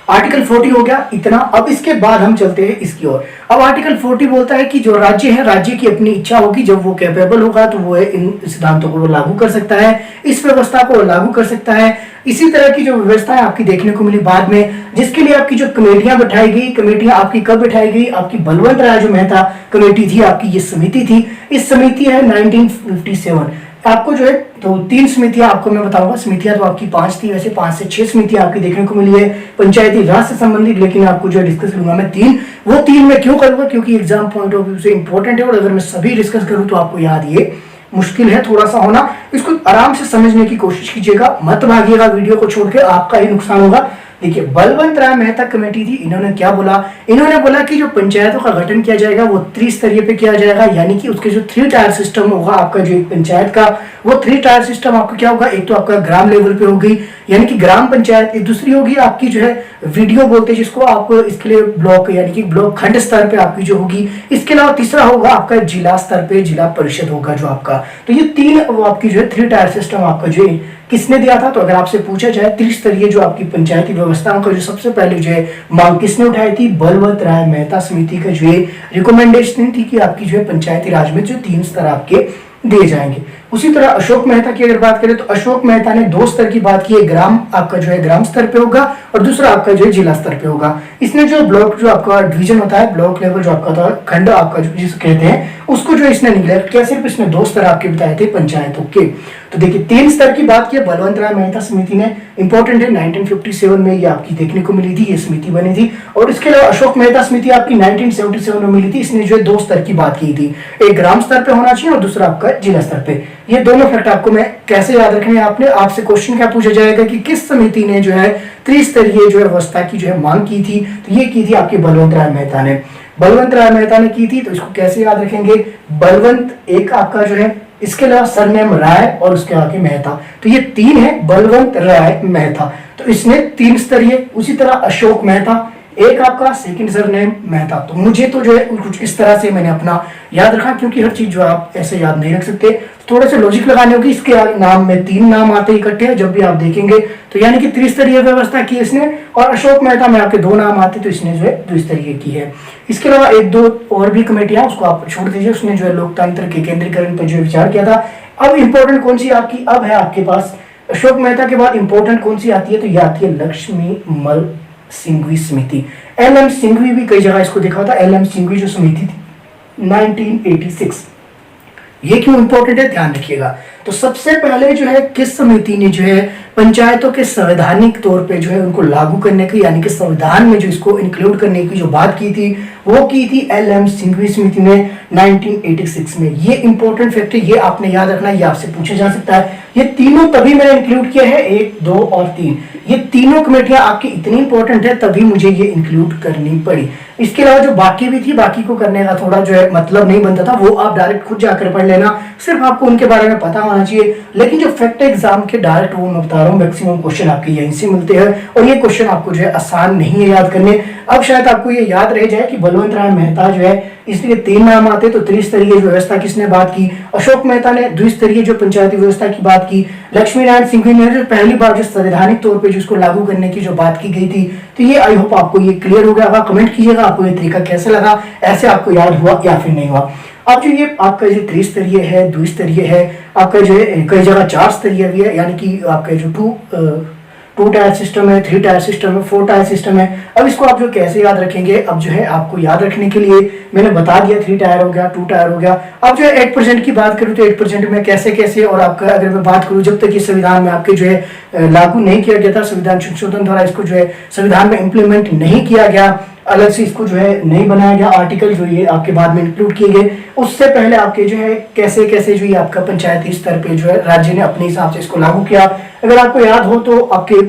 आर्टिकल 40 हो गया इतना। अब इसके बाद हम चलते हैं इसकी ओर। अब आर्टिकल 40 बोलता है कि जो राज्य है, राज्य की अपनी इच्छा होगी, जब वो कैपेबल होगा तो वो इन सिद्धांतों को वो लागू कर सकता है, इस व्यवस्था को लागू कर सकता है। इसी तरह की जो व्यवस्था है आपकी देखने को मिली बाद में, जिसके लिए आपकी जो कमेटियां बैठाई गई, कमेटियां आपकी कब बैठाई गई, आपकी बलवंत राय जो मेहता कमेटी थी आपकी, ये समिति थी। इस समिति है 1957। आपको जो है तो 3 समितियां आपको मैं बताऊंगा। समितियां तो आपकी 5 थी, वैसे 5 से 6 समितियां आपकी देखने को मिली है पंचायती राज से संबंधित, लेकिन आपको जो डिस्कस करूंगा मैं 3। वो 3 मैं क्यों करूंगा, क्योंकि एग्जाम पॉइंट ऑफ व्यू से इंपॉर्टेंट है और अगर मैं सभी डिस्कस करूं तो आपको याद ये मुश्किल है थोड़ा सा होना। इसको आराम से समझने की कोशिश कीजिएगा, मत भागिएगा वीडियो को छोड़ के, आपका ही नुकसान होगा। देखिए बलवंत राय मेहता कमेटी थी, इन्होंने क्या बोला, इन्होंने बोला कि जो पंचायतों का गठन किया जाएगा वो त्रिस्तरीय पे किया जाएगा, यानी कि उसके जो 3 टायर सिस्टम होगा आपका जो पंचायत का, वो 3 टायर सिस्टम आपका क्या होगा, एक तो आपका ग्राम लेवल पे होगी यानी कि ग्राम पंचायत, दूसरी होगी आपकी जो है वीडियो बोलते हैं जिसको आप, इसके लिए ब्लॉक यानी कि ब्लॉक खंड स्तर पे आपकी जो होगी। इसके अलावा तीसरा होगा आपका जिला स्तर पे, जिला परिषद होगा जो आपका। तो ये 3 आपकी जो है 3 टायर सिस्टम आपका जो किसने दिया था, तो अगर आपसे पूछा जाए त्रिस्तरीय जो आपकी पंचायती व्यवस्थाओं का जो सबसे पहले जो है मांग किसने उठाई थी, बलवंत राय मेहता समिति का जो है रिकमेंडेशन थी कि आपकी जो है पंचायती राज में जो 3 स्तर आपके दिए जाएंगे। उसी तरह अशोक मेहता की अगर बात करें तो अशोक मेहता ने 2 स्तर की बात की है, ग्राम आपका जो है ग्राम स्तर पे होगा और दूसरा आपका जो है जिला स्तर पे होगा। इसने जो ब्लॉक जो आपका डिवीजन होता है, ब्लॉक लेवल जो आपका था, खंड आपका जो जिसे कहते हैं, उसको जो इसने निगलेक्ट किया, सिर्फ इसने 2 स्तर आपके बताए थे पंचायतों के। तो देखिए 3 स्तर की बात की बलवंत राय मेहता समिति ने, इंपॉर्टेंट है 1957 में ये आपकी देखने को मिली थी, ये समिति बनी थी। और इसके अलावा अशोक मेहता समिति आपकी 1977 में मिली थी, इसने जो है 2 स्तर की बात की थी, एक ग्राम स्तर पे होना चाहिए और दूसरा आपका जिला स्तर पे। ये दोनों फैक्ट आपको मैं कैसे याद रखने हैं, आपने आपसे क्वेश्चन क्या पूछा जाएगा कि किस समिति ने जो है त्रिस्तरीय जो है व्यवस्था की जो है मांग की थी, तो ये की थी आपकी बलवंत राय मेहता ने। बलवंत राय मेहता ने की थी, तो इसको कैसे याद रखेंगे, बलवंत एक आपका जो है, इसके अलावा सरनेम राय और उसके आगे मेहता, तो ये 3 है बलवंत राय मेहता। तो इसने 3 स्तरीय। उसी तरह अशोक मेहता, एक आपका सेकंड सरनेम मेहता। तो मुझे तो जो है कुछ इस तरह से मैंने अपना याद रखा, क्योंकि हर चीज जो आप ऐसे याद नहीं रख सकते, थोड़े से लॉजिक लगाने होगी। इसके नाम में 3 नाम आते इकट्ठे जब भी आप देखेंगे, तो यानी कि त्रिस्तरीय व्यवस्था की इसने, और अशोक मेहता में आपके 2 नाम आते, तो इसने जो है द्विस्तरीय की है। इसके अलावा 1-2 और भी कमेटियां, उसको आप छोड़ दीजिए। उसने जो है लोकतंत्र के केंद्रीकरण पर जो विचार किया था। अब इंपॉर्टेंट कौन सी आपकी अब है आपके पास, अशोक मेहता के बाद इंपॉर्टेंट कौन सी आती है, तो ये आती है लक्ष्मी मल सिंघवी समिति। एल.एम. सिंघवी भी कई जगह इसको देखा था। एल.एम. सिंघवी जो समिति थी 1986, ये क्यों इंपॉर्टेंट है ध्यान रखिएगा। तो सबसे पहले जो है किस समिति ने जो है पंचायतों के संवैधानिक तौर पे जो है उनको लागू करने की, यानी कि संविधान में जो इसको इंक्लूड करने की जो बात की थी, वो की थी एल.एम. सिंघवी समिति ने 1986 में। ये इंपॉर्टेंट फैक्ट है, ये आपने याद रखना, ये आपसे पूछा जा सकता है। ये तीनों तभी मैंने इंक्लूड किया है, 1, 2 और 3, ये तीनों कमेटियां आपकी इतनी इंपॉर्टेंट है तभी मुझे ये इंक्लूड करनी पड़ी। इसके अलावा जो बाकी भी थी, बाकी को करने का थोड़ा जो है मतलब नहीं बनता था, वो आप डायरेक्ट खुद जाकर पढ़ लेना, सिर्फ आपको उनके बारे में पता होना चाहिए। लेकिन जो फैक्ट एग्जाम के डायरेक्ट वो मैं बता रहा हूँ, मैक्सिमम क्वेश्चन आपके यहीं से मिलते हैं, और ये क्वेश्चन आपको जो है आसान नहीं है याद करने। अब शायद आपको ये याद रह जाए कि बलवंत राय मेहता जो है, इसलिए 3 नाम आते, तो त्रिस्तरीय व्यवस्था किसने बात की, अशोक मेहता ने द्विस्तरीय जो पंचायती व्यवस्था की बात की, लक्ष्मी नारायण सिंघवी ने जो पहली बार जो संवैधानिक तौर पे जिसको लागू करने की जो बात की गई थी। तो ये आई होप आपको ये क्लियर हो गया होगा। कमेंट कीजिएगा आपको ये तरीका कैसे लगा, ऐसे आपको याद हुआ या फिर नहीं हुआ। अब जो ये आपका जो त्रिस्तरीय है, द्विस्तरीय है, आपका जो है कई जगह 4 स्तरीय भी है, यानी कि आपका जो 2 टायर सिस्टम है, 3 टायर सिस्टम है, 4 टायर सिस्टम है। अब इसको आप जो कैसे याद रखेंगे, अब जो है आपको याद रखने के लिए मैंने बता दिया, 3 टायर हो गया, 2 टायर हो गया। अब जो है 8% की बात करूँ तो 8% में कैसे कैसे, और आपका अगर मैं बात करूँ जब तक ये संविधान में आपके जो है लागू नहीं किया गया था, संविधान संशोधन द्वारा इसको जो है संविधान में इम्प्लीमेंट नहीं किया गया, अलग से इसको जो है नहीं बनाया गया आर्टिकल जो ये आपके बाद में इंक्लूड किए गए, उससे पहले आपके जो है कैसे कैसे जो ये आपका पंचायती स्तर पे जो है राज्य ने अपने हिसाब से इसको लागू किया। अगर आपको याद हो तो आपके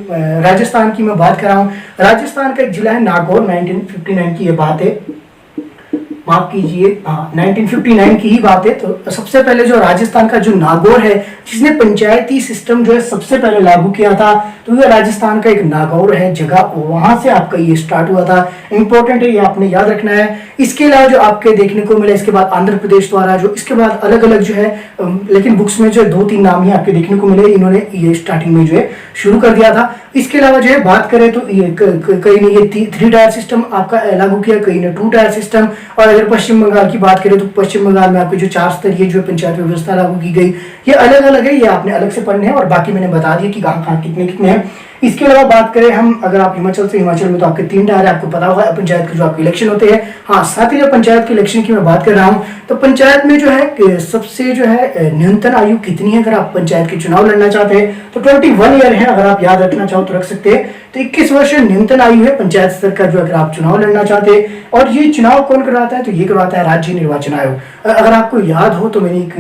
राजस्थान की मैं बात कर रहा हूँ, राजस्थान का एक जिला है नागौर, 1959 की ये बात है, माफ कीजिए, हाँ 1959 की ही बात है। तो सबसे पहले जो राजस्थान का जो नागौर है, जिसने पंचायती सिस्टम जो है सबसे पहले लागू किया था, तो ये राजस्थान का एक नागौर है जगह, वहां से आपका ये स्टार्ट हुआ था। इंपॉर्टेंट है, ये आपने याद रखना है। इसके अलावा जो आपके देखने को मिला, इसके बाद आंध्र प्रदेश द्वारा जो इसके बाद अलग अलग जो है, लेकिन बुक्स में जो 2-3 नाम ही आपके देखने को मिले, इन्होंने ये स्टार्टिंग में जो है शुरू कर दिया था। इसके अलावा जो है बात करें तो ये कई ने ये 3 टायर सिस्टम आपका लागू किया, कई ने 2 टायर सिस्टम। और अगर पश्चिम बंगाल की बात करें तो पश्चिम बंगाल में आपकी जो 4 स्तरीय जो पंचायत व्यवस्था लागू की गई, ये अलग अलग है, ये आपने अलग से पढ़ने हैं, और बाकी मैंने बता दिया कि कहाँ कहाँ कितने कितने हैं। इसके अलावा बात करें हम, अगर आप हिमाचल से, हिमाचल में तो आपके 3 टायर आपको पता होगा पंचायत के जो आपके इलेक्शन होते हैं। हाँ, साथ ही जब पंचायत के इलेक्शन की मैं बात कर रहा हूँ, तो पंचायत में जो है सबसे जो है न्यूनतम आयु कितनी है, अगर आप पंचायत के चुनाव लड़ना चाहते हैं तो 21 ईयर है, अगर आप याद रखना चाहो तो रख सकते हैं। तो 21 वर्ष न्यूनतम आयु है पंचायत स्तर का जो, अगर आप चुनाव लड़ना चाहते हैं। और ये चुनाव कौन करवाता है, तो ये करवाता है राज्य निर्वाचन आयोग। अगर आपको याद हो तो मैंने एक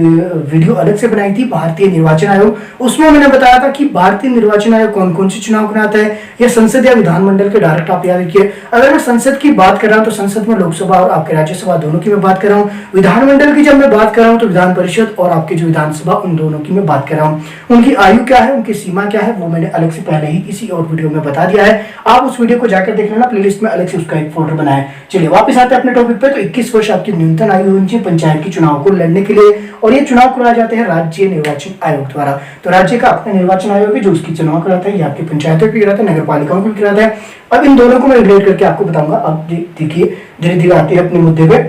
वीडियो अलग से बनाई थी, भारतीय निर्वाचन आयोग, उसमें मैंने बताया था कि भारतीय निर्वाचन आयोग कौन कौन से चुनाव कराता है, या संसद या विधानमंडल के, डायरेक्ट आप याद रखिए। अगर मैं संसद की बात कर रहा हूँ तो संसद में लोकसभा और आपके राज्यसभा दोनों की मैं बात कर रहा हूँ। विधानमंडल की जब मैं बात कर रहा हूँ तो विधान परिषद और आपके जो विधानसभा, उन दोनों की मैं बात कर रहा हूँ। उनकी आयु क्या है, उनकी सीमा क्या है, वो मैंने अलग से पहले ही किसी और वीडियो में बता दिया है। आप उस वीडियो को जाकर देख लेना, प्लेलिस्ट में अलग से उसका एक फोल्डर बनाया है। चलिए वापस आते हैं अपने टॉपिक पे। तो 21 वर्ष आपकी न्यूनतम आयु होनी चाहिए पंचायत के चुनाव को लड़ने के लिए, और ये चुनाव कराए जाते हैं राज्य निर्वाचन आयोग द्वारा। तो राज्य का अपना निर्वाचन आयोग है जो उसकी चुनाव कराता है, ये आपकी पंचायतों को कराता है, नगर पालिकाओं को कराता है। अब इन दोनों को मैं रिलेट करके आपको बताऊंगा। अब देखिए धीरे धीरे आते हैं अपने मुद्दे पे।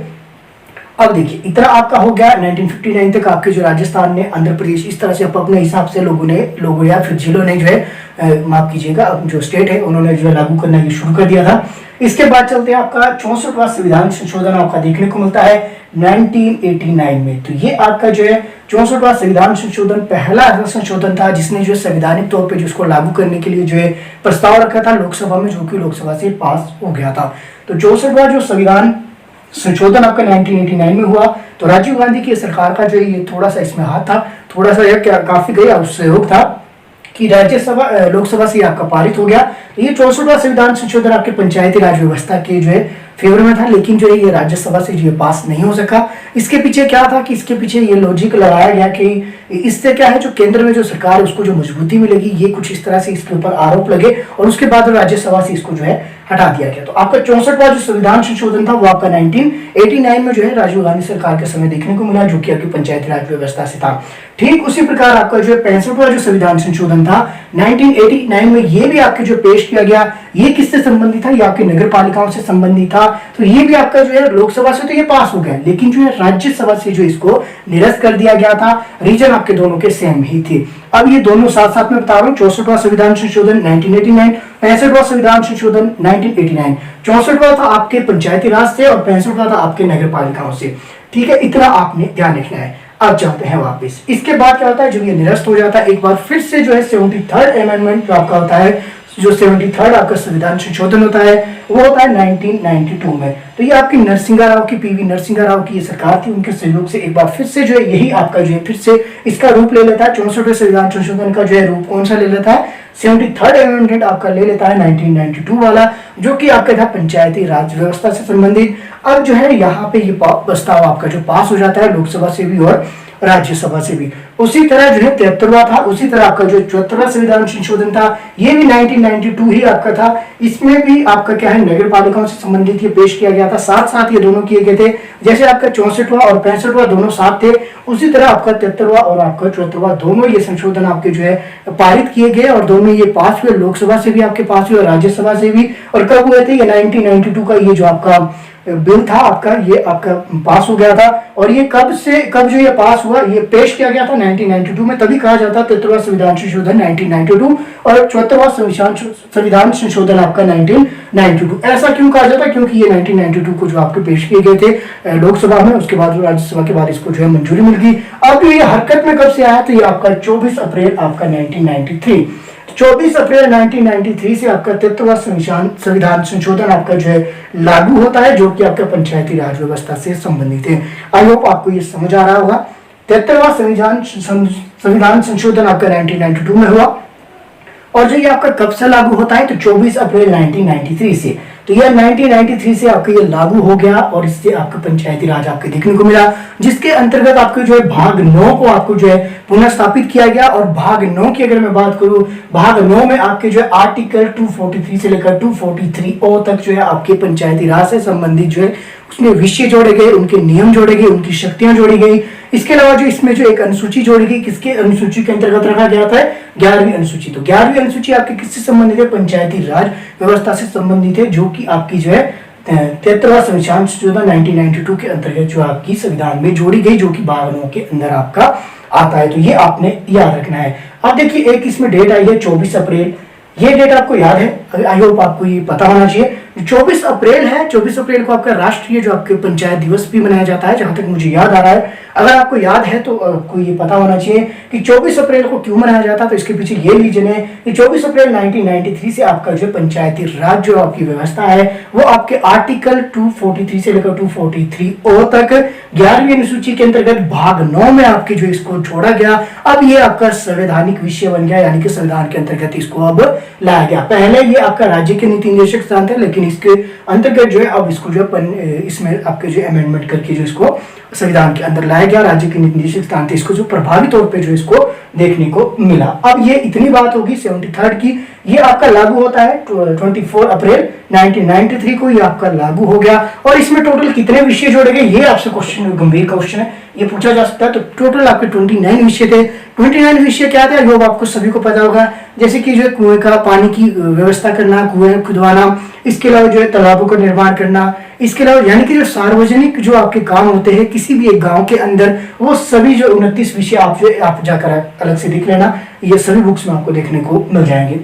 अब देखिए इतना आपका हो गया 1959 तक आपके जो राजस्थान ने, आंध्र प्रदेश, इस तरह से अपने हिसाब से लोगों या फिर जिलों ने जो है माफ कीजिएगा, अब जो स्टेट है उन्होंने जो है लागू करना ये शुरू कर दिया था। इसके बाद चलते हैं आपका 64वां संविधान संशोधन आपका देखने को मिलता है 1989 में। तो ये आपका जो है 64वां संविधान संशोधन पहला ऐसा संशोधन था जिसने जो संवैधानिक तौर पे जिसको लागू करने के लिए जो है प्रस्ताव रखा था लोकसभा में, जो कि लोकसभा से पास हो गया था। तो 64वां जो संविधान संशोधन आपका 1989 में हुआ। तो राजीव गांधी की सरकार का जो ये थोड़ा सा इसमें हाथ था, थोड़ा सा काफी गया सहयोग था कि राज्यसभा लोकसभा से आपका पारित हो गया। तो ये 64वां संविधान संशोधन आपके पंचायती राज व्यवस्था के जो है फेवर में था, लेकिन जो है ये राज्यसभा से जो पास नहीं हो सका। इसके पीछे क्या था कि इसके पीछे ये लॉजिक लगाया गया कि इससे क्या है, जो केंद्र में जो सरकार है उसको जो मजबूती मिलेगी, ये कुछ इस तरह से इसके ऊपर आरोप लगे और उसके बाद राज्यसभा से इसको जो है हटा दिया गया। तो आपका 64वां जो संविधान संशोधन था वो आपका 1989 में जो है राजीव गांधी सरकार के समय देखने को मिला, जो कि आपकी पंचायती राज व्यवस्था से था। ठीक उसी प्रकार आपका जो है 65वां जो संविधान संशोधन था 1989 में, ये भी आपके जो पेश किया गया, ये किससे संबंधित था, ये आपकी नगर पालिकाओं से संबंधित था। तो ये भी आपका जो है लोकसभा से तो ये पास हो गया, लेकिन जो है राज्यसभा से जो इसको निरस्त कर दिया गया था। रीजन आपके दोनों के सेम ही थे। अब ये दोनों साथ साथ में बता रहा हूँ, 64वां संविधान संशोधन 1989, 65वां संविधान संशोधन 1989। 64वां था आपके पंचायती राज से और 65वां था आपके नगर पालिकाओं से। ठीक है, इतना आपने ध्यान रखना है। अब चलते हैं वापस। इसके बाद क्या होता है, जब ये निरस्त हो जाता है एक बार फिर से जो है 73rd अमेंडमेंट जो आपका होता है, जो 73rd आपका संविधान संशोधन होता है वो होता है 1992 में। तो ये आपकी नरसिंहा राव की, पीवी नरसिंहा राव की ये सरकार थी, उनके सहयोग से एक बार फिर से जो है यही आपका जो है फिर से इसका रूप ले लेता है। 64वें संविधान संशोधन का जो है रूप कौन सा ले लेता है, 73rd अमेंडमेंट आपका ले लेता है 1992 वाला, जो कि आपका था पंचायती राज व्यवस्था से संबंधित। अब जो है यहाँ पे ये प्रस्ताव आपका जो पास हो जाता है लोकसभा से भी और राज्यसभा से भी। उसी तरह जो है 73वां था, उसी तरह आपका जो 74वां संविधान संशोधन था ये भी 1992 ही आपका था। इसमें भी आपका क्या है, नगर पालिकाओं से संबंधित ये पेश किया गया था, साथ साथ ये दोनों किए गए थे। जैसे आपका 64वां और 65वां दोनों साथ थे, उसी तरह आपका 73वां और आपका 74वां दोनों ये संशोधन आपके जो है पारित किए गए और दोनों ये पास हुए, लोकसभा से भी आपके पास हुए और राज्यसभा से भी। और कब हुए थे, ये 1992 का ये जो आपका बिल था आपका, ये आपका पास हो गया था। और ये कब जो ये पास हुआ, ये पेश किया गया था 1992 में, तभी कहा जाता है 73वां संविधान संशोधन 1992 और 74वां संविधान संशोधन आपका 1992। ऐसा क्यों कहा जाता है, क्योंकि ये 1992 को जो आपके पेश किए गए थे लोकसभा में, उसके बाद राज्यसभा के बाद इसको जो है मंजूरी मिल गई। अब ये हरकत में कब से आया, तो ये आपका 24 अप्रैल आपका 1993, 24 अप्रैल 1993 से आपका 73वां संविधान संशोधन आपका जो है लागू होता है, जो कि आपका पंचायती राज व्यवस्था से संबंधित है। आई होप आपको ये समझ आ रहा होगा। 73वां संविधान संशोधन आपका 1992 में हुआ और जो ये आपका कब से लागू होता है, तो 24 अप्रैल 1993 से। तो ये 1993 से आपका ये लागू हो गया और इससे आपका पंचायती राज आपके देखने को मिला, जिसके अंतर्गत आपके जो है भाग 9 को आपको जो है पुनः स्थापित किया गया। और भाग 9 की अगर मैं बात करूं, भाग 9 में आपके जो है आर्टिकल 243 से लेकर 243O तक जो है आपके पंचायती राज से संबंधित जो है उसमें विषय जोड़े गए, उनके नियम जोड़े गए, उनकी शक्तियां जोड़ी गई। इसके अलावा जो इसमें जो एक अनुसूची जोड़ी गई, किसके अनुसूची के अंतर्गत रखा गया था, 11वीं अनुसूची। तो 11वीं अनुसूची आपके किससे संबंधित है, पंचायती राज व्यवस्था से संबंधित है, जो कि आपकी जो है 73वां संविधान संशोधन 1992 के अंतर्गत जो आपकी संविधान में जोड़ी गई, जो कि भाग 9 के अंदर आपका आता है। तो ये आपने याद रखना है। अब देखिए एक इसमें डेट आई है 24 अप्रैल, ये डेट आपको याद है, आई होप आपको ये पता होना चाहिए। 24 अप्रैल है, 24 अप्रैल को आपका राष्ट्रीय जो आपके पंचायत दिवस भी मनाया जाता है, जहां तक मुझे याद आ रहा है। अगर आपको याद है तो आपको ये पता होना चाहिए कि 24 अप्रैल को क्यों मनाया जाता है। तो इसके पीछे ये रीजन है कि 24 अप्रैल 1993 से आपका जो पंचायती राज जो आपकी व्यवस्था है वो आपके आर्टिकल 243 से लेकर 243O तक 11वीं अनुसूची के अंतर्गत भाग 9 में आपके जो इसको छोड़ा गया। अब ये आपका संवैधानिक विषय बन गया, यानी कि संविधान के अंतर्गत इसको अब लाया गया। पहले ये आपका राज्य के नीति निर्देशक स्थान थे, लेकिन इसके अंतर्गत जो है अब इसको जो इसमें आपके जो अमेंडमेंट करके जो इसको संविधान के अंदर लाया गया। राज्य के नीति निर्देशक स्थान थे, इसको जो प्रभावी तौर पे जो इसको देखने को मिला। अब ये इतनी बात होगी 73rd की। ये आपका लागू होता है 24 अप्रैल 1993 को, ये आपका लागू हो गया। और इसमें टोटल कितने विषय जोड़े गए, ये आपसे क्वेश्चन, गंभीर क्वेश्चन है, ये पूछा जा सकता है। तो टोटल आपके 29 विषय थे। 29 विषय क्या थे, योग आपको सभी को पता होगा, जैसे कि जो है कुएं का पानी की व्यवस्था करना, कुएं खुदवाना, इसके अलावा जो है तालाबों का निर्माण करना, इसके अलावा यानी कि जो सार्वजनिक जो आपके काम होते हैं किसी भी एक गांव के अंदर, वो सभी जो 29 विषय आप जाकर अलग से देख लेना, ये सभी बुक्स में आपको देखने को मिल जाएंगे।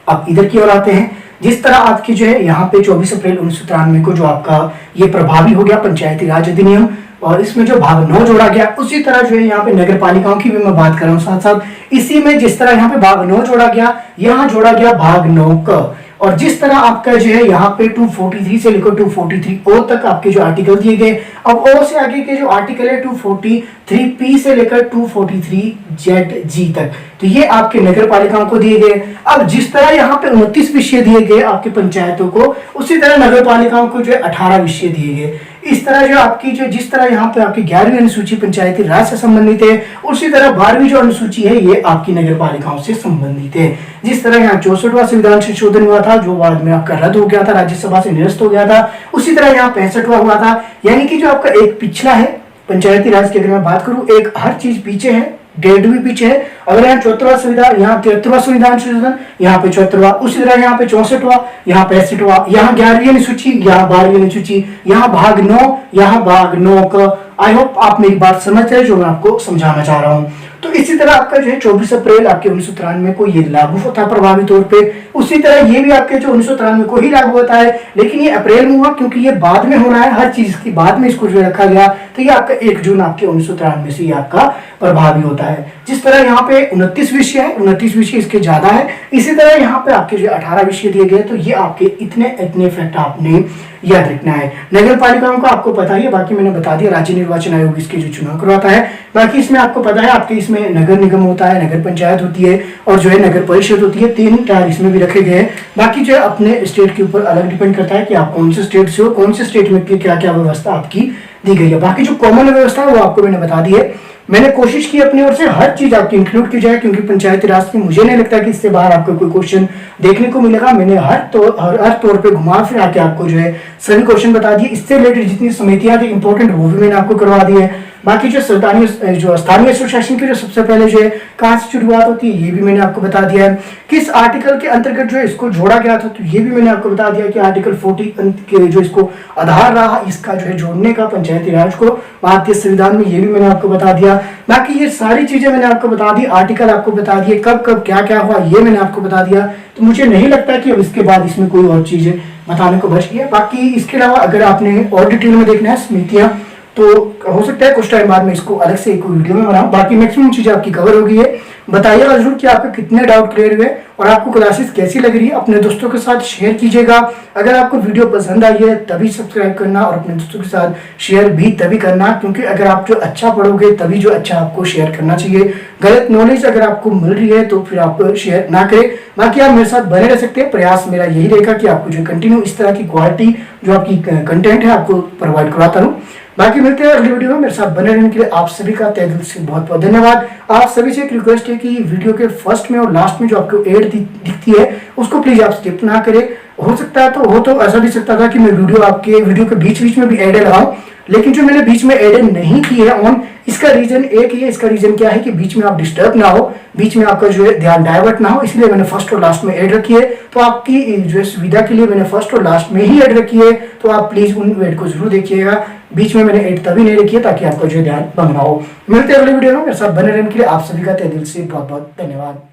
अब इधर की ओर आते हैं। जिस तरह आपकी जो है यहाँ पे 24 अप्रैल 1993 को जो आपका ये प्रभावी हो गया पंचायती राज अधिनियम, और इसमें जो भाग 9 जोड़ा गया, उसी तरह जो है यहाँ पे नगर पालिकाओं की भी मैं बात कर रहा हूँ साथ साथ। इसी में जिस तरह यहाँ पे भाग 9 जोड़ा गया, यहाँ जोड़ा गया भाग 9 क। और जिस तरह आपका जो है यहाँ पे 243 से लेकर 243 ओ तक आपके जो आर्टिकल दिए गए, अब ओ से आगे के जो आर्टिकल है 243 पी से लेकर 243 जेड जी तक, तो ये आपके नगर पालिकाओं को दिए गए। अब जिस तरह यहाँ पे 29 विषय दिए गए आपके पंचायतों को, उसी तरह नगर पालिकाओं को जो है 18 विषय दिए गए। इस तरह जो आपकी जो जिस तरह यहाँ पे आपकी 11वीं अनुसूची पंचायती राज से संबंधित है, उसी तरह 12वीं जो अनुसूची है ये आपकी नगर पालिकाओं से संबंधित है। जिस तरह यहाँ 64वां संविधान संशोधन हुआ था जो बाद में आपका रद्द हो गया था, राज्यसभा से निरस्त हो गया था, उसी तरह यहाँ 65वां हुआ था। यानी कि जो आपका एक पिछला है पंचायती राज की अगर मैं बात करूं, एक हर चीज पीछे है, डेट भी पीछे है। अगर यहाँ 74वां संविधान, यहाँ 73वां संविधान संशोधन, यहाँ पे 74वां, उसी तरह यहाँ पे 64वां, यहाँ 65वां, यहाँ 11वीं अनुसूची, यहाँ 12वीं अनुसूची, यहाँ भाग 9, यहाँ भाग 9 का। आई होप आप मेरी बात समझ रहे हैं जो मैं आपको समझाना चाह रहा हूँ। तो इसी तरह आपका जो है 24 अप्रैल आपके 1993 को ये लागू होता है प्रभावी तौर पे। उसी तरह ये भी आपके जो 1993 को ही लागू होता है, लेकिन ये अप्रैल में हुआ क्योंकि ये बाद में होना है, हर चीज की बाद में इसको जो रखा गया, तो ये आपका 1 जून आपके 1993 से ये आपका प्रभावी होता है। जिस तरह यहाँ पे 29 विषय है, 29 विषय इसके ज्यादा है, इसी तरह यहाँ पे आपके जो 18 विषय दिए गए, तो ये आपके इतने फैक्ट आपने याद रखना है। नगर पालिकाओं का आपको पता ही है, बाकी मैंने बता दिया, राज्य निर्वाचन आयोग इसके जो चुनाव करवाता है। बाकी इसमें आपको पता है आपके इसमें नगर निगम होता है, नगर पंचायत होती है और जो है नगर परिषद होती है, 3 टायर इसमें भी रखे गए हैं। बाकी जो है अपने स्टेट के ऊपर अलग डिपेंड करता है कि आप कौन से स्टेट से हो, कौन से स्टेट में क्या क्या व्यवस्था आपकी दी गई है। बाकी जो कॉमन व्यवस्था है वो आपको मैंने बता दी है। मैंने कोशिश की अपनी ओर से हर चीज आपकी इंक्लूड की जाए, क्योंकि पंचायती राज में मुझे नहीं लगता कि इससे बाहर आपको कोई क्वेश्चन देखने को मिलेगा। मैंने हर तौर पे घुमा फिरा के आपको जो है सभी क्वेश्चन बता दिए। इससे रिलेटेड जितनी समितियां थी इंपॉर्टेंट वो भी मैंने आपको करवा दी है। बाकी जो स्थानीय स्वशासन की जो सबसे पहले जो है कहाँ से शुरुआत होती है ये भी मैंने आपको बता दिया है। किस आर्टिकल के अंतर्गत जो है इसको जोड़ा गया था तो ये भी मैंने आपको बता दिया कि आर्टिकल 40 के जो इसको आधार रहा इसका जो है जोड़ने का पंचायती राज को भारतीय संविधान में, ये भी मैंने आपको बता दिया। बाकी ये सारी चीजें मैंने आपको बता दी, आर्टिकल आपको बता दिए, कब कब क्या क्या हुआ ये मैंने आपको बता दिया। तो मुझे नहीं लगता कि अब इसके बाद इसमें कोई और चीजें बताने को बच गई है। बाकी इसके अलावा अगर आपने और डिटेल में देखना है समितियां, तो हो सकता है कुछ टाइम बाद में इसको अलग से एक वीडियो में बनाऊं। बाकी मैक्सिमम चीजें आपकी कवर हो गई है। बताइएगा जरूर कि आपके कितने डाउट क्लियर हुए और आपको क्लासेस कैसी लग रही है। अपने दोस्तों के साथ शेयर कीजिएगा। अगर आपको वीडियो पसंद आई है तभी सब्सक्राइब करना और अपने दोस्तों के साथ शेयर भी तभी करना, क्योंकि अगर आप जो अच्छा पढ़ोगे तभी जो अच्छा आपको शेयर करना चाहिए। गलत नॉलेज अगर आपको मिल रही है तो फिर आप शेयर ना करें। बाकी आप मेरे साथ बने रह सकते हैं। प्रयास मेरा यही रहेगा कि आपको जो कंटिन्यू इस तरह की क्वालिटी जो आपकी कंटेंट है आपको प्रोवाइड करवाता रहूं। बाकी मिलते हैं अगली वीडियो में। मेरे साथ बने रहने के लिए आप सभी का तहे दिल से बहुत बहुत धन्यवाद। आप सभी से एक रिक्वेस्ट है कि वीडियो के फर्स्ट में और लास्ट में जो आपको एड दिखती है उसको प्लीज आप स्किप ना करें। हो सकता है तो ऐसा भी सकता था कि मैं वीडियो के बीच में भी एड लगाऊं, लेकिन जो मैंने बीच में एड नहीं की है ऑन, इसका रीजन एक ही है। इसका रीजन क्या है कि बीच में आप डिस्टर्ब ना हो, बीच में आपका जो है ध्यान डाइवर्ट ना हो, इसलिए मैंने फर्स्ट और लास्ट में ऐड रखी है। तो आपकी जो है सुविधा के लिए मैंने फर्स्ट और लास्ट में ही ऐड रखी है, तो आप प्लीज उन ऐड को जरूर देखिएगा। बीच में मैंने ऐड तभी नहीं रखी है ताकि आपका जो ध्यान भंग ना हो। मिलते हैं अगले वीडियो में। मेरे साथ बने रहने के लिए आप सभी का तहे दिल से बहुत बहुत धन्यवाद।